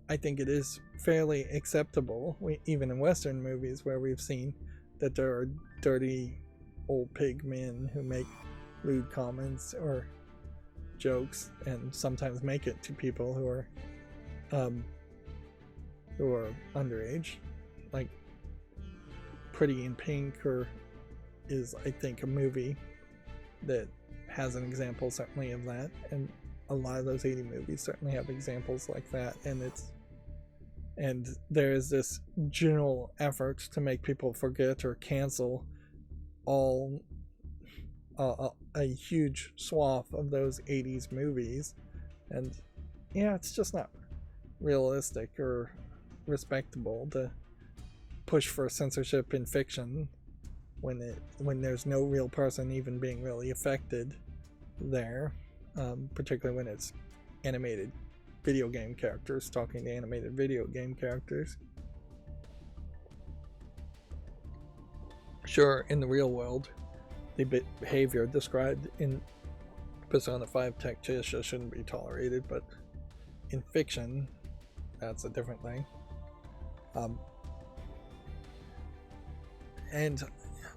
I think it is fairly acceptable, even in Western movies, where we've seen that there are dirty old pig men who make lewd comments or jokes, and sometimes make it to people who are underage. Like Pretty in Pink is, I think, a movie that has an example certainly of that, and a lot of those 80 movies certainly have examples like that, and there is this general effort to make people forget or cancel all a huge swath of those 80s movies, and yeah, it's just not realistic or respectable to push for censorship in fiction when there's no real person even being really affected there, particularly when it's animated video game characters talking to animated video game characters. Sure, in the real world, the behavior described in Persona 5 Tacticia shouldn't be tolerated, but in fiction, that's a different thing. And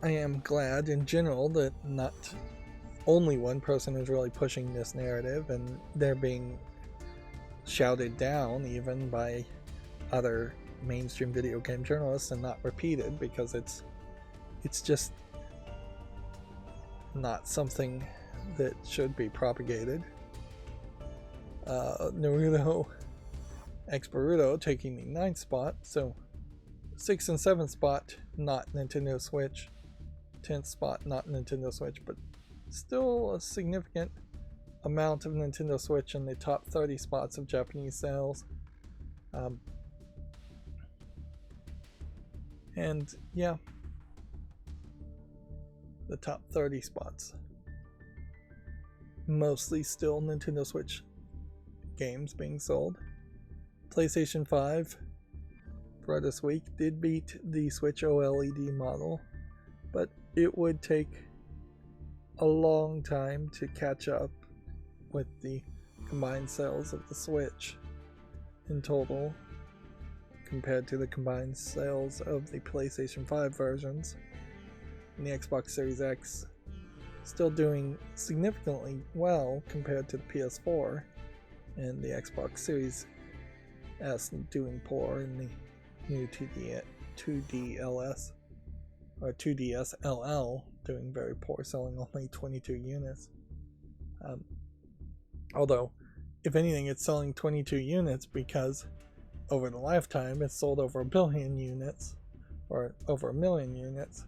I am glad in general that not only one person is really pushing this narrative, and they're being shouted down even by other mainstream video game journalists and not repeated, because it's just not something that should be propagated. Naruto X Boruto taking the 9th spot, so 6th and 7th spot not Nintendo Switch, 10th spot not Nintendo Switch, but still a significant amount of Nintendo Switch in the top 30 spots of Japanese sales. And yeah, the top 30 spots, mostly still Nintendo Switch games being sold. PlayStation 5 for this week did beat the Switch OLED model, but it would take a long time to catch up with the combined sales of the Switch in total compared to the combined sales of the PlayStation 5 versions. And the Xbox Series X still doing significantly well compared to the PS4, and the Xbox Series S doing poor, and the new 2DLS or 2DS LL doing very poor, selling only 22 units. Although, if anything, it's selling 22 units because over the lifetime it's sold over 1 billion units, or over 1 million units.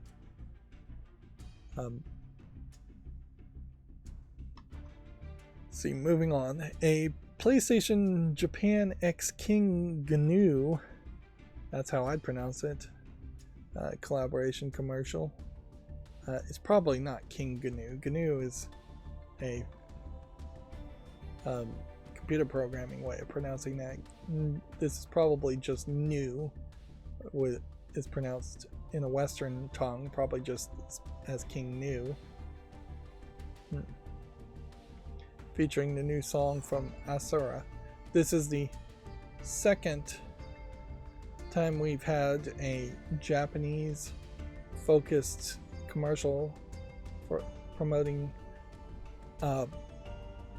See, moving on, a PlayStation Japan X King GNU, that's how I'd pronounce it, collaboration commercial. It's probably not King GNU. GNU is a computer programming way of pronouncing that. This is probably just new, is pronounced in a Western tongue, probably just as King New. Featuring the new song from Asura. This is the second time we've had a Japanese focused commercial for promoting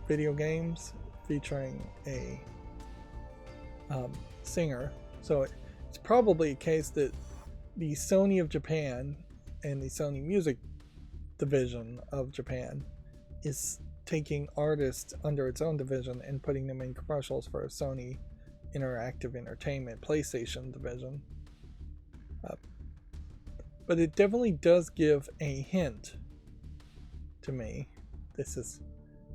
video games featuring a singer. So it's probably a case that the Sony of Japan and the Sony Music division of Japan is taking artists under its own division and putting them in commercials for a Sony Interactive Entertainment PlayStation division. But it definitely does give a hint to me, this is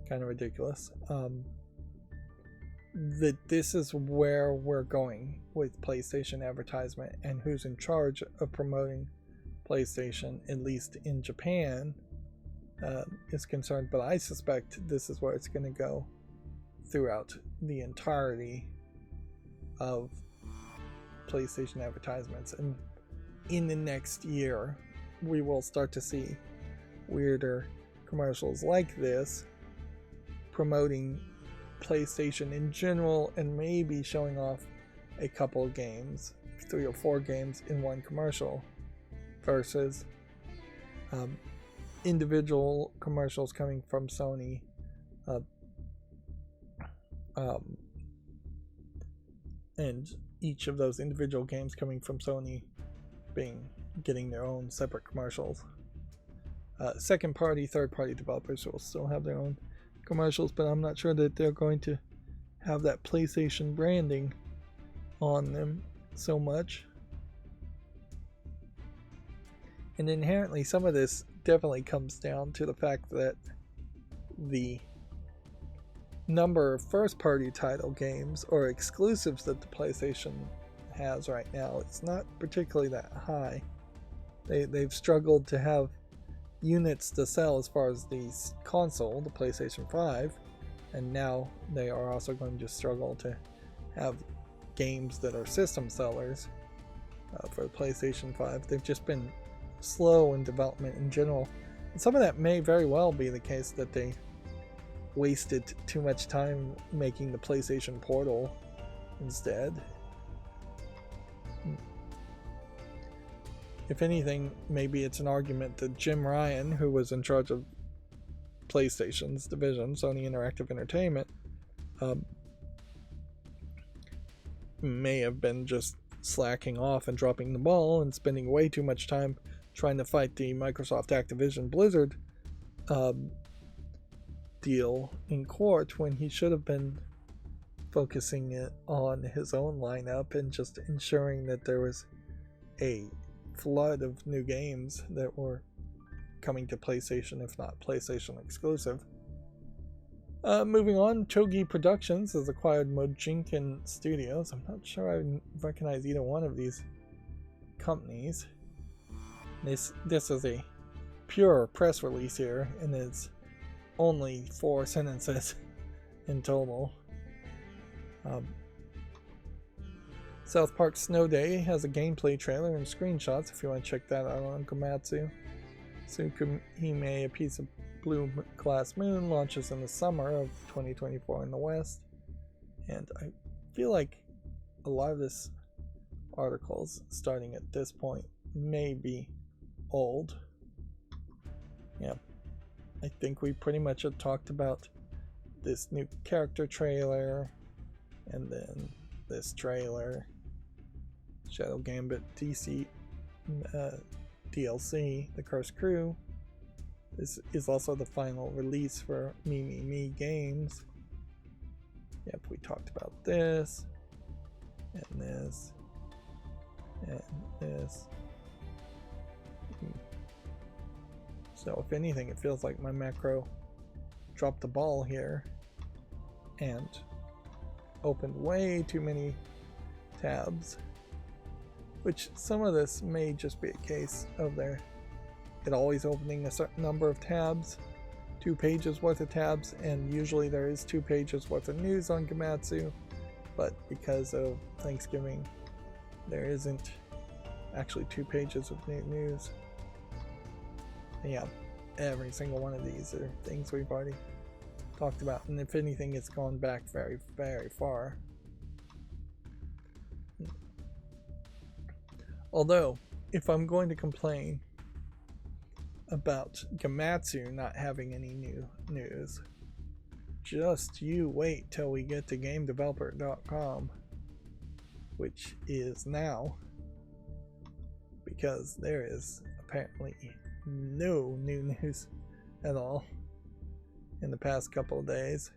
kind of ridiculous, that this is where we're going with PlayStation advertisement, and who's in charge of promoting PlayStation, at least in Japan, is concerned. But I suspect this is where it's going to go throughout the entirety of PlayStation advertisements, and in the next year we will start to see weirder commercials like this promoting PlayStation in general, and maybe showing off a couple of games, 3 or 4 games in one commercial, versus individual commercials coming from Sony, and each of those individual games coming from Sony getting their own separate commercials. Second party, third party developers will still have their own commercials, but I'm not sure that they're going to have that PlayStation branding on them so much. And inherently, some of this definitely comes down to the fact that the number of first party title games or exclusives that the PlayStation has right now is not particularly that high. They've struggled to have units to sell as far as the console, the PlayStation 5, and now they are also going to struggle to have games that are system sellers for the PlayStation 5. They've just been slow in development in general. And some of that may very well be the case that they wasted too much time making the PlayStation Portal instead. If anything, maybe it's an argument that Jim Ryan, who was in charge of PlayStation's division, Sony Interactive Entertainment, may have been just slacking off and dropping the ball and spending way too much time trying to fight the Microsoft Activision Blizzard deal in court, when he should have been focusing it on his own lineup and just ensuring that there was a flood of new games that were coming to PlayStation, if not PlayStation exclusive. Moving on, Chogi Productions has acquired Mojinkan Studios. I'm not sure I recognize either one of these companies. This is a pure press release here, and it's only 4 sentences in total. South Park Snow Day has a gameplay trailer and screenshots if you want to check that out on Komatsu. Tsukuhime, A Piece of Blue Glass Moon, launches in the summer of 2024 in the West. And I feel like a lot of this articles starting at this point may be old. Yeah, I think we pretty much have talked about this new character trailer, and then this trailer, Shadow Gambit DC DLC, The Cursed Crew. This is also the final release for Me Games. Yep, we talked about this, and this, and this. So if anything, it feels like my macro dropped the ball here and opened way too many tabs, which some of this may just be a case of it always opening a certain number of tabs, 2 pages worth of tabs, and usually there is 2 pages worth of news on Komatsu, but because of Thanksgiving there isn't actually 2 pages of new news. Yeah, every single one of these are things we've already talked about, and if anything, it's gone back very, very far. Although, if I'm going to complain about Komatsu not having any new news, just you wait till we get to GameDeveloper.com, which is now, because there is apparently no new news at all in the past couple of days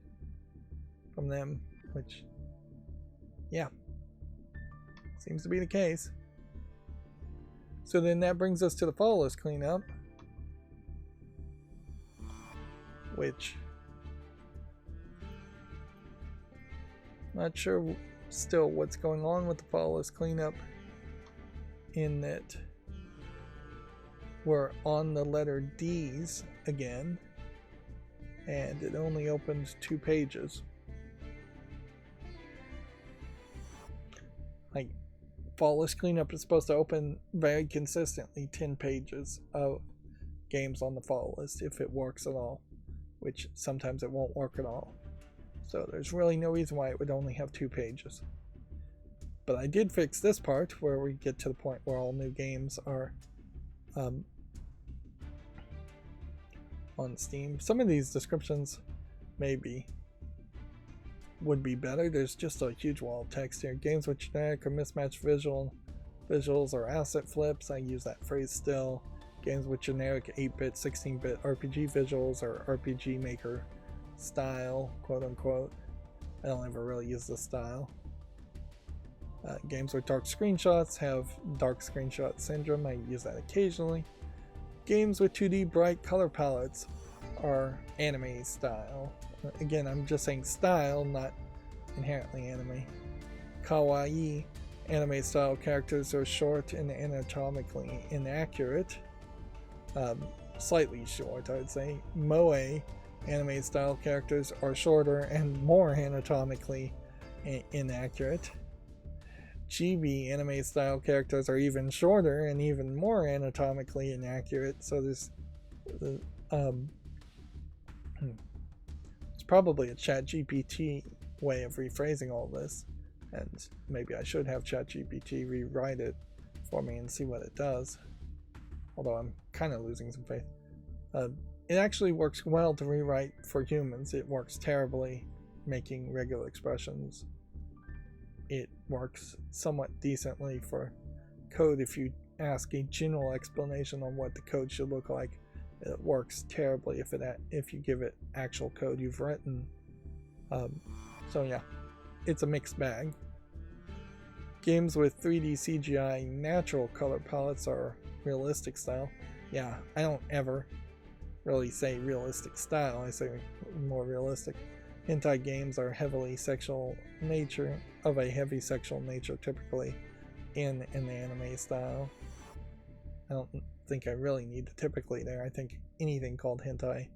from them, which, yeah, seems to be the case. So then that brings us to the follow list cleanup, which, not sure still what's going on with the follow list cleanup, in that we're on the letter D's again, and it only opens 2 pages. Like, follow list cleanup is supposed to open very consistently 10 pages of games on the follow list if it works at all, which sometimes it won't work at all. So there's really no reason why it would only have 2 pages. But I did fix this part where we get to the point where all new games are on Steam. Some of these descriptions would be better. There's just a huge wall of text here. Games with generic or mismatched visuals or asset flips, I use that phrase still. Games with generic 8-bit, 16-bit RPG visuals or RPG Maker style, quote unquote. I don't ever really use this style. Games with dark screenshots have dark screenshot syndrome. I use that occasionally. Games with 2D bright color palettes are anime style. Again, I'm just saying style, not inherently anime. Kawaii Anime style characters are short and anatomically inaccurate. Slightly short, I would say. Moe anime style characters are shorter and more anatomically inaccurate. Chibi anime style characters are even shorter and even more anatomically inaccurate. So there's it's probably a ChatGPT way of rephrasing all this, and maybe I should have ChatGPT rewrite it for me and see what it does. Although I'm kind of losing some faith. It actually works well to rewrite for humans. It works terribly making regular expressions. It works somewhat decently for code if you ask a general explanation on what the code should look like. It works terribly if you give it actual code you've written. So yeah, it's a mixed bag. Games with 3D CGI natural color palettes are realistic style. Yeah, I don't ever really say realistic style, I say more realistic. Hentai games are heavy sexual nature, typically in an anime style. I don't think I really need the typically there. I think anything called hentai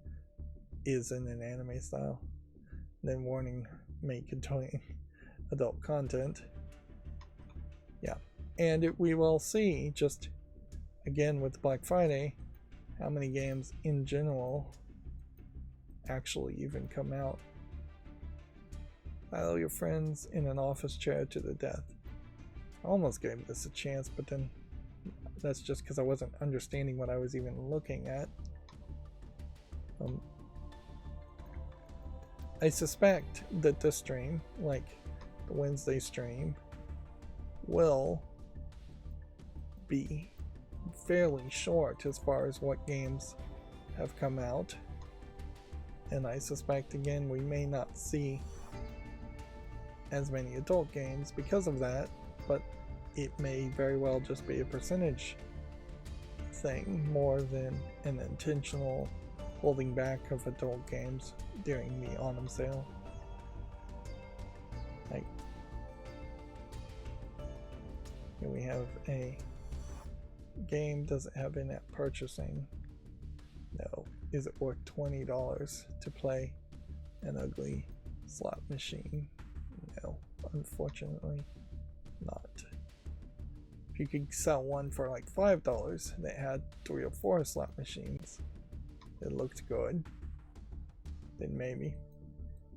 is in an anime style. Then warning, may contain adult content. Yeah, and we will see, just again with Black Friday, how many games in general actually even come out. Battle your friends in an office chair to the death. I almost gave this a chance, but then that's just because I wasn't understanding what I was even looking at. I suspect that this stream, like the Wednesday stream, will be fairly short as far as what games have come out, and I suspect again we may not see as many adult games because of that, but it may very well just be a percentage thing more than an intentional holding back of adult games during the autumn sale. Like, here we have a game. Does it have in-app purchasing? No. Is it worth $20 to play an ugly slot machine? No, unfortunately not. If you could sell one for like $5 that had 3 or 4 slot machines that looked good, then maybe.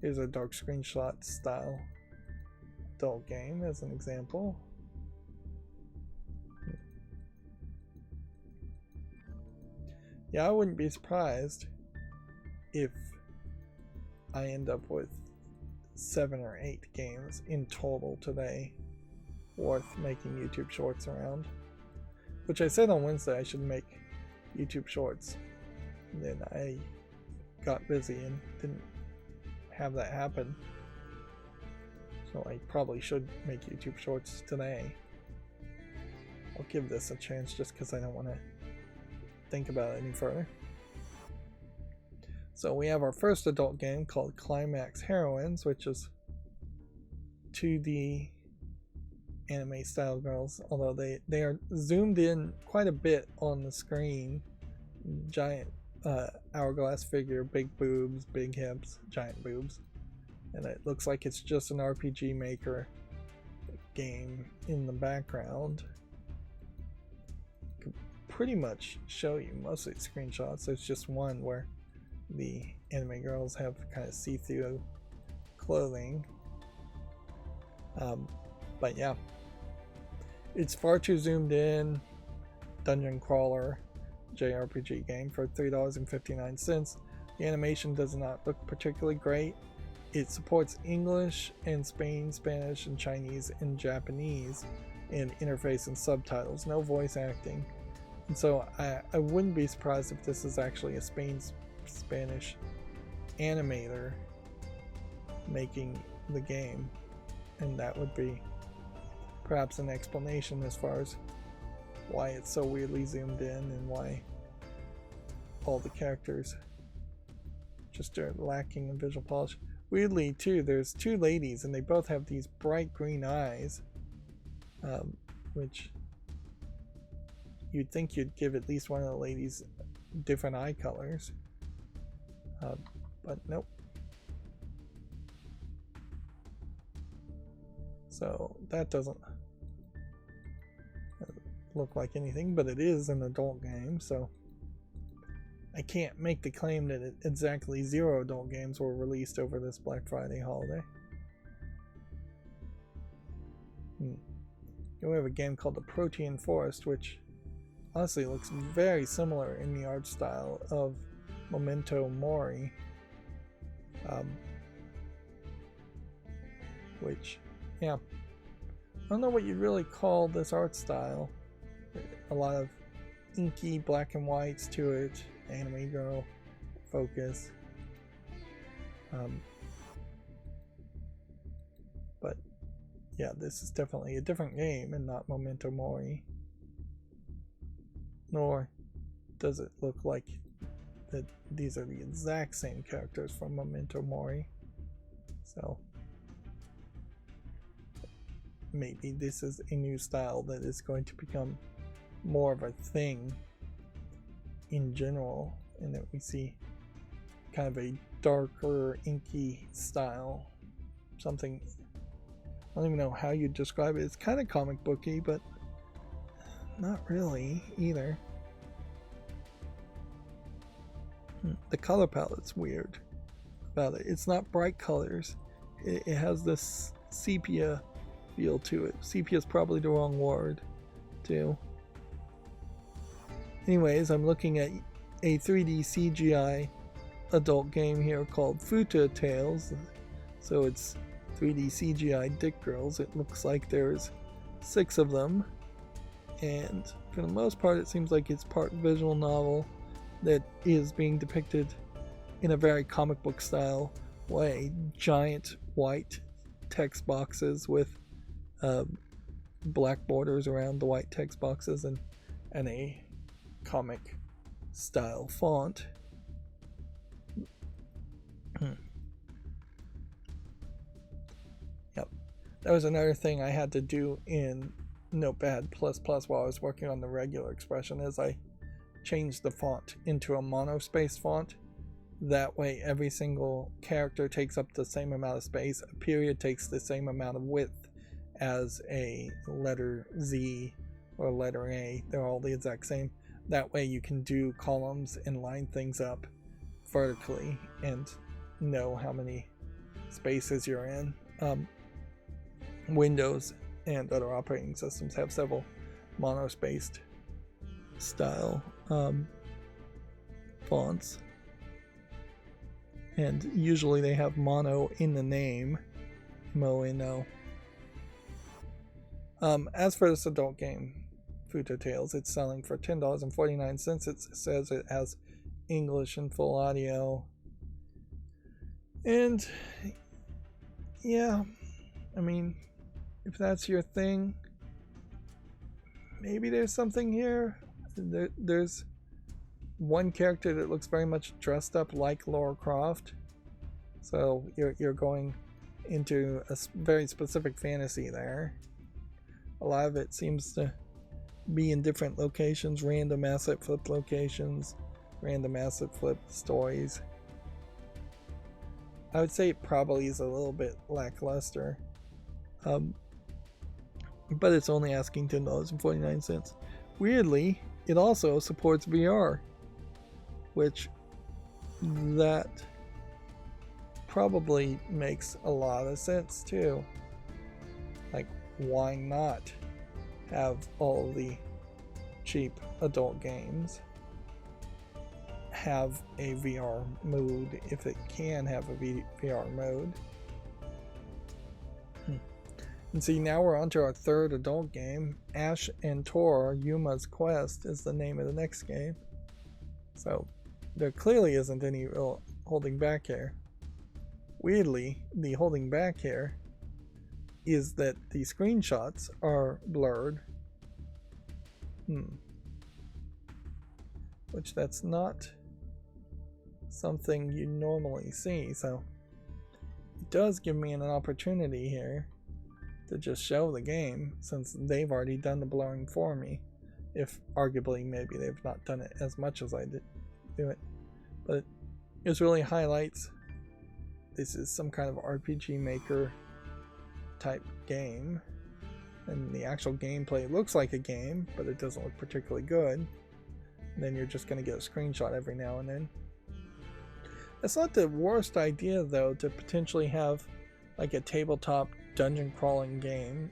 Here's a dark screenshot style adult game as an example. Yeah, I wouldn't be surprised if I end up with 7 or 8 games in total today worth making YouTube shorts around. Which I said on Wednesday I should make YouTube shorts. And then I got busy and didn't have that happen. So I probably should make YouTube shorts today. I'll give this a chance just because I don't want to think about it any further. So we have our first adult game called Climax Heroines, which is 2D anime style girls, although they are zoomed in quite a bit on the screen. Giant hourglass figure, big boobs, big hips, giant boobs, and it looks like it's just an RPG Maker game in the background. Could pretty much show you most of the screenshots. There's just one where the anime girls have kind of see-through clothing, but yeah, it's far too zoomed in. Dungeon crawler JRPG game for $3.59. The animation does not look particularly great. It supports English and Spanish and Chinese and Japanese in interface and subtitles, no voice acting. And so I wouldn't be surprised if this is actually a Spanish animator making the game, and that would be perhaps an explanation as far as why it's so weirdly zoomed in and why all the characters just are lacking in visual polish. Weirdly too, there's 2 ladies and they both have these bright green eyes, which you'd think you'd give at least one of the ladies different eye colors, but nope. So that doesn't look like anything, but it is an adult game, so I can't make the claim that exactly 0 adult games were released over this Black Friday holiday. We have a game called The Protean Forest, which honestly looks very similar in the art style of Memento Mori, which, yeah, I don't know what you'd really call this art style. A lot of inky black and whites to it, anime girl focus, but yeah, this is definitely a different game and not Memento Mori, nor does it look like that these are the exact same characters from Memento Mori, so maybe this is a new style that is going to become more of a thing in general, and that we see kind of a darker, inky style, something, I don't even know how you'd describe it. It's kind of comic booky, but not really either. The color palette's weird about it. It's not bright colors. It has this sepia feel to it. Sepia is probably the wrong word, too. Anyways, I'm looking at a 3D CGI adult game here called Futa Tales. So it's 3D CGI dick girls. It looks like there's 6 of them. And for the most part, it seems like it's part visual novel that is being depicted in a very comic book style way. Giant white text boxes with black borders around the white text boxes and a comic style font. Yep, that was another thing I had to do in Notepad++ while I was working on the regular expression, is I changed the font into a monospaced font. That way every single character takes up the same amount of space. A period takes the same amount of width as a letter Z or letter A. They're all the exact same. That way you can do columns and line things up vertically and know how many spaces you're in. Windows and other operating systems have several monospaced style fonts, and usually they have mono in the name, mono. As for this adult game, Futa Tales, it's selling for $10.49. It says it has English and full audio. And yeah, I mean, if that's your thing, maybe there's something here. There's one character that looks very much dressed up like Lara Croft, so you're going into a very specific fantasy there. A lot of it seems to be in different locations, random asset flip locations, random asset flip stories. I would say it probably is a little bit lackluster, but it's only asking $10.49. Weirdly, it also supports VR, which that probably makes a lot of sense too. Like, why not have all the cheap adult games have a VR mode if it can have a VR mode? And see, now we're on to our third adult game. Ash and Tor, Yuma's Quest is the name of the next game. So there clearly isn't any real holding back here. Weirdly, the holding back here is that the screenshots are blurred. Which that's not something you normally see, so it does give me an opportunity here to just show the game, since they've already done the blurring for me. If arguably maybe they've not done it as much as I did do it. But it really highlights this is some kind of RPG Maker type game. And the actual gameplay looks like a game, but it doesn't look particularly good. And then you're just going to get a screenshot every now and then. It's not the worst idea, though, to potentially have like a tabletop dungeon crawling game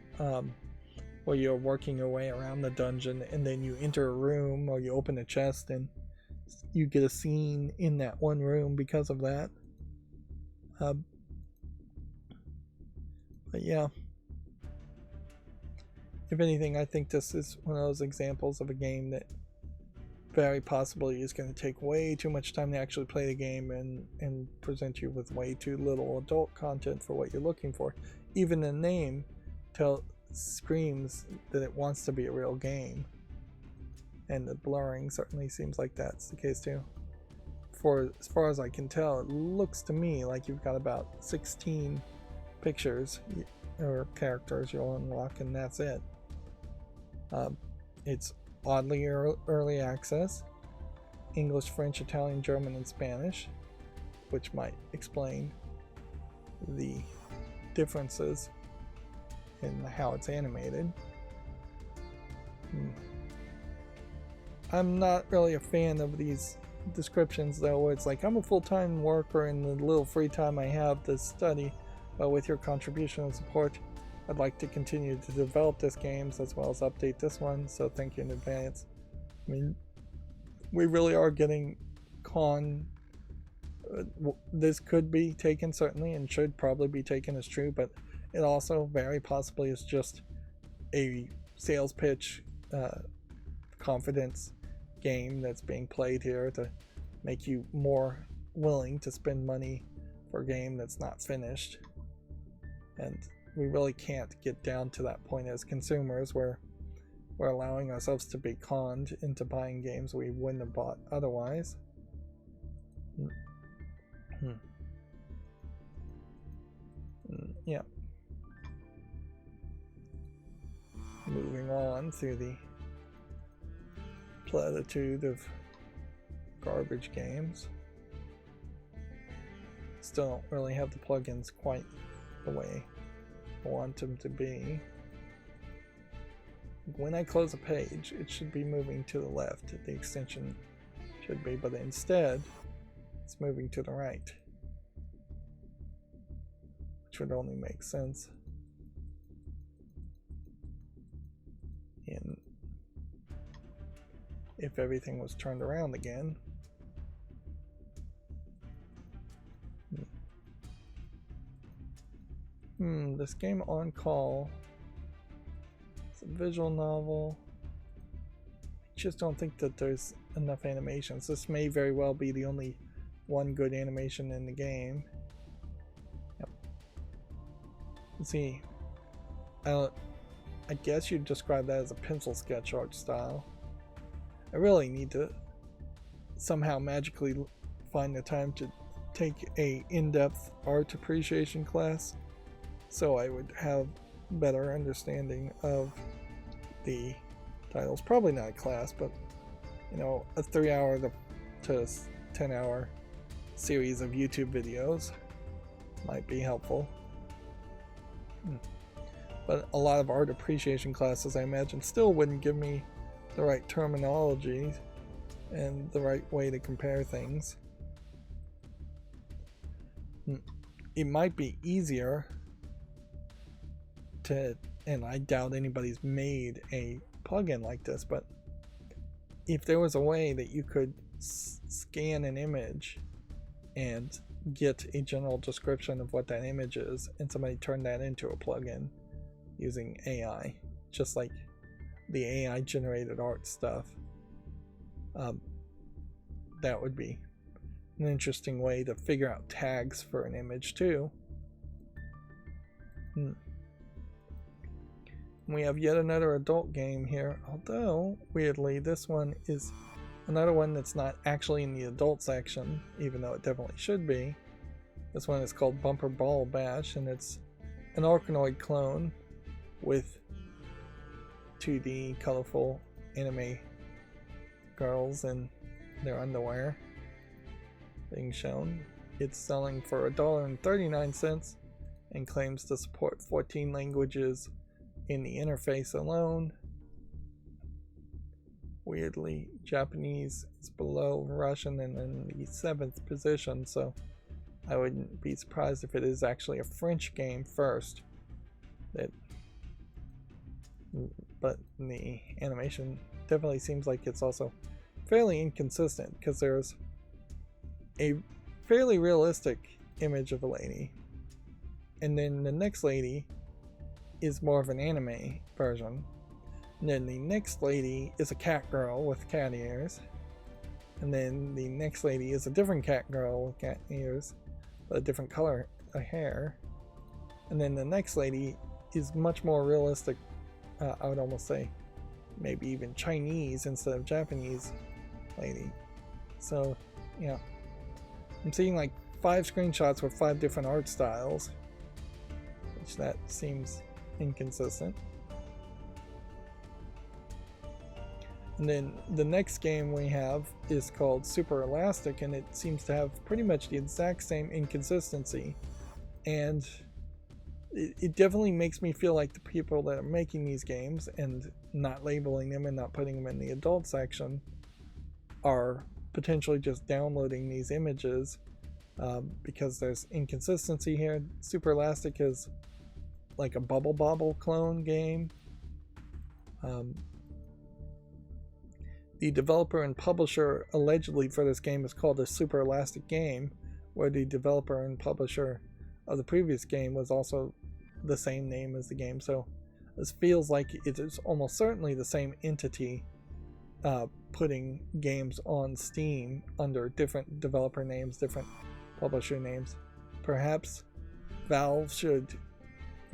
where you're working your way around the dungeon, and then you enter a room or you open a chest and you get a scene in that one room because of that. But yeah, if anything, I think this is one of those examples of a game that very possibly is going to take way too much time to actually play the game and present you with way too little adult content for what you're looking for. Even the name screams that it wants to be a real game, and the blurring certainly seems like that's the case too. As far as I can tell, it looks to me like you've got about 16 pictures or characters you'll unlock, and that's it. It's oddly early access, English, French, Italian, German, and Spanish, which might explain the differences in how it's animated. I'm not really a fan of these descriptions, though, where it's like, I'm a full-time worker in the little free time I have to study, but with your contribution and support, I'd like to continue to develop this game as well as update this one, so thank you in advance. I mean, we really are getting this could be taken certainly and should probably be taken as true, but it also very possibly is just a sales pitch, confidence game that's being played here to make you more willing to spend money for a game that's not finished. And we really can't get down to that point as consumers where we're allowing ourselves to be conned into buying games we wouldn't have bought otherwise. Yeah. Moving on through the platitude of garbage games. Still don't really have the plugins quite the way I want them to be. When I close a page, it should be moving to the left. The extension should be, but instead it's moving to the right, which would only make sense if everything was turned around again. This game On Call, it's a visual novel. I just don't think that there's enough animations. This may very well be the only one good animation in the game. Yep. Let's see. I guess you'd describe that as a pencil sketch art style. I really need to somehow magically find the time to take a in-depth art appreciation class so I would have better understanding of the titles. Probably not a class, but you know, a 3-hour to 10-hour series of YouTube videos might be helpful. But a lot of art appreciation classes, I imagine, still wouldn't give me the right terminology and the right way to compare things. It might be easier to, and I doubt anybody's made a plugin like this, but if there was a way that you could scan an image and get a general description of what that image is, and somebody turn that into a plugin using AI, just like the AI generated art stuff, that would be an interesting way to figure out tags for an image too. We have yet another adult game here, although weirdly this one is another one that's not actually in the adult section, even though it definitely should be. This one is called Bumper Ball Bash, and it's an Arkanoid clone with 2D colorful anime girls in their underwear being shown. It's selling for $1.39 and claims to support 14 languages in the interface alone. Weirdly, Japanese is below Russian and in the 7th position, so I wouldn't be surprised if it is actually a French game first. But the animation definitely seems like it's also fairly inconsistent, because there's a fairly realistic image of a lady, and then the next lady is more of an anime version, and then the next lady is a cat girl with cat ears, and then the next lady is a different cat girl with cat ears but a different color of hair, and then the next lady is much more realistic. I would almost say maybe even Chinese instead of Japanese lady. So yeah, I'm seeing like 5 screenshots with 5 different art styles, which that seems inconsistent. And then the next game we have is called Super Elastic, and it seems to have pretty much the exact same inconsistency, and it definitely makes me feel like the people that are making these games and not labeling them and not putting them in the adult section are potentially just downloading these images because there's inconsistency here. Super Elastic is like a Bubble Bobble clone game. The developer and publisher allegedly for this game is called a Super Elastic Game, where the developer and publisher of the previous game was also the same name as the game. So this feels like it is almost certainly the same entity putting games on Steam under different developer names, different publisher names. Perhaps Valve should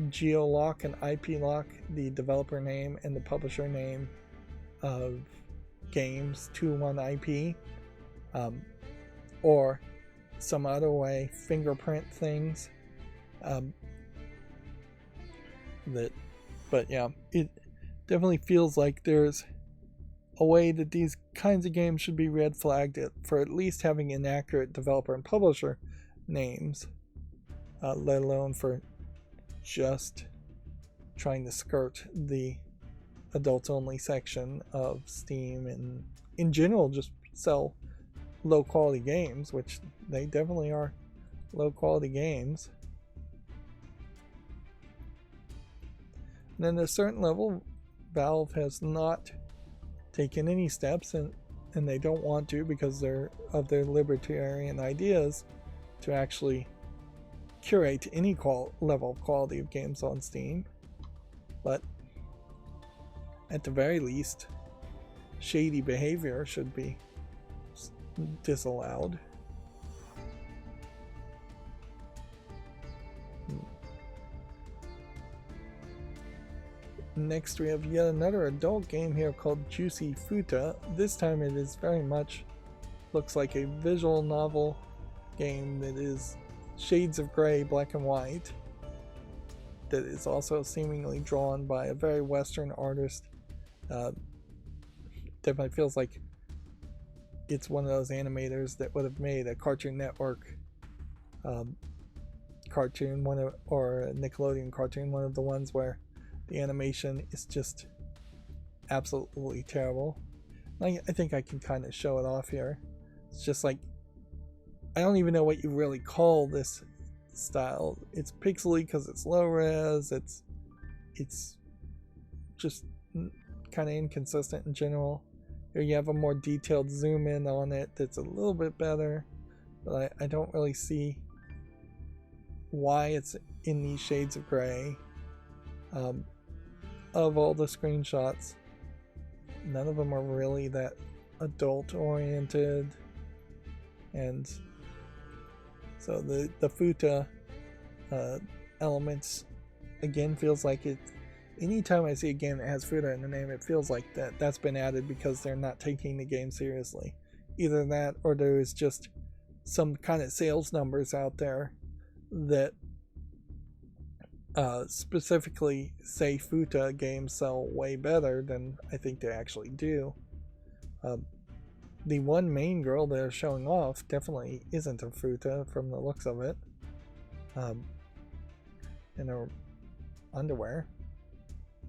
geo-lock and IP lock the developer name and the publisher name of games to one IP, or some other way, fingerprint things. But yeah, it definitely feels like there's a way that these kinds of games should be red flagged for at least having inaccurate developer and publisher names, let alone for just trying to skirt the adults only section of Steam and in general just sell low quality games, which they definitely are low quality games. And then at a certain level, Valve has not taken any steps, and they don't want to because of their libertarian ideas, to actually curate any level of quality of games on Steam. But at the very least, shady behavior should be disallowed. Next we have yet another adult game here called Juicy Futa. This time it is very much looks like a visual novel game that is shades of gray, black and white, that is also seemingly drawn by a very Western artist. Definitely feels like it's one of those animators that would have made a Cartoon Network cartoon, or a Nickelodeon cartoon, one of the ones where the animation is just absolutely terrible. I think I can kind of show it off here. It's just like, I don't even know what you really call this style. It's pixely because it's low res. It's just kind of inconsistent in general. Here you have a more detailed zoom in on it that's a little bit better, but I don't really see why it's in these shades of gray. Of all the screenshots, none of them are really that adult oriented, and so the futa elements again feels like it. Anytime I see a game that has futa in the name, it feels like that's been added because they're not taking the game seriously. Either that, or there is just some kind of sales numbers out there that specifically say Futa games sell way better than I think they actually do. The one main girl they're showing off definitely isn't a Futa from the looks of it. In her underwear.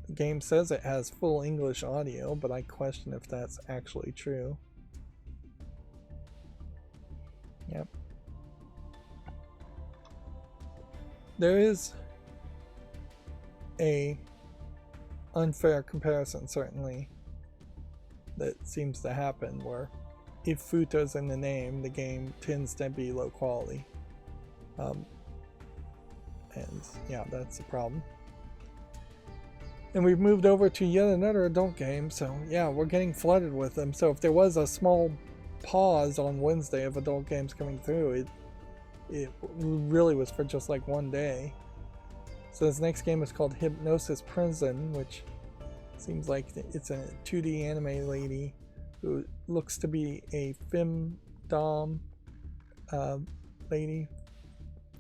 The game says it has full English audio, but I question if that's actually true. Yep. There is a unfair comparison, certainly, that seems to happen, where if Futa's in the name, the game tends to be low quality. And yeah, that's the problem. And we've moved over to yet another adult game, so yeah, we're getting flooded with them. So if there was a small pause on Wednesday of adult games coming through, it really was for just like one day. So this next game is called Hypnosis Prison, which seems like it's a 2D anime lady who looks to be a femdom lady,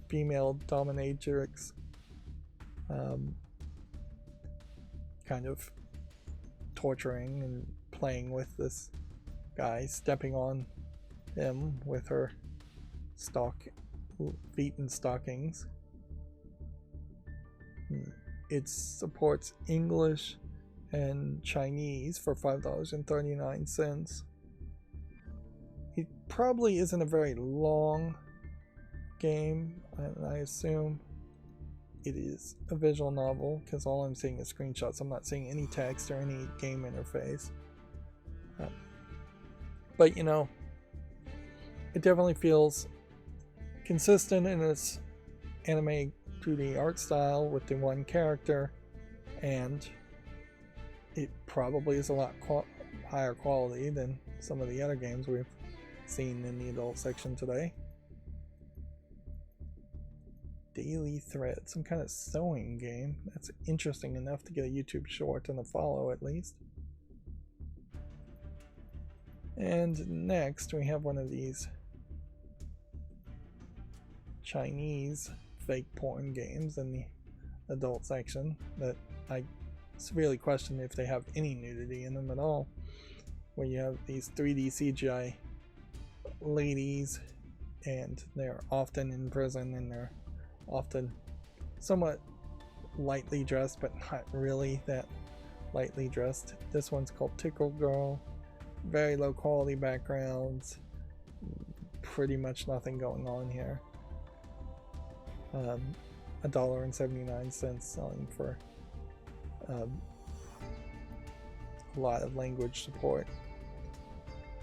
female dominatrix, kind of torturing and playing with this guy, stepping on him with her feet and stockings. It supports English and Chinese for $5.39. It probably isn't a very long game, and I assume it is a visual novel because all I'm seeing is screenshots. I'm not seeing any text or any game interface. But you know, it definitely feels consistent in its anime 2D art style with the one character, and it probably is a lot higher quality than some of the other games we've seen in the adult section today. Daily Thread, some kind of sewing game. That's interesting enough to get a YouTube short and a follow at least. And next we have one of these Chinese fake porn games in the adult section that I severely question if they have any nudity in them at all, where you have these 3D CGI ladies and they're often in prison and they're often somewhat lightly dressed, but not really that lightly dressed. This one's called Tickle Girl. Very low quality backgrounds, pretty much nothing going on here. $1.79 selling for a lot of language support.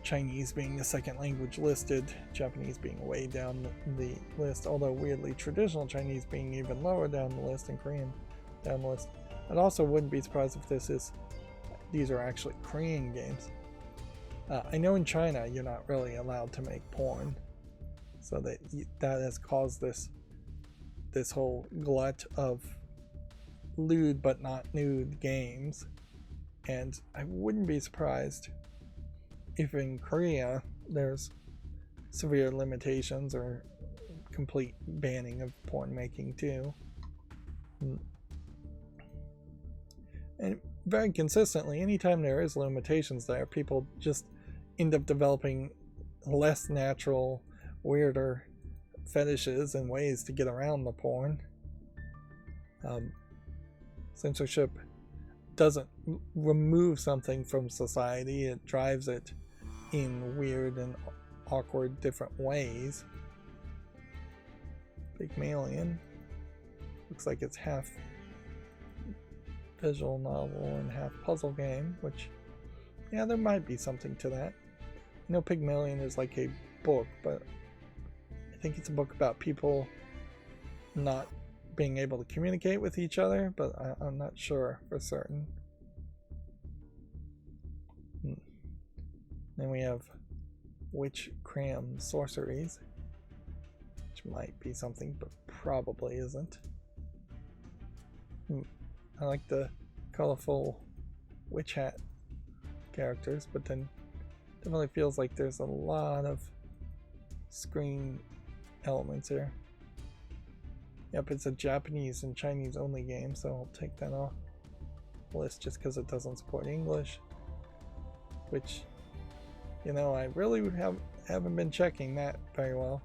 Chinese being the second language listed, Japanese being way down the list, although weirdly traditional Chinese being even lower down the list, and Korean down the list. I also wouldn't be surprised if these are actually Korean games. I know in China you're not really allowed to make porn, so that has caused this whole glut of lewd but not nude games, and I wouldn't be surprised if in Korea there's severe limitations or complete banning of porn making too. And very consistently, anytime there is limitations there, people just end up developing less natural, weirder fetishes and ways to get around the porn. Censorship doesn't remove something from society, it drives it in weird and awkward different ways. Pygmalion looks like it's half visual novel and half puzzle game, which, yeah, there might be something to that. I know Pygmalion is like a book, but I think it's a book about people not being able to communicate with each other, but I'm not sure for certain. Then we have Witch Cram Sorceries, which might be something, but probably isn't. I like the colorful witch hat characters, but then definitely feels like there's a lot of screen elements here. Yep, it's a Japanese and Chinese only game, so I'll take that off the list just because it doesn't support English. Which, you know, I really haven't been checking that very well.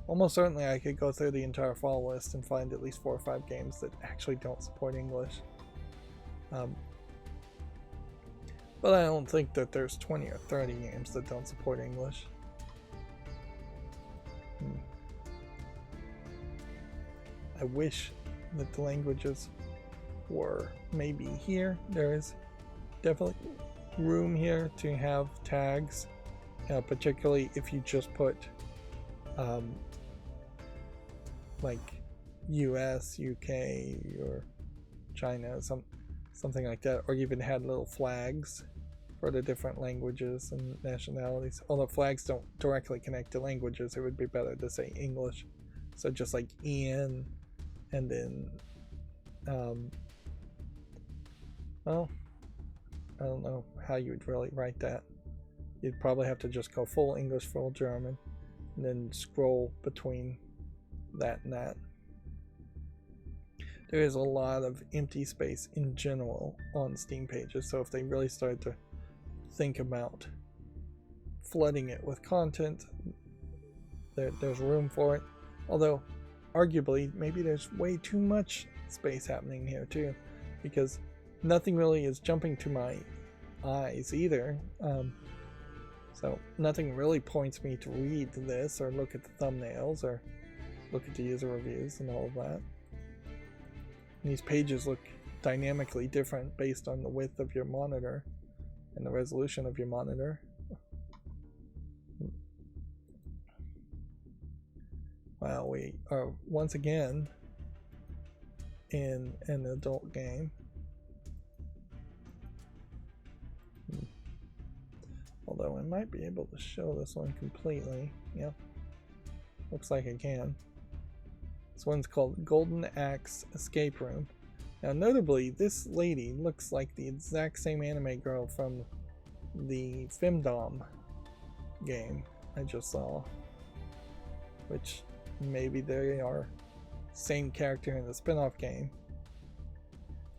Almost certainly I could go through the entire fall list and find at least 4 or 5 games that actually don't support English. But I don't think that there's 20 or 30 games that don't support English. I wish that the languages were maybe here. There is definitely room here to have tags, particularly if you just put like US, UK, or China, something like that, or even had little flags for the different languages and nationalities. Although flags don't directly connect to languages, it would be better to say English. So just like Ian, and then well, I don't know how you would really write that. You'd probably have to just go full English, full German, and then scroll between that and that. There is a lot of empty space in general on Steam pages, so if they really started to think about flooding it with content, there's room for it. Although, arguably, maybe there's way too much space happening here too, because nothing really is jumping to my eyes either. So nothing really points me to read this or look at the thumbnails or look at the user reviews and all of that. And these pages look dynamically different based on the width of your monitor and the resolution of your monitor. Wow, we are once again in an adult game. Although I might be able to show this one completely. Yep. Looks like I can. This one's called Golden Axe Escape Room. Now notably, this lady looks like the exact same anime girl from the Femdom game I just saw. Which maybe they are same character in the spin-off game.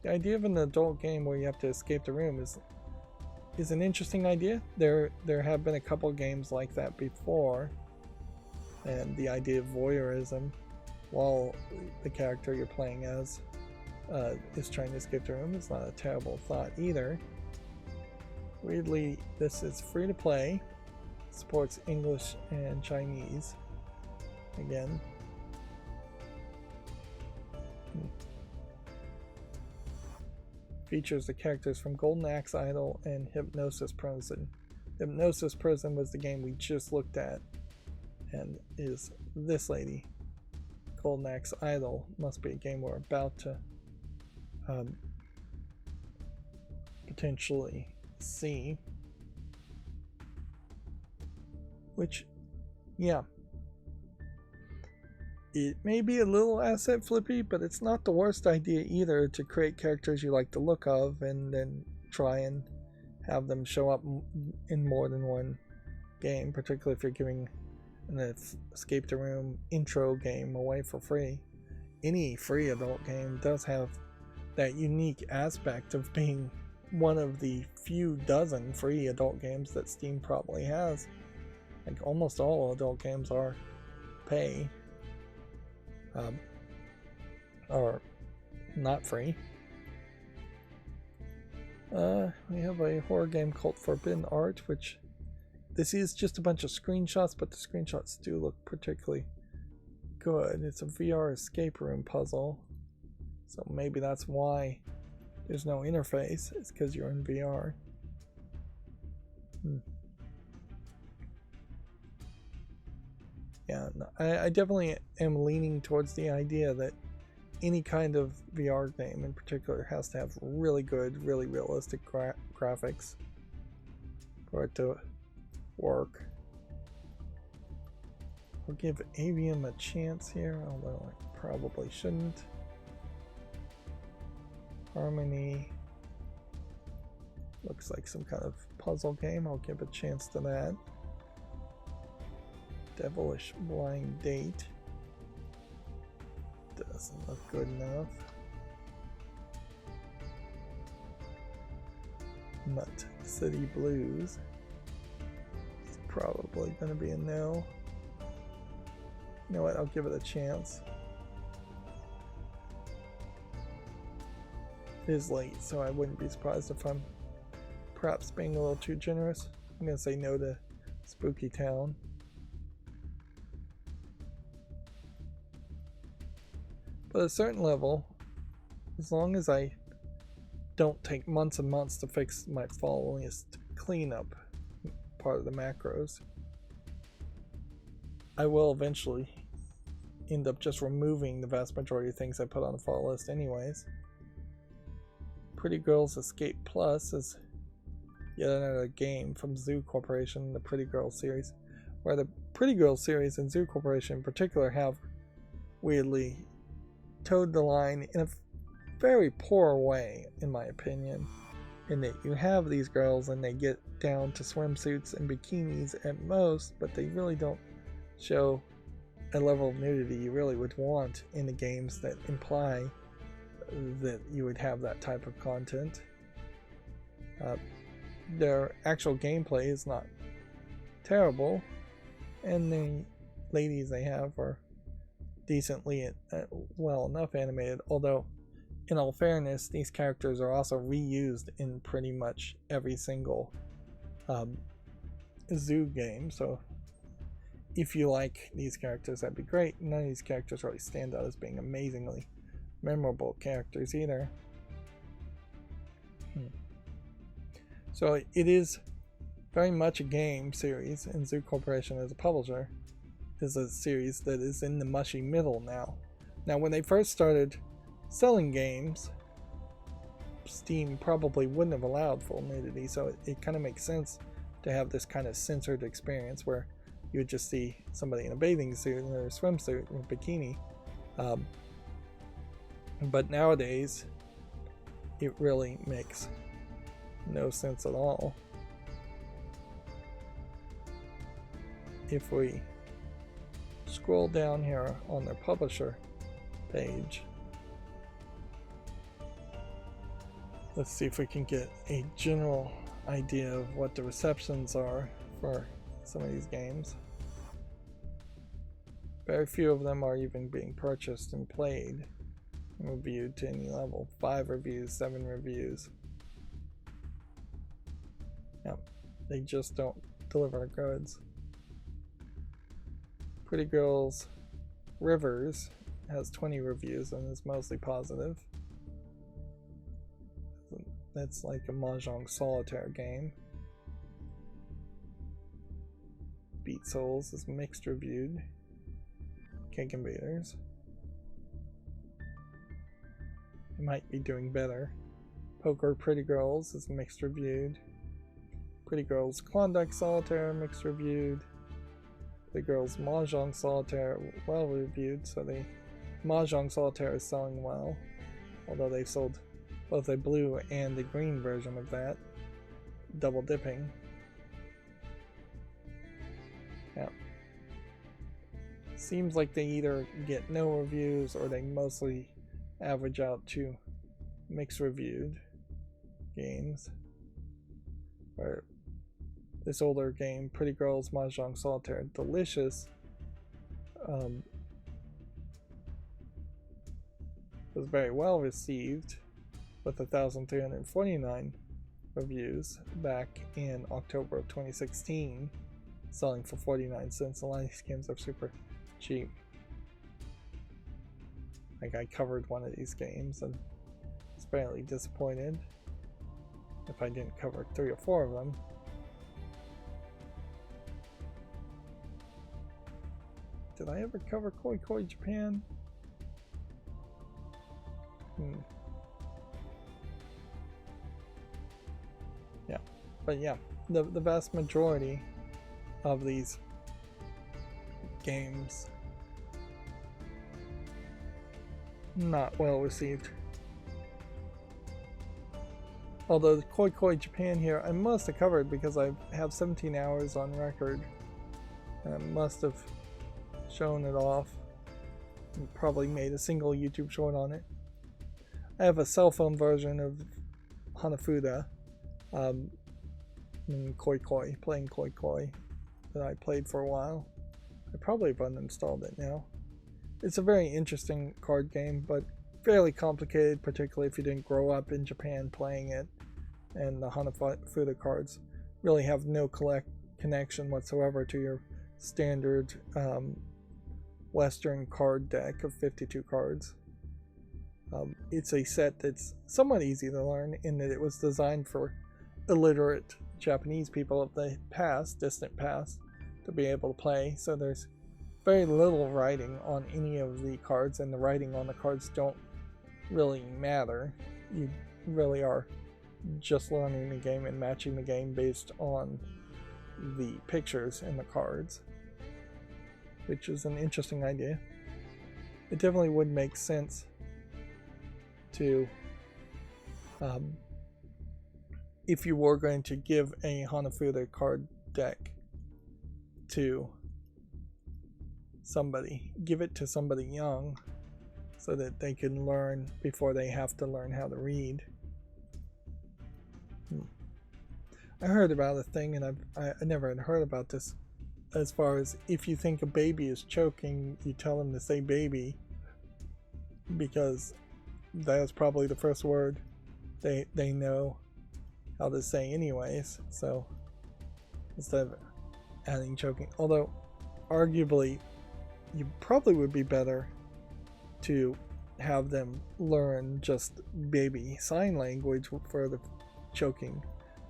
The idea of an adult game where you have to escape the room is an interesting idea. There have been a couple games like that before, and the idea of voyeurism while the character you're playing as is trying to escape the room is not a terrible thought either. Weirdly, this is free to play, supports English and Chinese again. Features the characters from Golden Axe Idol and Hypnosis Prison. Hypnosis Prison was the game we just looked at, and is this lady. Golden Axe Idol must be a game we're about to potentially see. Which, yeah. It may be a little asset flippy, but it's not the worst idea either to create characters you like the look of and then try and have them show up in more than one game, particularly if you're giving an escape the room intro game away for free. Any free adult game does have that unique aspect of being one of the few dozen free adult games that Steam probably has. Like almost all adult games are pay. Or not free. We have a horror game called Forbidden Art, which this is just a bunch of screenshots, but the screenshots do look particularly good. It's a VR escape room puzzle, so maybe that's why there's no interface. It's because you're in VR. Yeah, no, I definitely am leaning towards the idea that any kind of VR game in particular has to have really good, really realistic graphics for it to work. I'll give Avium a chance here, although I probably shouldn't. Harmony looks like some kind of puzzle game. I'll give a chance to that. Devilish Blind Date. doesn't look good enough. Mutt City Blues is probably going to be a no. You know what? I'll give it a chance. It is late, so I wouldn't be surprised if I'm perhaps being a little too generous. I'm going to say no to Spooky Town. But at a certain level, as long as I don't take months and months to fix my fall list cleanup part of the macros, I will eventually end up just removing the vast majority of things I put on the fall list anyways. Pretty Girls Escape Plus is yet another game from Zoo Corporation, the Pretty Girls series, where the Pretty Girls series and Zoo Corporation in particular have weirdly towed the line in a very poor way, in my opinion, in that you have these girls and they get down to swimsuits and bikinis at most, but they really don't show a level of nudity you really would want in the games that imply that you would have that type of content. Their actual gameplay is not terrible, and the ladies they have are decently well enough animated, although in all fairness these characters are also reused in pretty much every single Zoo game, so if you like these characters, that'd be great. None of these characters really stand out as being amazingly memorable characters either. So it is very much a game series, and Zoo Corporation as a publisher is a series that is in the mushy middle now. Now when they first started selling games, Steam probably wouldn't have allowed full nudity, so it kind of makes sense to have this kind of censored experience where you would just see somebody in a bathing suit or a swimsuit or a bikini. But nowadays, it really makes no sense at all. If we scroll down here on their publisher page, let's see if we can get a general idea of what the receptions are for some of these games. Very few of them are even being purchased and played and reviewed to any level. 5 reviews, 7 reviews. Yeah, they just don't deliver goods. Pretty Girls Rivers has 20 reviews and is mostly positive. That's like a Mahjong solitaire game. Beat Souls is mixed reviewed. Cake Invaders. It might be doing better. Poker Pretty Girls is mixed reviewed. Pretty Girls Klondike Solitaire mixed reviewed. Pretty Girls Mahjong Solitaire well reviewed, so the Mahjong Solitaire is selling well, although they've sold both a blue and a green version of that, double dipping. Yeah. Seems like they either get no reviews or they mostly average out to mixed reviewed games. Where this older game, Pretty Girls Mahjong Solitaire Delicious, was very well received with 1,349 reviews back in October of 2016, selling for 49 cents. A lot of these games are super cheap. Like, I covered one of these games and was fairly disappointed if I didn't cover 3 or 4 of them. Did I ever cover Koi Koi Japan? Yeah, but yeah, the vast majority of these games not well received. Although the Koi Koi Japan here I must have covered because I have 17 hours on record and I must have shown it off Probably made a single YouTube short on it. I have a cell phone version of Hanafuda, Koi Koi, playing Koi Koi, that I played for a while. I probably have uninstalled it now. It's a very interesting card game, but fairly complicated, particularly if you didn't grow up in Japan playing it. And the Hanafuda cards really have no connection whatsoever to your standard Western card deck of 52 cards. It's a set that's somewhat easy to learn in that it was designed for illiterate Japanese people of the past, distant past, to be able to play. So there's very little writing on any of the cards, and the writing on the cards don't really matter. You really are just learning the game and matching the game based on the pictures in the cards, which is an interesting idea. It definitely would make sense to, if you were going to give a Hanafuda card deck to somebody, give it to somebody young so that they can learn before they have to learn how to read. I heard about a thing, and I never had heard about this, as far as if you think a baby is choking, you tell them to say baby, because that is probably the first word they know how to say anyways. So instead of adding choking, although arguably you probably would be better to have them learn just baby sign language for the choking.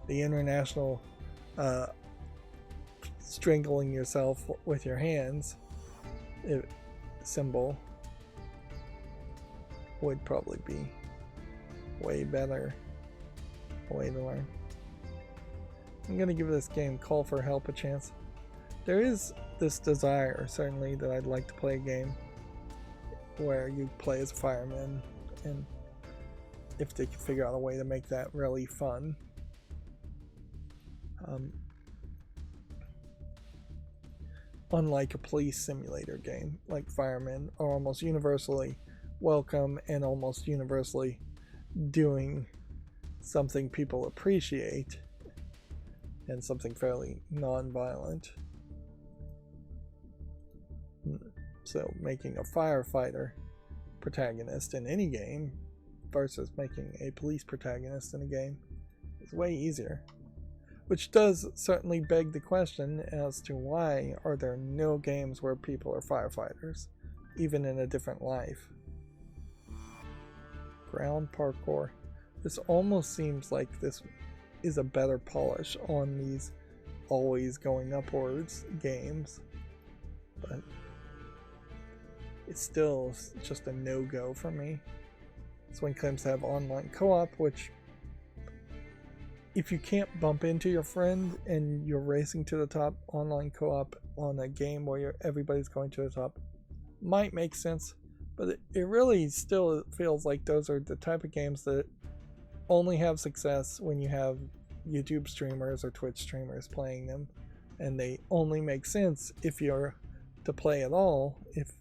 The international strangling yourself with your hands symbol would probably be way better way to learn. I'm gonna give this game Call for Help a chance. There is this desire, certainly, that I'd like to play a game where you play as a fireman, and if they could figure out a way to make that really fun. Unlike a police simulator game, like firemen are almost universally welcome and almost universally doing something people appreciate and something fairly non-violent. So making a firefighter protagonist in any game versus making a police protagonist in a game is way easier. Which does certainly beg the question as to why are there no games where people are firefighters, even in a different life. Ground parkour. This almost seems like this is a better polish on these always going upwards games, but it's still just a no-go for me. This one claims to have online co-op, which, if you can't bump into your friend and you're racing to the top, online co-op on a game where everybody's going to the top might make sense, but it really still feels like those are the type of games that only have success when you have YouTube streamers or Twitch streamers playing them, and they only make sense if you're to play at all if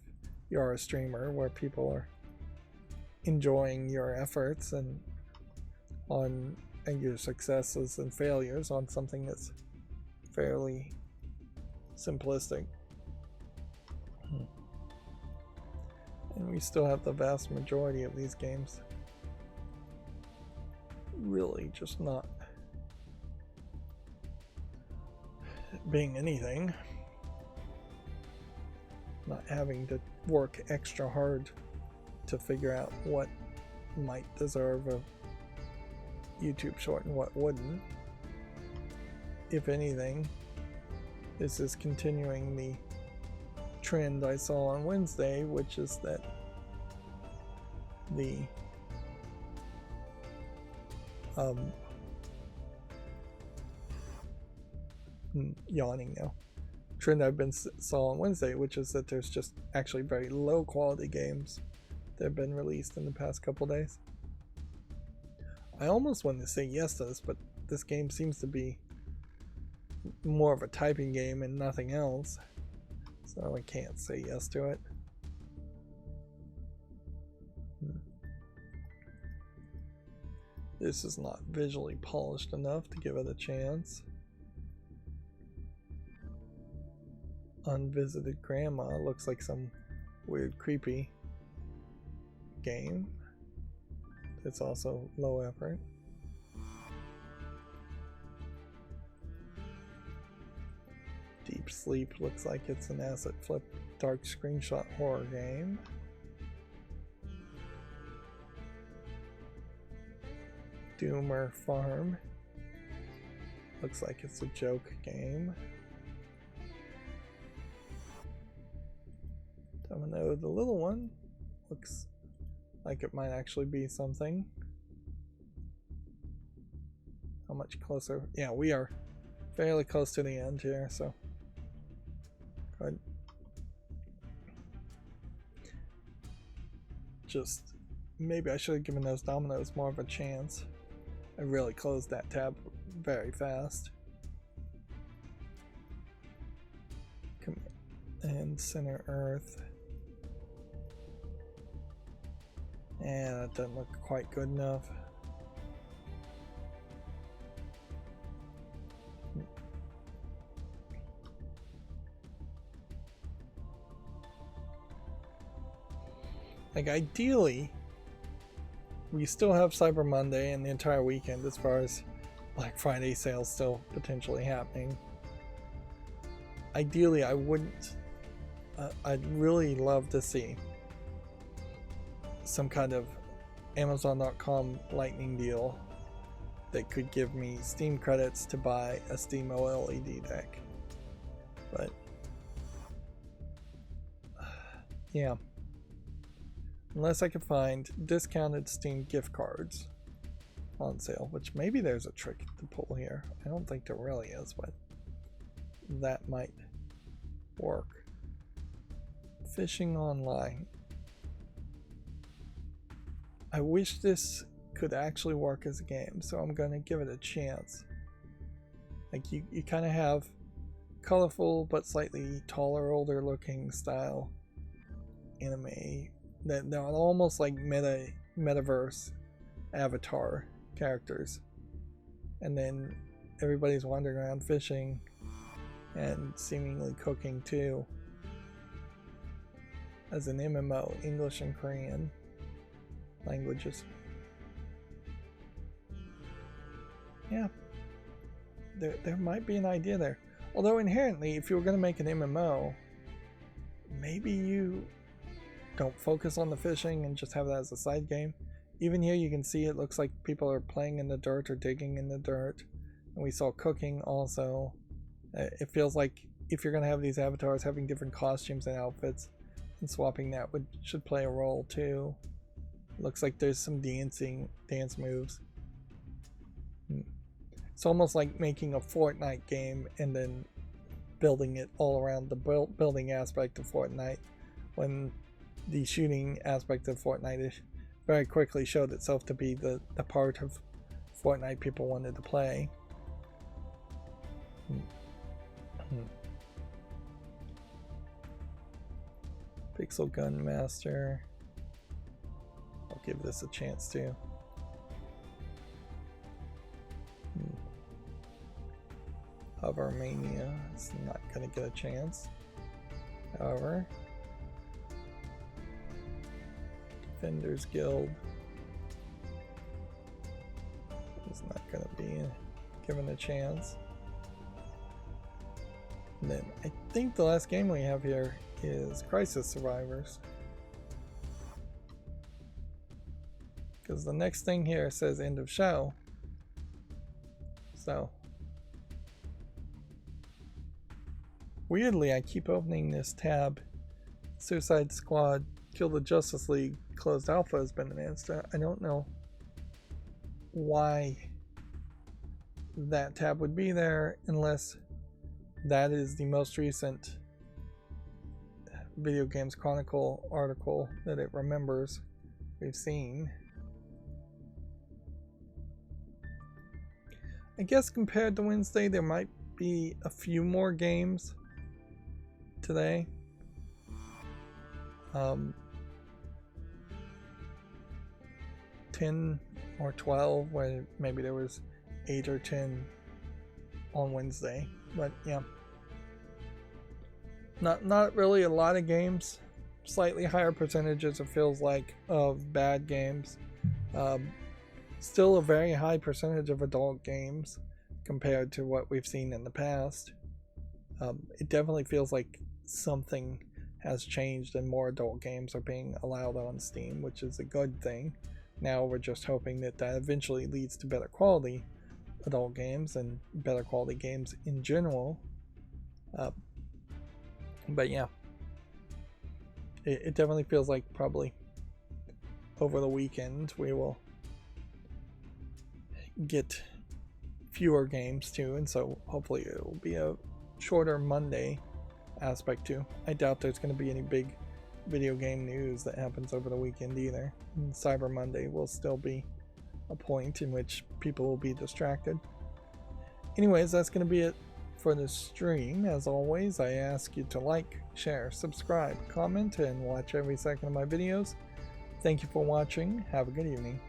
you're a streamer where people are enjoying your efforts and your successes and failures on something that's fairly simplistic. And we still have the vast majority of these games really just not being anything, not having to work extra hard to figure out what might deserve a YouTube short and what wouldn't. If anything, this is continuing the trend I saw on Wednesday, which is that the yawning now. Trend I've been saw on Wednesday, which is that there's just actually very low quality games that have been released in the past couple days. I almost wanted to say yes to this, but this game seems to be more of a typing game and nothing else, so I can't say yes to it. This is not visually polished enough to give it a chance. Unvisited Grandma looks like some weird, creepy game. It's also low effort. Deep Sleep looks like it's an asset flip dark screenshot horror game. Doomer Farm looks like it's a joke game. Domino the Little One looks like it might actually be something. How much closer? Yeah, we are fairly close to the end here, so good. Just maybe I should have given those dominoes more of a chance. I really closed that tab very fast. And Center Earth. And that doesn't look quite good enough. Like ideally, we still have Cyber Monday and the entire weekend as far as Black Friday sales still potentially happening. Ideally, I wouldn't. I'd really love to see some kind of Amazon.com lightning deal that could give me Steam credits to buy a Steam OLED deck. But yeah. Unless I can find discounted Steam gift cards on sale, which maybe there's a trick to pull here. I don't think there really is, but that might work. Fishing Online. I wish this could actually work as a game, so I'm going to give it a chance. Like you kind of have colorful but slightly taller, older looking style anime. They're almost like metaverse avatar characters, and then everybody's wandering around fishing and seemingly cooking too, as an MMO, English and Korean languages. Yeah, there might be an idea there. Although inherently, if you were going to make an MMO, maybe you don't focus on the fishing and just have that as a side game. Even here you can see it looks like people are playing in the dirt or digging in the dirt. And we saw cooking also. It feels like if you're going to have these avatars having different costumes and outfits, and swapping that should play a role too. Looks like there's some dance moves. It's almost like making a Fortnite game and then building it all around the building aspect of Fortnite, when the shooting aspect of Fortnite very quickly showed itself to be the part of Fortnite people wanted to play. Pixel Gun Master. I'll give this a chance too. Hover Mania. It's not going to get a chance. However, Defenders Guild is not going to be given a chance. And then I think the last game we have here is Crisis Survivors. Because the next thing here says end of show. So weirdly, I keep opening this tab. Suicide Squad Kill the Justice League closed alpha has been announced. I don't know why that tab would be there unless that is the most recent Video Games Chronicle article that it remembers we've seen. I guess compared to Wednesday, there might be a few more games today. 10 or 12, where maybe there was 8 or 10 on Wednesday. But yeah, not really a lot of games. Slightly higher percentages, it feels like, of bad games. Still a very high percentage of adult games compared to what we've seen in the past. It definitely feels like something has changed and more adult games are being allowed on Steam, which is a good thing. Now we're just hoping that that eventually leads to better quality adult games and better quality games in general. But yeah, it definitely feels like probably over the weekend we will get fewer games too, and so hopefully it will be a shorter Monday aspect too. I doubt there's going to be any big video game news that happens over the weekend either. And Cyber Monday will still be a point in which people will be distracted. Anyways, that's going to be it for the stream. As always, I ask you to like, share, subscribe, comment, and watch every second of my videos. Thank you for watching. Have a good evening.